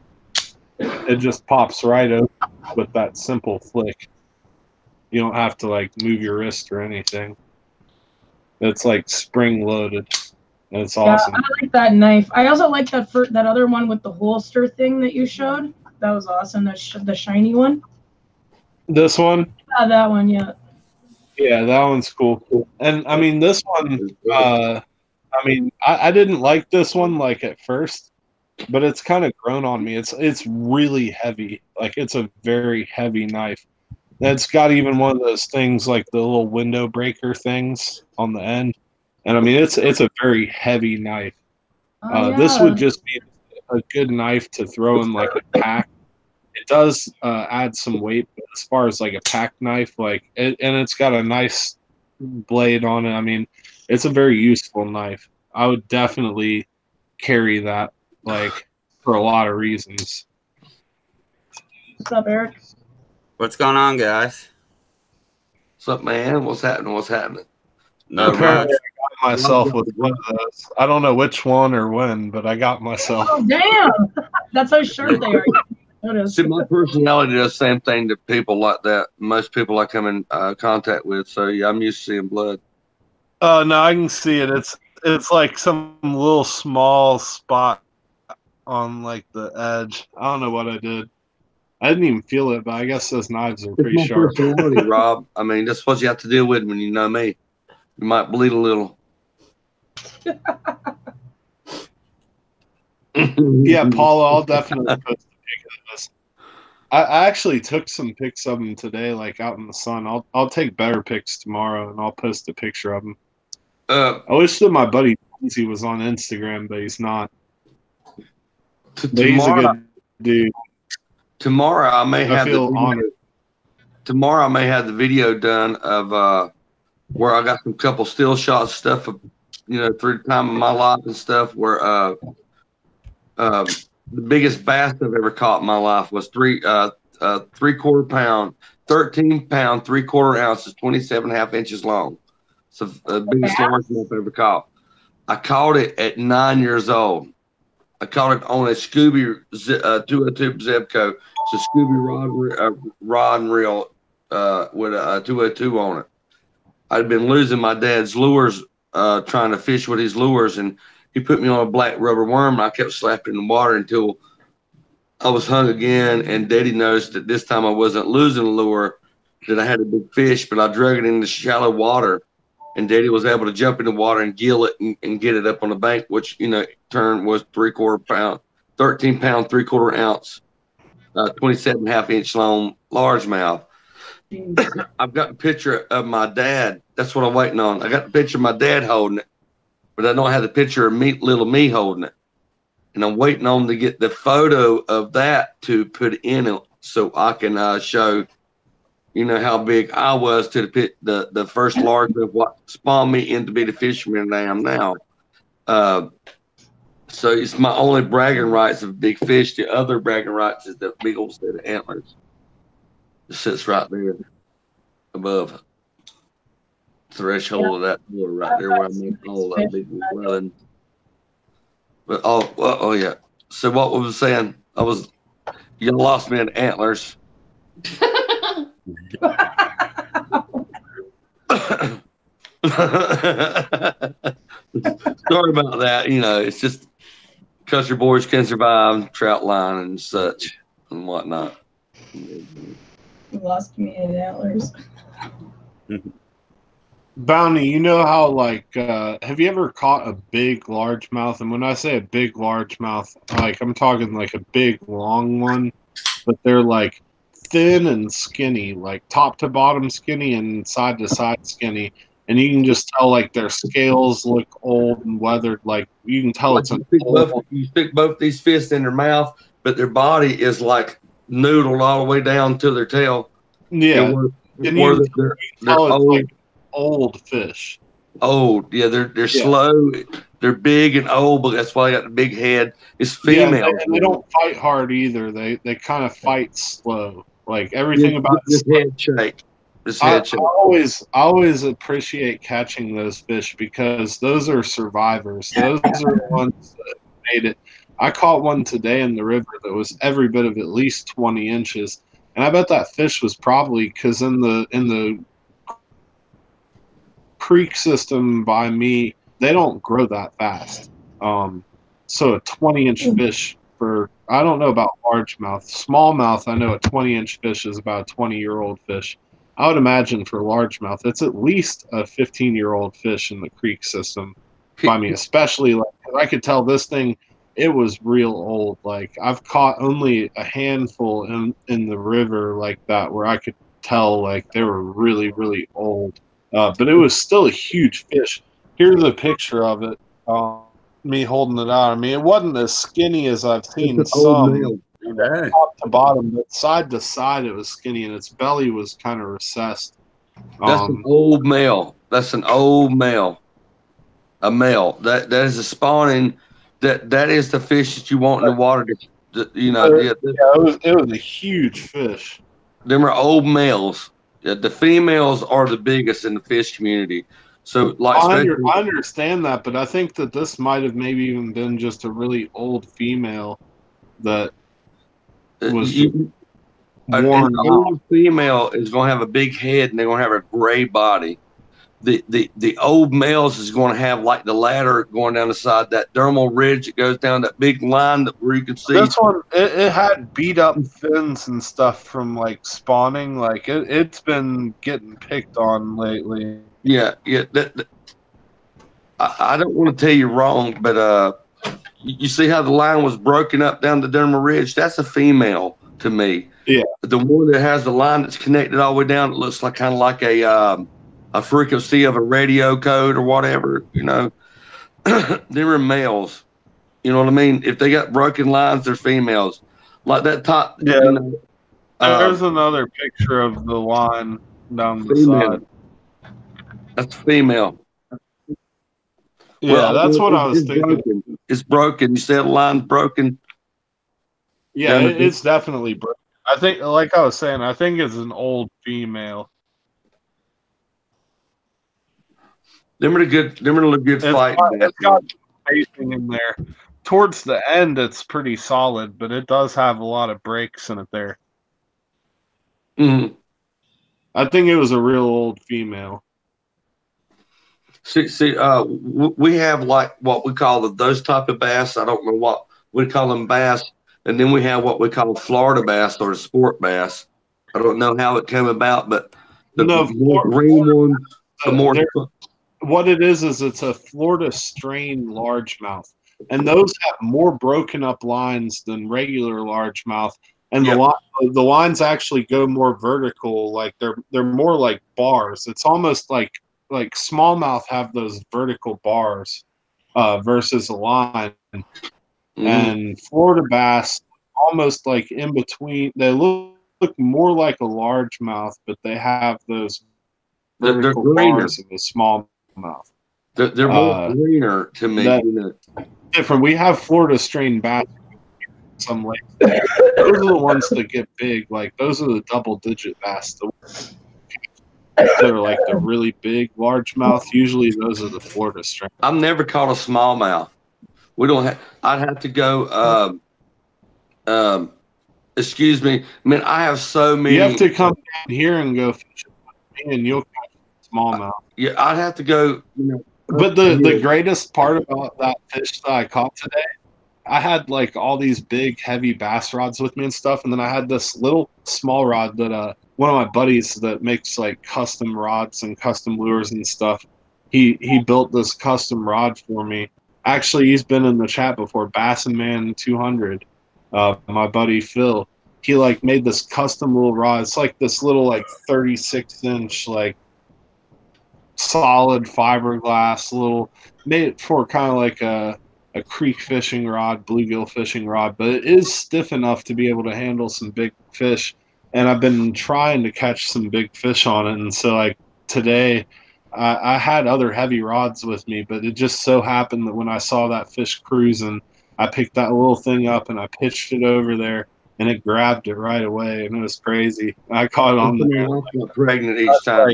it just pops right open with that simple flick. You don't have to like move your wrist or anything. It's like spring loaded. And it's awesome. Yeah, I like that knife. I also like that other one with the holster thing that you showed. That was awesome. The shiny one. This one? Yeah, that one. Yeah. Yeah, that one's cool. And I mean, this one. I didn't like this one like at first, but it's kind of grown on me. It's really heavy. Like it's a very heavy knife. It's got even one of those things like the little window breaker things on the end. And I mean, it's a very heavy knife. Oh, This yeah. would just be a good knife to throw in like a pack. It does add some weight, but as far as like a pack knife, and it's got a nice blade on it. I mean, it's a very useful knife. I would definitely carry that, like, for a lot of reasons. What's up, Eric? What's going on, guys? What's up, man? What's happening? What's happening? No, Apparently, I got myself with one of those. I don't know which one or when, but I got myself. Oh, damn! That's how short they are. See, my personality does the same thing to people like that. Most people I come in contact with. So yeah, I'm used to seeing blood. Oh no, I can see it. It's like some little small spot on like the edge. I don't know what I did. I didn't even feel it, but I guess those knives are pretty sharp. Personality, Rob. I mean, that's what you have to deal with when you know me. You might bleed a little. Yeah, Paula, I'll definitely post a pic of this. I actually took some pics of them today, like out in the sun. I'll take better pics tomorrow, and I'll post a picture of them. I wish that my buddy Lindsay was on Instagram, but he's not. But he's a good dude. Tomorrow I may have honored. Tomorrow I may have the video done of where I got some couple still shots stuff of, through the time of my life and stuff where the biggest bass I've ever caught in my life was 3/4 pound, 13 pound, 3/4 ounces, 27.5 inches long. So the biggest largemouth I've ever caught. I caught it at 9 years old. I caught it on a Scooby 202 Zebco. It's a Scooby rod and reel with a 202 on it. I'd been losing my dad's lures trying to fish with his lures, and he put me on a black rubber worm, and I kept slapping in the water until I was hung again, and Daddy noticed that this time I wasn't losing the lure, that I had a big fish, but I drug it into shallow water, and Daddy was able to jump in the water and gill it and get it up on the bank, which, turn was 3/4 pound, 13 pound, 3/4 ounce, 27.5 inch long largemouth. I've got a picture of my dad. That's what I'm waiting on. I got the picture of my dad holding it, but I don't have the picture of little me holding it. And I'm waiting on to get the photo of that to put in it so I can show, how big I was to the first largemouth, what spawned me into be the fisherman I am now. So it's my only bragging rights of big fish. The other bragging rights is the big old set of antlers. It sits right there above threshold of that door right there where I make all that big blood. But, oh yeah. So what was I saying? You lost me at antlers. Sorry about that. It's just because your boys can survive trout line and such and whatnot. You lost me at antlers. Bounty, you know how have you ever caught a big largemouth? And when I say a big largemouth, I'm talking like a big long one, but they're like thin and skinny, like top to bottom skinny and side to side skinny. And you can just tell like their scales look old and weathered. Like you can tell Like it's an you stick both these fists in their mouth, but their body is like noodled all the way down to their tail. Yeah. And you can they're tell it's old. like old fish. Old, yeah, they're slow. They're big and old, but that's why they got the big head. It's female. Yeah, and they don't fight hard either. They kind of fight slow. Like everything about this head shake. I always appreciate catching those fish because those are survivors. Those are the ones that made it. I caught one today in the river that was every bit of at least 20 inches, and I bet that fish was probably because in the creek system by me, they don't grow that fast. So a 20-inch fish I don't know about largemouth. Smallmouth, I know a 20-inch fish is about a 20-year-old fish. I would imagine for largemouth, it's at least a 15-year-old fish in the creek system by me, especially I could tell this thing, it was real old. Like I've caught only a handful in the river like that where I could tell like they were really, really old. But it was still a huge fish. Here's a picture of it. Me holding it out. I mean, it wasn't as skinny as I've seen some top to bottom, but side to side it was skinny, and its belly was kind of recessed. That's an old male. That's an old male. A male. That is a spawning. That is the fish that you want in the water. It was a huge fish. Them are old males. The females are the biggest in the fish community. So, I understand that, but I think that this might have maybe even been just a really old female that was worn an old female is going to have a big head and they're going to have a gray body. The old males is going to have like the ladder going down the side, that dermal ridge that goes down, that big line where you can see. This one, it had beat up fins and stuff from like spawning. Like it's been getting picked on lately. Yeah. I don't want to tell you wrong, but you see how the line was broken up down the dermal ridge? That's a female to me. Yeah. The one that has the line that's connected all the way down, it looks like kind of like a frequency of a radio code or whatever, they were males. You know what I mean? If they got broken lines, they're females. Like that top. Yeah. There's another picture of the line down the side. That's female. Yeah, that's what I was thinking. Broken. It's broken. You said the line's broken. Yeah, it's definitely broken. I think, like I was saying, I think it's an old female. Them are a good fight. It's got spacing in there. Towards the end, it's pretty solid, but it does have a lot of breaks in it there. Mm-hmm. I think it was a real old female. See, we have like what we call those type of bass. I don't know what we call them bass, and then we have what we call Florida bass or sport bass. I don't know how it came about, but the more green ones, the more. What it is it's a Florida strain largemouth, and those have more broken up lines than regular largemouth, and the lines actually go more vertical, like they're more like bars. It's almost like smallmouth have those vertical bars versus a line, and Florida bass almost like in between. They look more like a largemouth, but they have those vertical bars of a small mouth. They're more greener to me. Different. We have Florida strain bass. Some lakes. Those are the ones that get big. Like those are the double-digit bass. They're like the really big largemouth. Usually, those are the Florida strain. I've never caught a smallmouth. We don't have. I'd have to go. Excuse me. I mean, I have so many. You have to come down here and go fishing with me, and you'll catch smallmouth. Yeah, I'd have to go. But the greatest part about that fish that I caught today, I had like all these big, heavy bass rods with me and stuff, and then I had this little small rod that one of my buddies that makes like custom rods and custom lures and stuff. He built this custom rod for me. Actually, he's been in the chat before. Bassin Man 200. My buddy Phil, he like made this custom little rod. It's like this little like 36-inch like solid fiberglass little, made it for kind of like a creek fishing rod, bluegill fishing rod, but it is stiff enough to be able to handle some big fish. And I've been trying to catch some big fish on it. And so like today, I had other heavy rods with me, but it just so happened that when I saw that fish cruising, I picked that little thing up and I pitched it over there, and it grabbed it right away, and it was crazy. I caught it on the pregnant each time.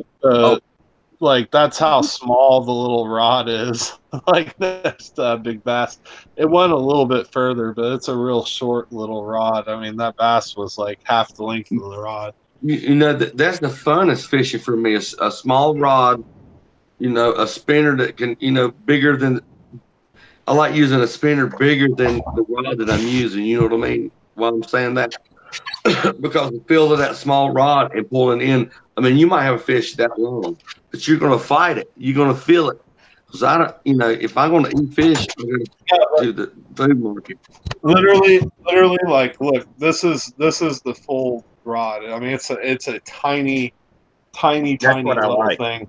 Like that's how small the little rod is. Like that's big bass. It went a little bit further, but it's a real short little rod. I mean, that bass was like half the length of the rod. You know, that's the funnest fishing for me. A small rod, you know, a spinner that can, you know, bigger than. I like using a spinner bigger than the rod that I'm using. You know what I mean? Why I'm saying that? Because the feel of that small rod and pulling in. I mean, you might have a fish that long, but you're going to fight it. You're going to feel it. Because I don't, you know, if I'm going to eat fish, I'm going to do the food market. Literally, like, look, this is the full rod. I mean, it's a tiny little thing.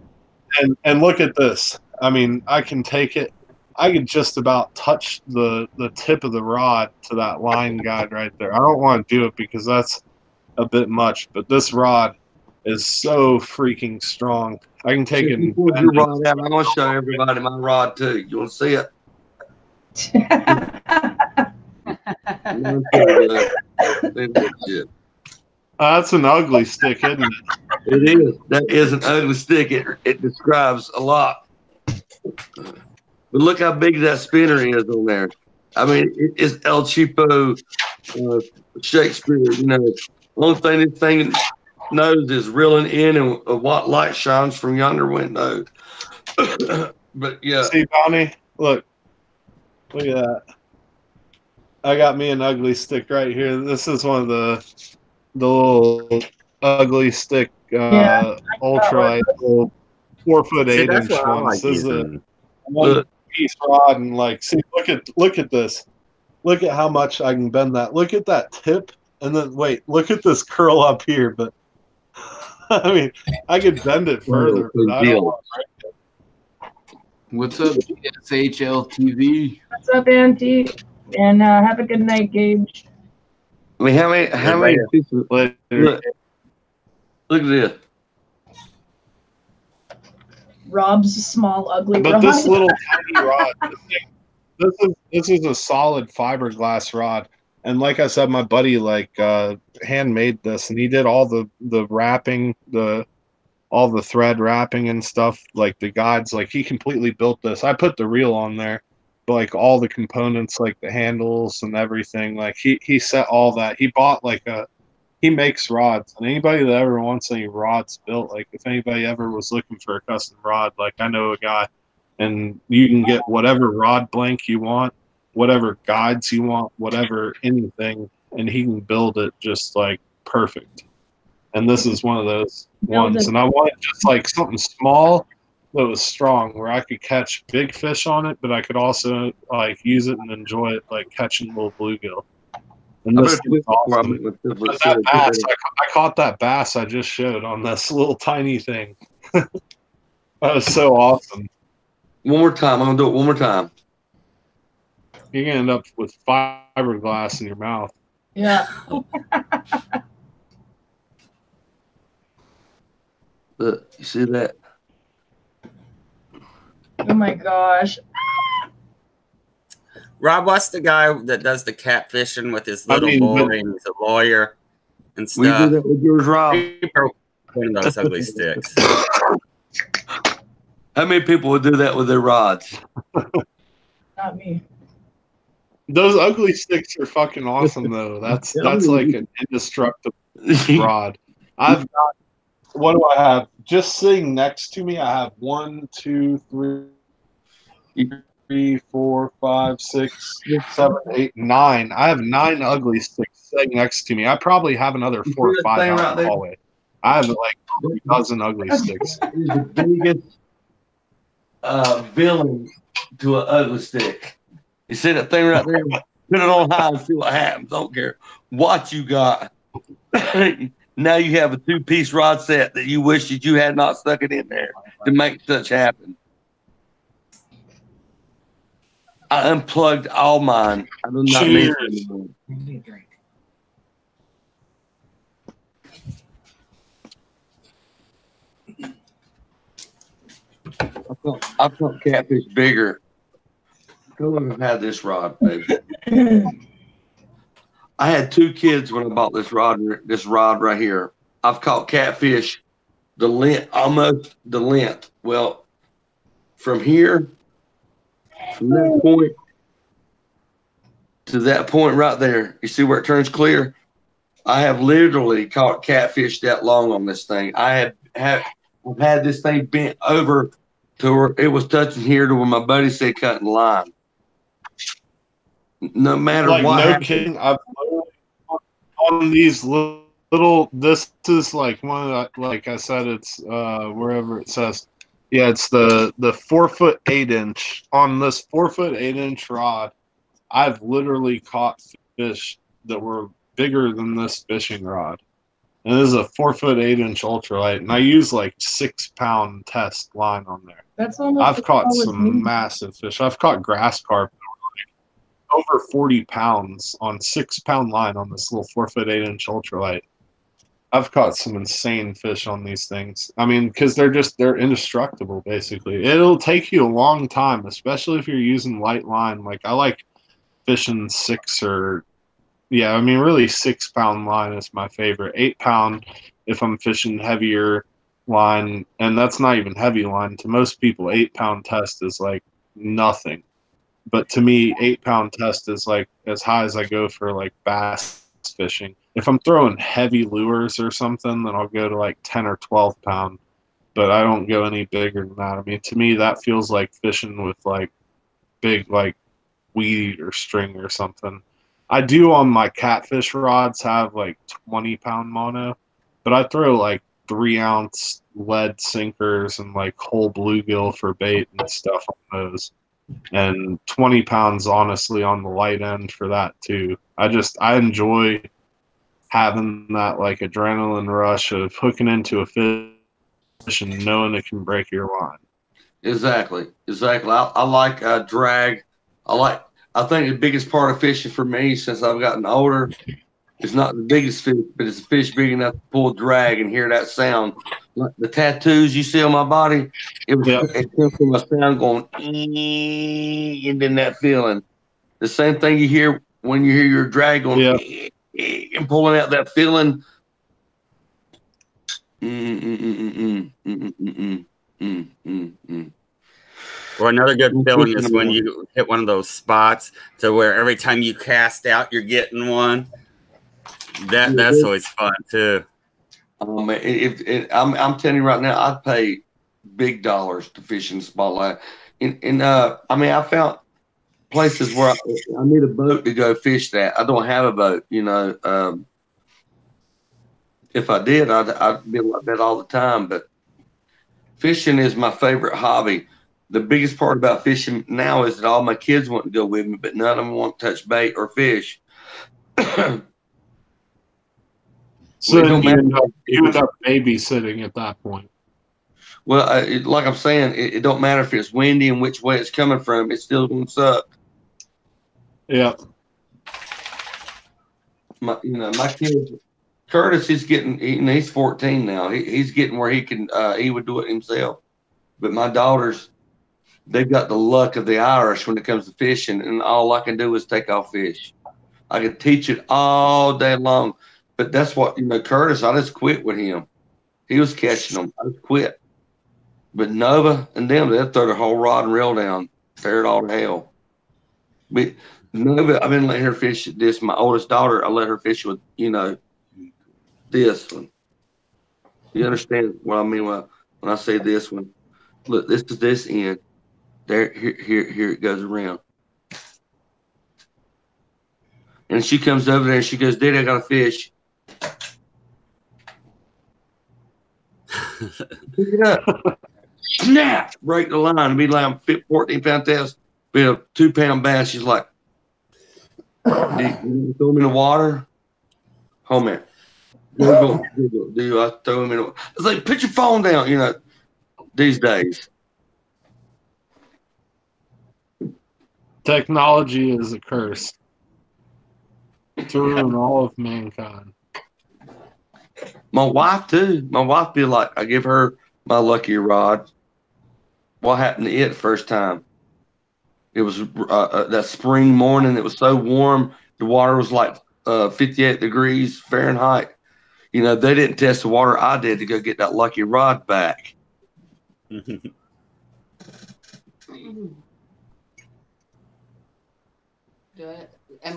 And look at this. I mean, I can take it. I could just about touch the tip of the rod to that line guide right there. I don't want to do it because that's a bit much, but this rod is so freaking strong. I can take it. Your rod out. I'm going to show everybody my rod too. You want to see it? That's an ugly stick, isn't it? It is. That is an ugly stick. It describes a lot. But look how big that spinner is on there. I mean, it's El Cheapo Shakespeare. You know, the only thing this thing knows is reeling in and what light shines from yonder window. But yeah. See, Bonnie, look at that. I got me an ugly stick right here. This is one of the little ugly stick ultralight 4 foot 8 inch ones. This is a one-piece rod, and like, see, look at this. Look at how much I can bend that. Look at that tip, and then wait, look at this curl up here. But I mean, I could bend it further. But I don't want to break it. What's up, SHL TV? What's up, Auntie? And have a good night, Gage. I mean, how many people? Look at this. Rob's small, ugly but rod. This little tiny rod. This is a solid fiberglass rod, and like I said, my buddy like handmade this, and he did all the wrapping, all the thread wrapping and stuff, like the guides. Like he completely built this. I put the reel on there, but like all the components, like the handles and everything, like he set all that. He bought he makes rods, and anybody that ever wants any rods built, like if anybody ever was looking for a custom rod, like I know a guy, and you can get whatever rod blank you want, whatever guides you want, whatever anything, and he can build it just like perfect. And this is one of those ones, and I wanted just like something small that was strong, where I could catch big fish on it, but I could also like use it and enjoy it, like catching little bluegill. And this is awesome. That bass, I caught that bass I just showed on this little tiny thing. That was so awesome. One more time. I'm going to do it one more time. You're going to end up with fiberglass in your mouth. Yeah. Look, you see that? Oh my gosh. Rob, what's the guy that does the catfishing with his little boy and he's a lawyer and stuff? We do that with yours, Rob. He broke one of those ugly sticks. How many people would do that with their rods? Not me. Those ugly sticks are fucking awesome though. That's like an indestructible rod. I've got, what do I have? Just sitting next to me, I have 1, 2, 3, 4, 5, 6, 7, 8, 9. I have 9 ugly sticks sitting next to me. I probably have another 4 or 5 out in the hallway. I have like a dozen ugly sticks. The biggest villain to an ugly stick. You see that thing right there? Put it on high and see what happens. Don't care what you got. Now you have a 2-piece rod set that you wish that you had not stuck it in there to make such happen. I unplugged all mine. I do not need them anymore. I thought catfish bigger. Go look and have this rod, baby. I had 2 kids when I bought this rod right here. I've caught catfish the length, almost the length. Well, from here, from that point to that point right there, you see where it turns clear? I have literally caught catfish that long on this thing. I've had this thing bent over to where it was touching here to where my buddy said cutting line. No matter like, what. No happened. kidding. I've on these little. This is like one of the, like I said, it's wherever it says. Yeah, it's the 4 foot 8 inch on this 4 foot 8 inch rod. I've literally caught fish that were bigger than this fishing rod. And this is a 4 foot 8 inch ultralight, and I use like 6 pound test line on there. That's almost. I've caught some massive fish. I've caught grass carp over 40 pounds on 6 pound line on this little 4 foot 8 inch ultralight. I've caught some insane fish on these things. I mean, because they're indestructible, basically. It'll take you a long time, especially if you're using light line. Like, I like fishing 6 or, yeah, I mean, really 6 pound line is my favorite. 8 pound if I'm fishing heavier line, and that's not even heavy line. To most people, 8 pound test is like nothing. But to me, 8 pound test is like as high as I go for like bass fishing. If I'm throwing heavy lures or something, then I'll go to like 10 or 12 pound, but I don't go any bigger than that. I mean, to me, that feels like fishing with like big like weed or string or something. I do on my catfish rods have like 20 pound mono, but I throw like 3 ounce lead sinkers and like whole bluegill for bait and stuff on those. And 20 pounds honestly on the light end for that too. I enjoy having that like adrenaline rush of hooking into a fish and knowing it can break your line. Exactly. I like drag. I think the biggest part of fishing for me since I've gotten older is not the biggest fish, but it's a fish big enough to pull drag and hear that sound. Like the tattoos you see on my body, it comes from a sound going, and then that feeling. The same thing you hear when you hear your drag going, and pulling out that feeling. Well, another good feeling is when you hit one of those spots to where every time you cast out, you're getting one. That's always fun too. I'm telling you right now, I'd pay big dollars to fish in the spotlight. I mean, I found places where I need a boat to go fish that. I don't have a boat, you know. If I did, I'd be like that all the time. But fishing is my favorite hobby. The biggest part about fishing now is that all my kids want to go with me, but none of them want to touch bait or fish. So you end up babysitting at that point. Well, like I'm saying, it don't matter if it's windy and which way it's coming from. It's still going to suck. Yeah. My kid, Curtis, he's 14 now. He's getting where he would do it himself. But my daughters, they've got the luck of the Irish when it comes to fishing, and all I can do is take off fish. I could teach it all day long. But that's what, Curtis, I just quit with him. He was catching them. I just quit. But Nova and them, they'll throw the whole rod and reel down, tear it all to hell. But No, but I've been letting her fish this. My oldest daughter, I let her fish with, this one. You understand what I mean when I say this one? Look, this is this end. There, here it goes around. And she comes over there and she goes, Daddy, I got a fish. Pick it up. Snap! Break the line. Be like 14-pound test. Be a 2-pound bass. She's like, you throw him in the water? Oh, man. Google. Do I throw him in the water? It's like, put your phone down, these days. Technology is a curse to ruin all of mankind. My wife, too. My wife be like, I give her my lucky rod. What happened to it first time? It was that spring morning. It was so warm. The water was like 58 degrees Fahrenheit. They didn't test the water. I did to go get that lucky rod back. Am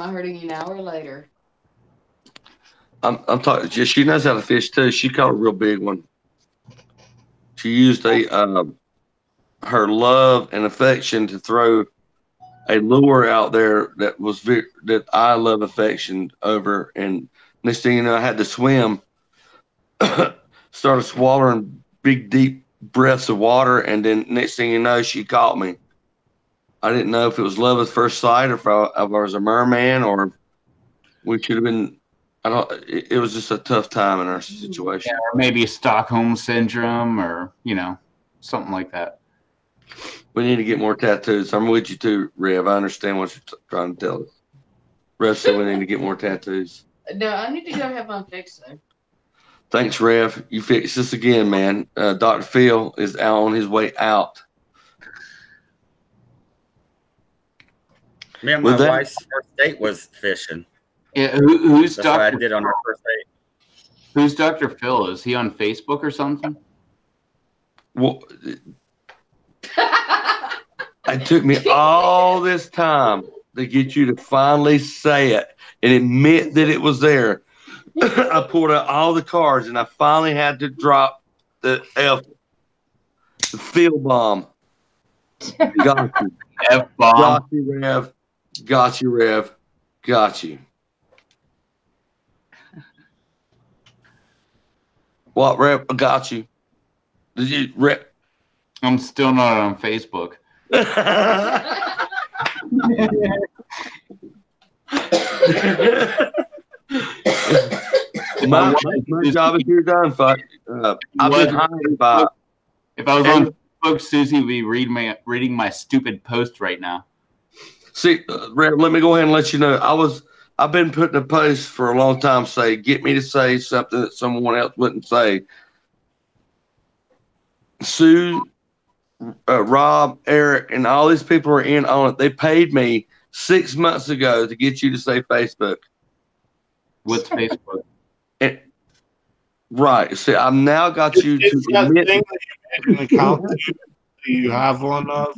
I hurting you now or later? I'm talking. She knows how to fish too. She caught a real big one. She used her love and affection to throw a lure out there that I love affection over. And next thing you know, I had to swim. Started swallowing big, deep breaths of water, and then next thing you know, she caught me. I didn't know if it was love at first sight, or if I was a merman, or we should have been. It was just a tough time in our situation. Yeah, or maybe Stockholm syndrome, or something like that. We need to get more tattoos. I'm with you too, Rev. I understand what you're trying to tell us. Rev said we need to get more tattoos. No, I need to go have mine fixed though. Thanks, Rev. You fixed this again, man. Dr. Phil is out on his way out. Me and my wife's first date was fishing. Yeah, who's That's what I did on our first date. Who's Dr. Phil? Is he on Facebook or something? Well, it took me all this time to get you to finally say it and admit that it was there. I pulled out all the cards and I finally had to drop the Phil bomb. Got you. F-bomb. Got you, Rev. Got you, Rev. Got you. What, Rev? Got you. Did you, Rev? I'm still not on Facebook. my job is here done. Fuck. I've been hired by. If I was on Facebook, Susie would be reading my stupid post right now. See, Rev, let me go ahead and let you know. I've been putting a post for a long time. Get me to say something that someone else wouldn't say. Sue, Rob, Eric, and all these people are in on it. They paid me 6 months ago to get you to say Facebook. What's Facebook? Right. See, I've now got you to admit. Thing that you make an account to, do you have one of?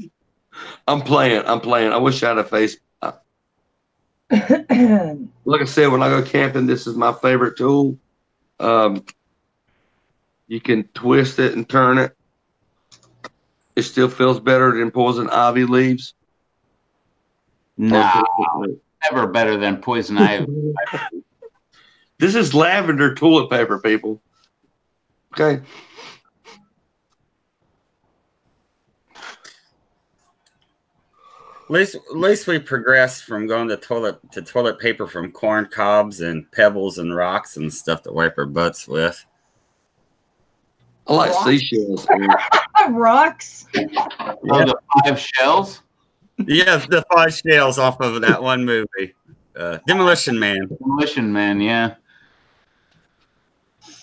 I'm playing. I wish I had a face. Like I said, when I go camping, this is my favorite tool. You can twist it and turn it. It still feels better than poison ivy leaves. No, never better than poison ivy. This is lavender toilet paper, people. Okay. At least we progressed from going to toilet paper from corn cobs and pebbles and rocks and stuff to wipe our butts with. I like seashells. Rocks. Oh, the 5 shells? Yes, the 5 shells off of that one movie. Demolition Man. Demolition Man, yeah.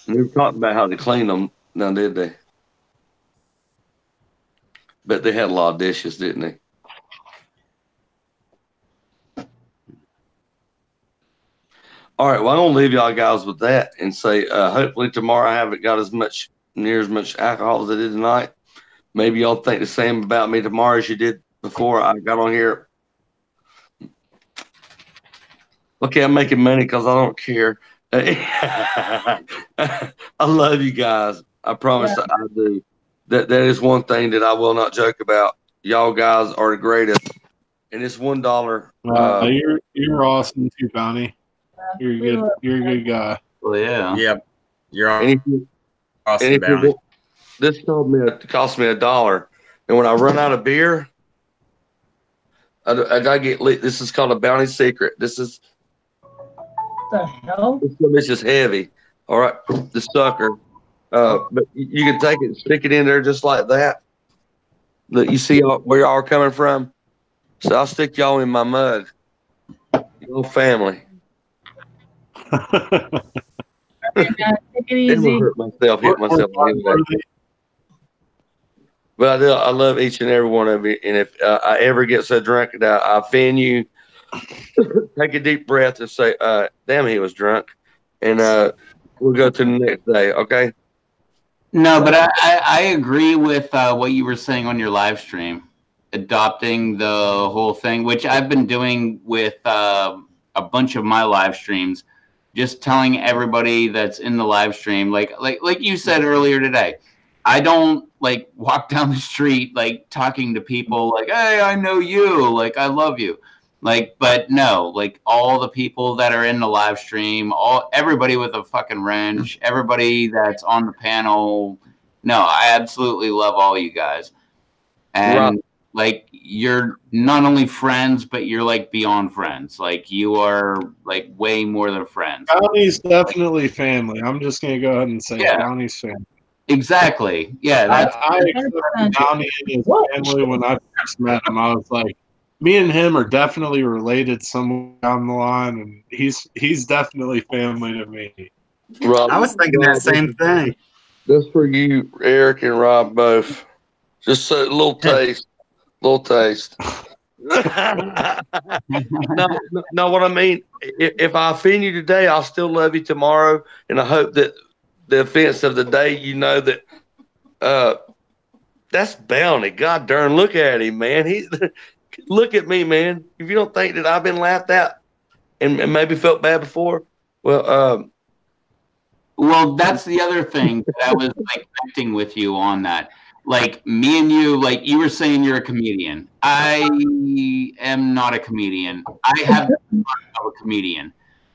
We were talking about how they cleaned them now, did they? Bet they had a lot of dishes, didn't they? All right, well, I'm going to leave y'all guys with that and say hopefully tomorrow I haven't got near as much alcohol as I did tonight. Maybe y'all think the same about me tomorrow as you did before I got on here. Okay, I'm making money because I don't care. I love you guys. I promise I do. That is one thing that I will not joke about. Y'all guys are the greatest. And it's $1. You're awesome too, Bounty. You're good. You're a good guy. Well, yeah. Yep. You're and awesome, Bounty. This cost me $1. And when I run out of beer, I gotta get lit. This is called a Bounty Secret. This is the hell? This is heavy. All right, the sucker. But you can take it and stick it in there just like that. Look, you see where y'all are coming from? So I'll stick y'all in my mug. Your family. Take it easy. Hit myself. But I love each and every one of you. And if I ever get so drunk that I offend you, take a deep breath and say, damn, he was drunk. And we'll go to the next day, okay? No, but I agree with what you were saying on your live stream, adopting the whole thing, which I've been doing with a bunch of my live streams, just telling everybody that's in the live stream, like you said earlier today, I don't like walk down the street like talking to people like, hey, I know you, like I love you. Like, but no, like all the people that are in the live stream, everybody with a fucking wrench, everybody that's on the panel. No, I absolutely love all you guys. And like, you're not only friends, but you're like beyond friends. Like you are like way more than friends. Bounty's definitely family. I'm just going to go ahead and say Bounty's family. Exactly. Yeah. I accepted Bounty in his family when I first met him. I was like, me and him are definitely related somewhere down the line, and he's definitely family to me. Rob, I was thinking that same thing. That's for you, Eric and Rob both. Just a little taste. No, what I mean, if I offend you today, I'll still love you tomorrow, and I hope that the offense of the day, you know that that's Bounty. God darn, look at him, man. Look at me, man. If you don't think that I've been laughed at and maybe felt bad before, well, that's the other thing that I was like connecting with you on that. Like me and you, like you were saying, you're a comedian. I am not a comedian. I have the heart of a comedian.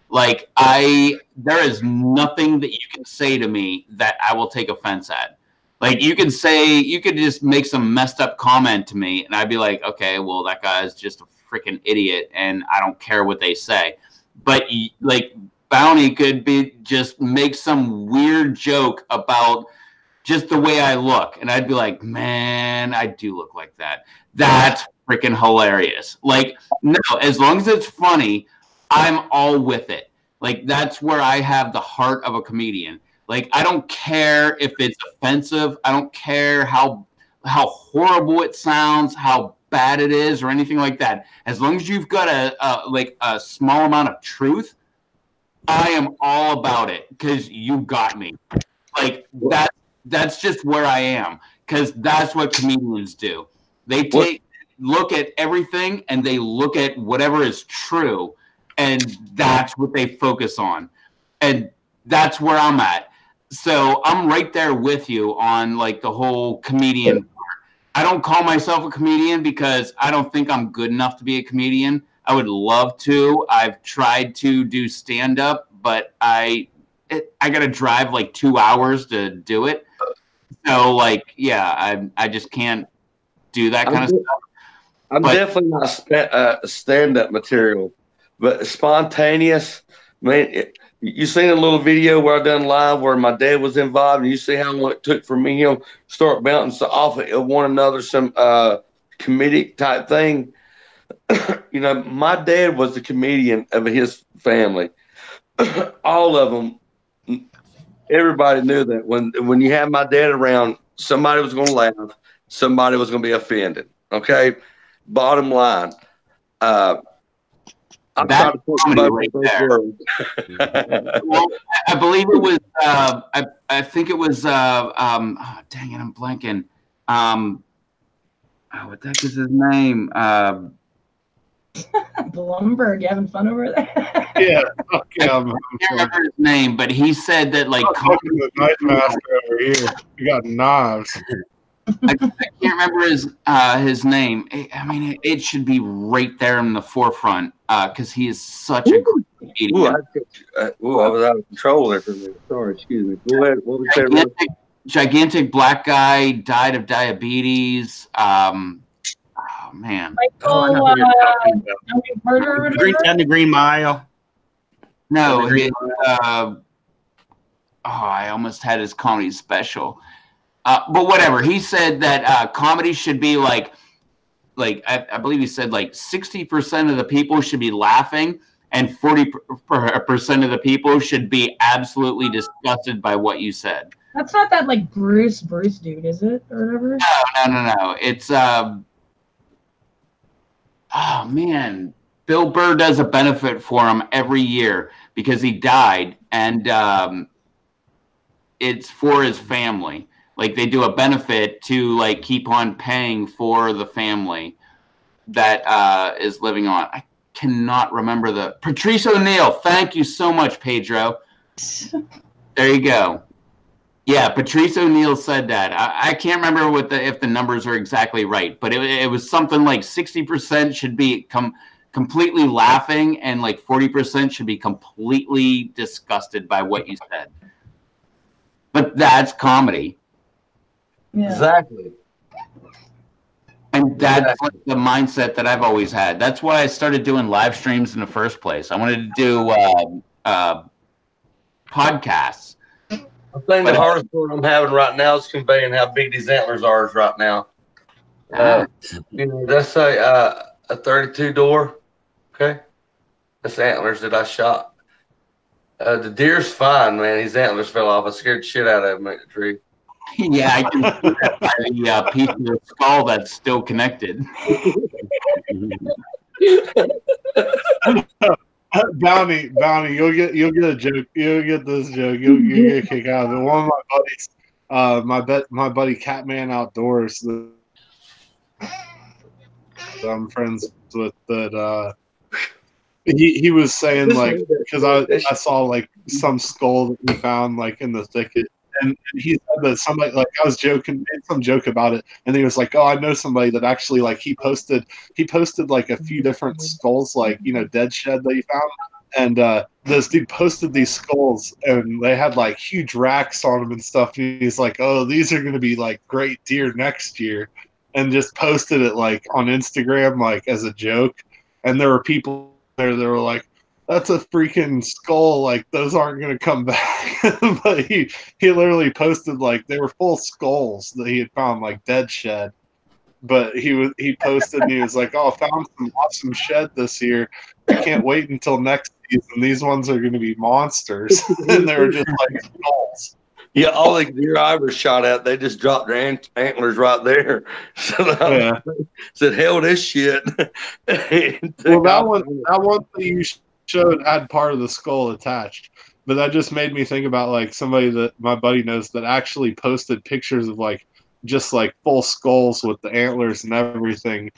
Like there is nothing that you can say to me that I will take offense at. Like you could just make some messed up comment to me, and I'd be like, okay, well that guy's just a freaking idiot, and I don't care what they say. But like Bounty could just make some weird joke about just the way I look, and I'd be like, man, I do look like that. That's freaking hilarious. Like, no, as long as it's funny, I'm all with it. Like, that's where I have the heart of a comedian. Like, I don't care if it's offensive. I don't care how horrible it sounds, how bad it is, or anything like that. As long as you've got a small amount of truth, I am all about it because you got me. Like, that's just where I am, because that's what comedians do. They look at everything and they look at whatever is true, and that's what they focus on. And that's where I'm at. So I'm right there with you on like the whole comedian part. I don't call myself a comedian because I don't think I'm good enough to be a comedian. I would love to. I've tried to do stand-up, but I got to drive like 2 hours to do it. So like, yeah, I just can't do that kind of stuff. I'm definitely not stand-up material, but spontaneous. Man, you seen a little video where I done live where my dad was involved, and you see how long it took for me and him start bouncing off of one another, some comedic type thing. You know, my dad was the comedian of his family. All of them. Everybody knew that when you had my dad around, somebody was going to laugh, somebody was going to be offended. Okay, bottom line. I'm trying to put both right there. Well, I believe it was. I think it was. Dang it, I'm blanking. What the heck is his name? Blumberg, you having fun over there? Yeah, yeah. I can't remember his name, but he said that like the knife master over here. We got knives. I can't remember his name. I mean, it should be right there in the forefront because he is such a great comedian. I was out of control there for a minute. Sorry, excuse me. Go ahead. What was that? Gigantic black guy, died of diabetes. Oh man, Michael, the Green Mile. No, I almost had his comedy special. But whatever. He said that comedy should be like I believe he said like 60% of the people should be laughing and 40% of the people should be absolutely disgusted by what you said. That's not that like Bruce dude, is it? Or whatever? No. It's oh man. Bill Burr does a benefit for him every year because he died, and it's for his family. Like they do a benefit to like keep on paying for the family that is living on. I cannot remember Patrice O'Neill. Thank you so much, Pedro. There you go. Yeah, Patrice O'Neill said that. I can't remember if the numbers are exactly right, but it was something like 60% should be completely laughing and like 40% should be completely disgusted by what you said. But that's comedy. Yeah. Exactly. And that's like the mindset that I've always had. That's why I started doing live streams in the first place. I wanted to do podcasts. I think the hardest part I'm having right now is conveying how big these antlers are right now. Let's say a 32 door. Okay. That's antlers that I shot. The deer's fine, man. His antlers fell off. I scared the shit out of him at the tree. Yeah, I can see that by the piece of the skull that's still connected. Bounty, you'll get a joke. You'll get this joke. You'll get a kick out of it. One of my buddies, my buddy Catman Outdoors, that I'm friends with, that he was saying like, because I saw like some skull that we found like in the thicket. And he said that somebody, like, I was joking, made some joke about it, and he was like, "Oh, I know somebody that actually, like, he posted like a few different skulls, like, dead shed that he found, and this dude posted these skulls, and they had like huge racks on them and stuff. And he's like, "Oh, these are gonna be like great deer next year," and just posted it like on Instagram, like as a joke, and there were people there that were like, "That's a freaking skull, like those aren't going to come back." But he literally posted like they were full skulls that he had found like dead shed. But he posted and he was like, "Oh, found some awesome shed this year. I can't wait until next season. These ones are going to be monsters." And they were just like skulls. Yeah, all the deer I ever shot at, they just dropped their antlers right there. So I said, "Hell, this shit." Well, that one that you showed had part of the skull attached, but that just made me think about like somebody that my buddy knows that actually posted pictures of like just like full skulls with the antlers and everything,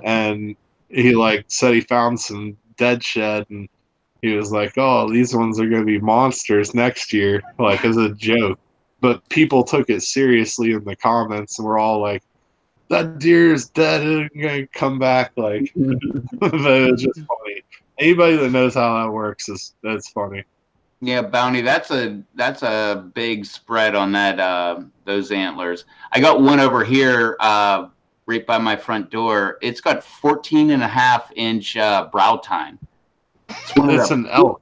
and he like said he found some dead shed, and he was like, "Oh, these ones are going to be monsters next year," like as a joke. But people took it seriously in the comments, and we're all like, "That deer is dead, it ain't going to come back." Like, but it was just funny. Anybody that knows how that works that's funny. Yeah, Bounty, that's a big spread on that those antlers. I got one over here right by my front door. It's got 14.5-inch brow tine. It's an elk.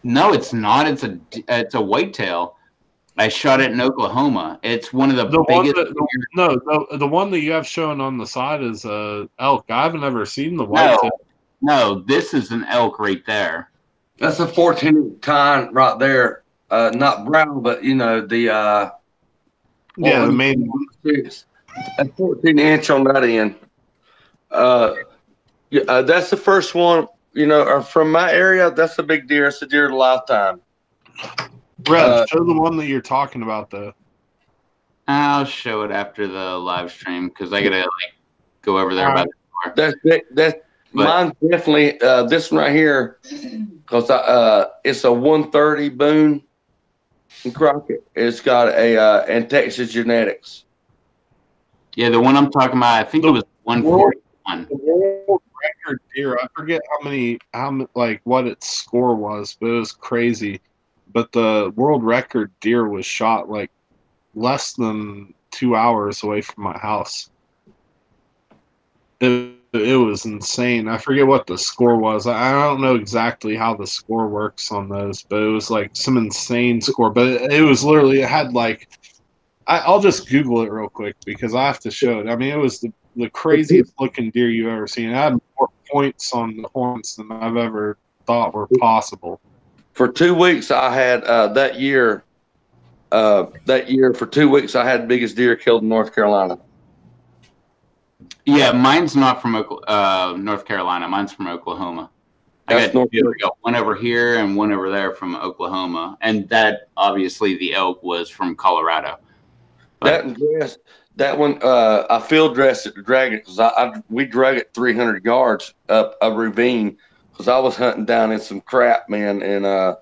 No, it's not. It's a whitetail. I shot it in Oklahoma. It's one of the biggest. The one that you have shown on the side is elk. I haven't ever seen the whitetail. No, this is an elk right there. That's a 14-inch tine right there. Not brown, but the the main one. A 14-inch on that end. That's the first one. From my area, that's a big deer. It's a deer of a lifetime. Brett, show the one that you're talking about, though. I'll show it after the live stream because I gotta go over there about it more. Mine's definitely this one right here, because it's a 130 Boone and Crockett. It's got a and Texas Genetics. Yeah, the one I'm talking about, I think it was 141. The world record deer. I forget what its score was, but it was crazy. But the world record deer was shot like less than 2 hours away from my house. It was insane. I forget what the score was. I don't know exactly how the score works on those, but it was like some insane score. But it was literally, it had like, I'll just Google it real quick because I have to show it. I mean, it was the craziest looking deer you've ever seen. It had more points on the horns than I've ever thought were possible. For 2 weeks, I had that year for 2 weeks, I had the biggest deer killed in North Carolina. Yeah, mine's not from North Carolina. Mine's from Oklahoma. I got one over here and one over there from Oklahoma, and that obviously the elk was from Colorado. But that one, I field dressed it to drag it because we drug it 300 yards up a ravine because I was hunting down in some crap, man, and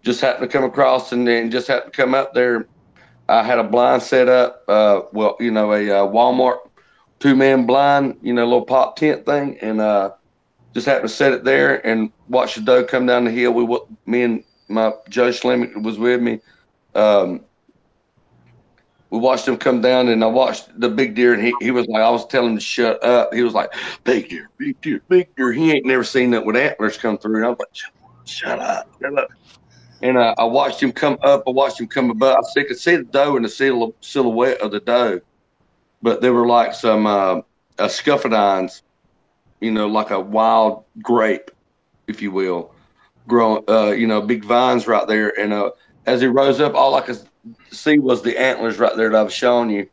just happened to come across and then just happened to come up there. I had a blind set up, a Walmart 2-man blind, little pop tent thing, and just happened to set it there and watch the doe come down the hill. Me and my Joe Schlemmick was with me. We watched him come down, and I watched the big deer, and he was like, I was telling him to shut up. He was like, big deer, big deer, big deer. He ain't never seen that with antlers come through. And I was like, shut up. And I watched him come up. I watched him come above. I could see the doe and the silhouette of the doe, but there were like some scuffadines, like a wild grape, if you will, growing, big vines right there. And as he rose up, all I could see was the antlers right there that I was showing you.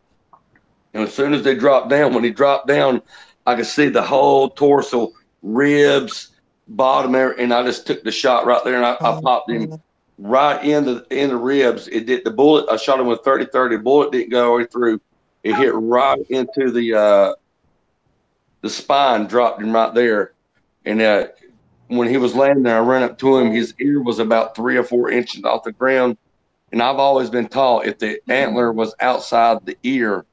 And as soon as they dropped down, when he dropped down, I could see the whole torso, ribs, bottom, and I just took the shot right there, and I popped him right in the ribs. It did the bullet. I shot him with 30-30. The bullet didn't go all the way through. It hit right into the spine, dropped him right there. And when he was laying there, I ran up to him. His ear was about 3 or 4 inches off the ground. And I've always been taught if the antler was outside the ear,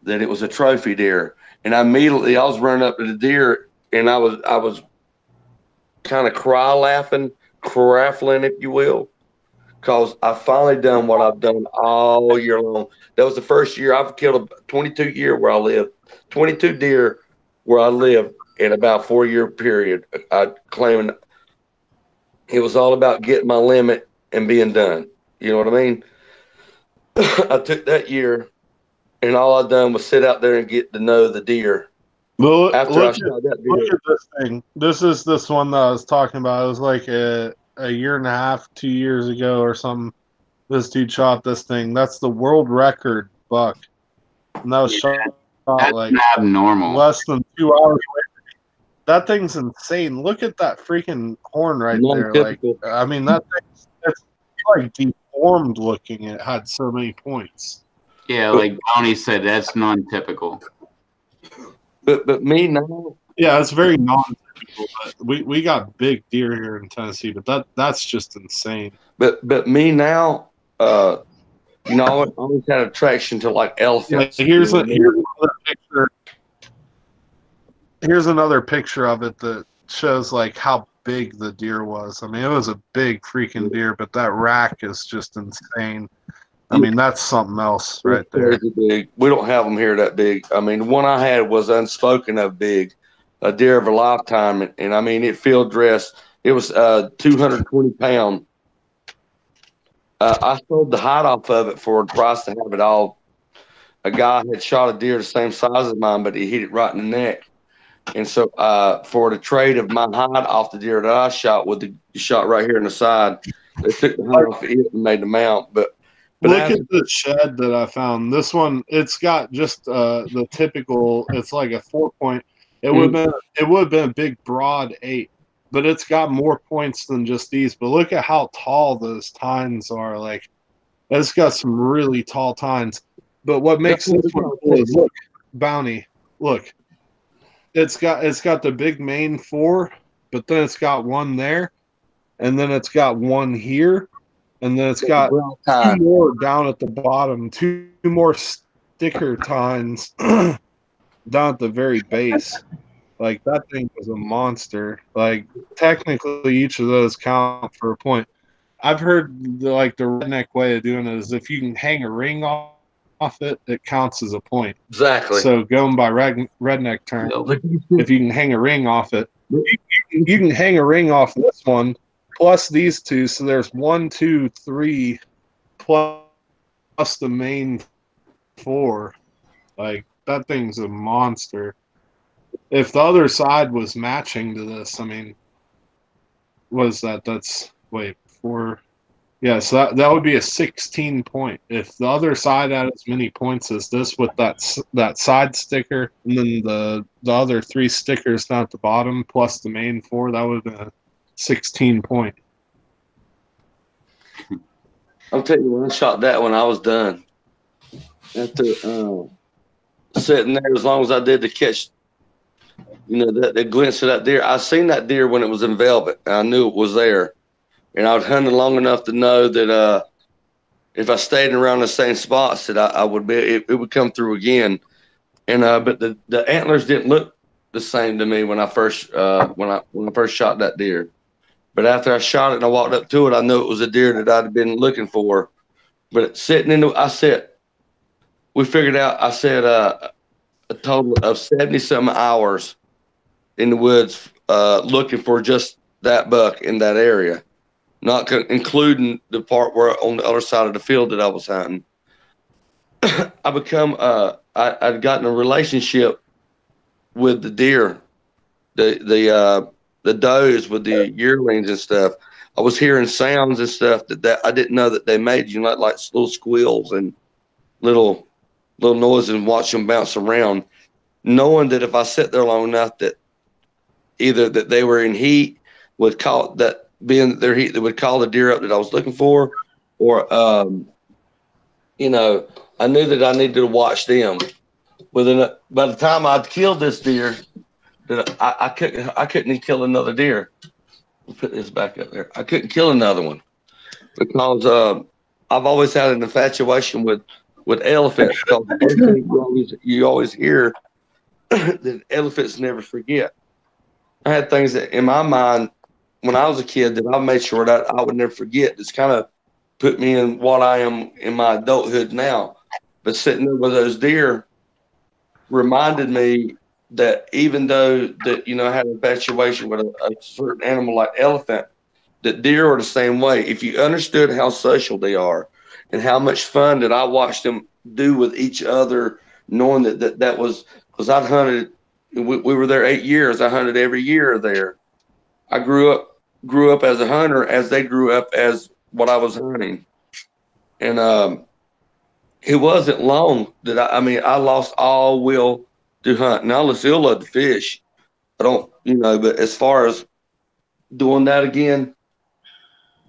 that it was a trophy deer. And I was running up to the deer, and I was kind of craffling, if you will, because I finally done what I've done all year long. That was the first year I've killed a 22 deer where I lived in about 4-year period. I claiming it was all about getting my limit and being done. You know what I mean? I took that year, and all I done was sit out there and get to know the deer. Well, look at this thing. This is this one that I was talking about. It was like a year and a half, 2 years ago or something. This dude shot this thing. That's the world record buck. And that was shot like abnormal. Less than 2 hours later. That thing's insane. Look at that freaking horn right there. Like, I mean, that thing's it's like deformed looking. It had so many points. Yeah, like Bounty said, that's non-typical. But me now, yeah, it's very non-typical. But we got big deer here in Tennessee, but that's just insane. But me now, I always had attraction to like elephants. Yeah, here's another picture. Here's another picture of it that shows like how big the deer was. I mean, it was a big freaking deer, but that rack is just insane. I mean, that's something else right there. Big. We don't have them here that big. I mean, the one I had was unspoken of big, a deer of a lifetime. And I mean, it field dressed. It was 220 pound. I sold the hide off of it for the price to have it all. A guy had shot a deer the same size as mine, but he hit it right in the neck. And so for the trade of my hide off the deer that I shot with the shot right here in the side, they took the hide off it and made the mount. But look at the shed that I found. This one, it's got just the typical. It's like a 4-point. It would have been a big broad 8, but it's got more points than just these. But look at how tall those tines are. Like, it's got some really tall tines. But what makes this one cool is look, Bounty. Look, it's got the big main 4, but then it's got one there, and then it's got one here, and then it's got 2 more down at the bottom, 2 more sticker tines down at the very base. Like, that thing was a monster. Like, technically, each of those count for a point. I've heard the redneck way of doing it is if you can hang a ring off it, it counts as a point. Exactly. So going by redneck term, if you can hang a ring off it, you can hang a ring off this one plus these 2. So there's 1, 2, 3 plus the main 4. Like, that thing's a monster. If the other side was matching to this, I mean, what is that? That's 4. Yeah, so that would be a 16 point. If the other side had as many points as this with that side sticker, and then the other 3 stickers down at the bottom plus the main 4, that would have been a 16 point. I'll tell you, when I shot that one, I was done. After sitting there as long as I did to catch, the glimpse of that deer. I seen that deer when it was in velvet, and I knew it was there. And I was hunting long enough to know that if I stayed around the same spots, that I would be, it would come through again. And but the antlers didn't look the same to me when I first when I first shot that deer. But after I shot it and I walked up to it, I knew it was a deer that I'd been looking for. But sitting in we figured out. I said a total of 70-some hours in the woods looking for just that buck in that area, not including the part where on the other side of the field that I was hunting. I'd gotten a relationship with the deer, the does with the yearlings and stuff. I was hearing sounds and stuff that I didn't know that they made, like little squeals and little noises, and watch them bounce around, knowing that if I sit there long enough that either that they were in heat, would call that being their heat, that would call the deer up that I was looking for, or I knew that I needed to watch them. By the time I'd killed this deer, that I couldn't kill another deer. We'll put this back up there. I couldn't kill another one because I've always had an infatuation with elephants, because you always hear that elephants never forget. I had things that in my mind when I was a kid that I made sure that I would never forget. It's kind of put me in what I am in my adulthood now. But sitting there with those deer reminded me that even though that, I had an infatuation with a certain animal like elephant, that deer are the same way. If you understood how social they are and how much fun that I watched them do with each other, knowing that was, because I'd hunted, we were there 8 years. I hunted every year there. I grew up as a hunter as they grew up as what I was hunting. And it wasn't long that I lost all will to hunt. Now I still love to fish. I don't, but as far as doing that again,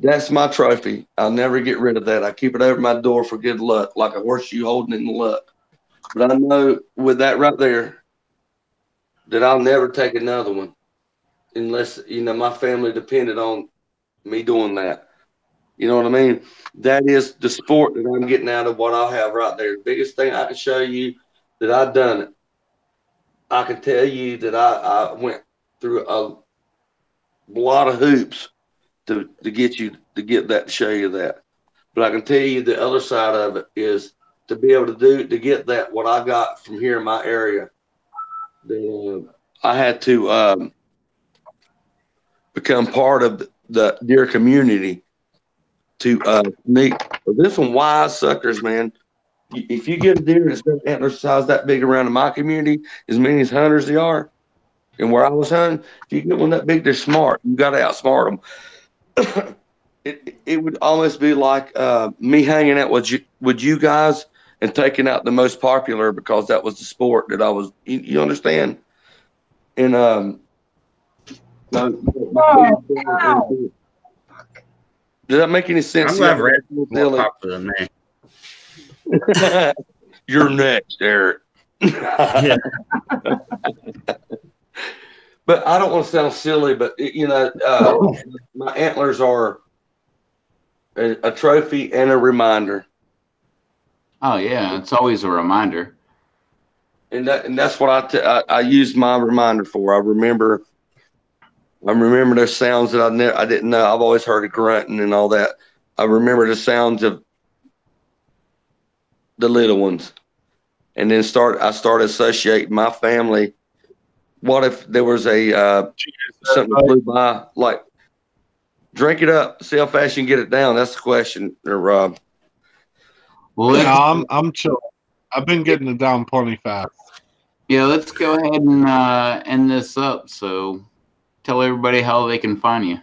that's my trophy. I'll never get rid of that. I keep it over my door for good luck, like a horseshoe holding it in luck. But I know with that right there that I'll never take another one unless, my family depended on me doing that. You know what I mean? That is the sport that I'm getting out of what I have right there. The biggest thing I can show you that I've done it. I can tell you that I went through a lot of hoops to get that, to show you that. But I can tell you the other side of it is to be able to get that, what I got from here in my area. I had to become part of the deer community to meet. There's some wise suckers, man. If you get a deer that's got antlers size that big around in my community, as many as hunters they are, and where I was hunting, if you get one that big, they're smart. You got to outsmart them. It would almost be like me hanging out with you guys and taking out the most popular, because that was the sport that I was. You understand? And does that make any sense? I'm glad Red's more popular than me. You're next, Eric. But I don't want to sound silly, but my antlers are a trophy and a reminder. Oh yeah, it's always a reminder. And that's what I used my reminder for. I remember those sounds that I didn't know. I've always heard of grunting and all that. I remember the sounds of the little ones, and then I started associating my family. What if there was a something that flew by? Like, drink it up, see how fast you can get it down. That's the question, Rob. Well, yeah, I'm chill. I've been getting it down plenty fast. Yeah, let's go ahead and end this up. So, tell everybody how they can find you.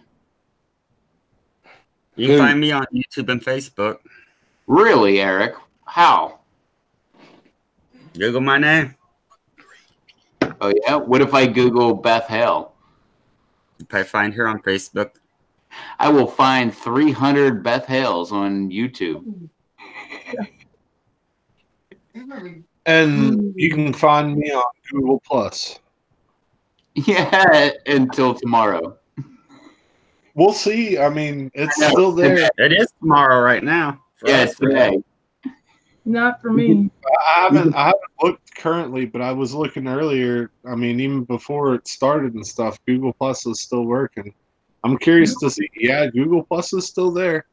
You can find me on YouTube and Facebook. Really, Eric? How? Google my name. Oh yeah. What if I Google Beth Hale? If I find her on Facebook, I will find 300 Beth Hales on YouTube. And you can find me on Google Plus. Yeah, until tomorrow. We'll see. I mean, it's still there. It is tomorrow right now. Yeah, it's today. Not for me. I haven't looked currently, but I was looking earlier. I mean, even before it started and stuff, Google Plus is still working. I'm curious to see. Yeah, Google Plus is still there.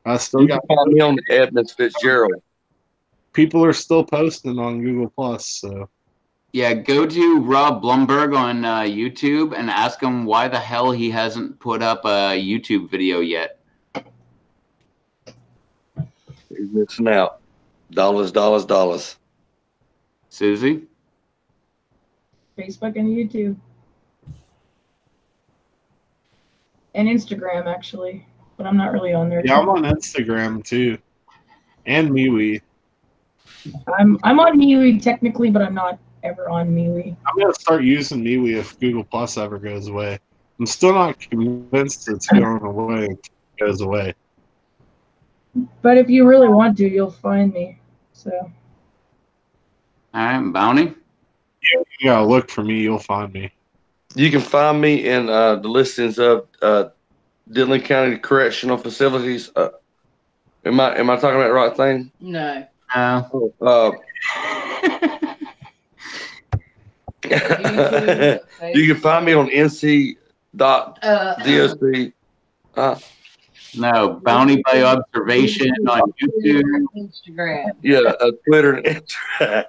I still got. You can find me on Edmonds Fitzgerald. People are still posting on Google Plus, so. Yeah, go to Rob Blumberg on YouTube and ask him why the hell he hasn't put up a YouTube video yet. He's missing out. Dollars. Susie? Facebook and YouTube. And Instagram, actually. But I'm not really on there. Yeah, I'm on Instagram, too. And MeWe. I'm on MeWe technically, but I'm not ever on MeWe. I'm going to start using MeWe if Google Plus ever goes away. I'm still not convinced it's going away until it goes away. But if you really want to, you'll find me. So. All right, Bounty? You gotta look for me, you'll find me. You can find me in the listings of Dillon County Correctional Facilities. Am I talking about the right thing? No. You can find me on nc.doc. No, Bounty by Observation on YouTube. Instagram. Yeah, Twitter and Instagram.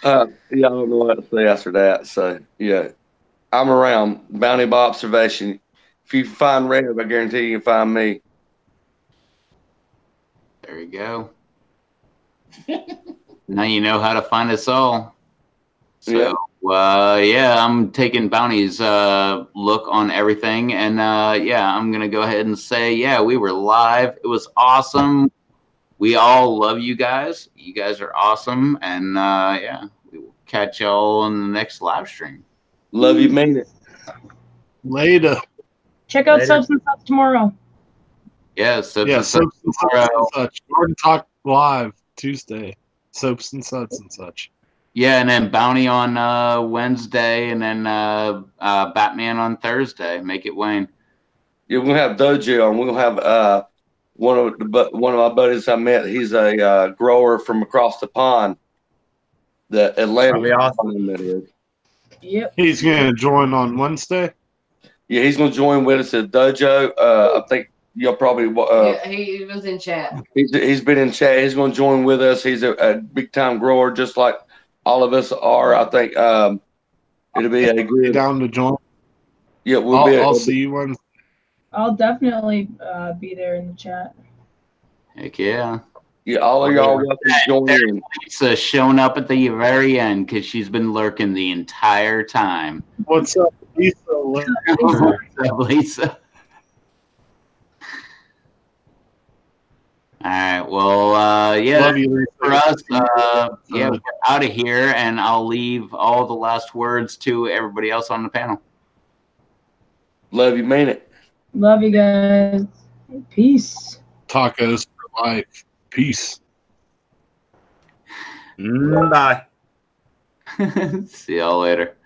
Yeah, I don't know what to say after that. So, yeah, I'm around. Bounty by Observation. If you find Rev, I guarantee you can find me. There you go. Now you know how to find us all. So, yeah, I'm taking Bounty's look on everything. And, yeah, I'm going to go ahead and say, yeah, we were live. It was awesome. We all love you guys. You guys are awesome. And, yeah, we will catch y'all on the next live stream. Love you, made it. Later. Check out Soaps and Such tomorrow. Yeah, Soaps Yeah, and Such Soaps and Such. Gordon Talk Live Tuesday. Soaps and Such and Such. Yeah, and then Bounty on Wednesday, and then Batman on Thursday. Make it Wayne. Yeah, we're gonna have Dojo on. We're gonna have one of my buddies I met. He's a grower from across the pond. The Atlanta awesome. That is. Yep. He's gonna join on Wednesday. Yeah, he's gonna join with us at Dojo. I think you'll probably. Yeah, he was in chat. He's been in chat. He's gonna join with us. He's a big time grower, just like all of us are. I think it'll be a good. Down to join. Yeah, I'll see you Wednesday. I'll definitely be there in the chat. Heck yeah. Yeah, all of y'all welcome to join in. Lisa's showing up at the very end because she's been lurking the entire time. What's up, Lisa? What's up, Lisa? All right. Well, yeah, Love you, Lisa. for us, yeah, we're out of here, and I'll leave all the last words to everybody else on the panel. Love you, mean it. Love you guys. Peace. Tacos for life. Peace. Bye. See y'all later.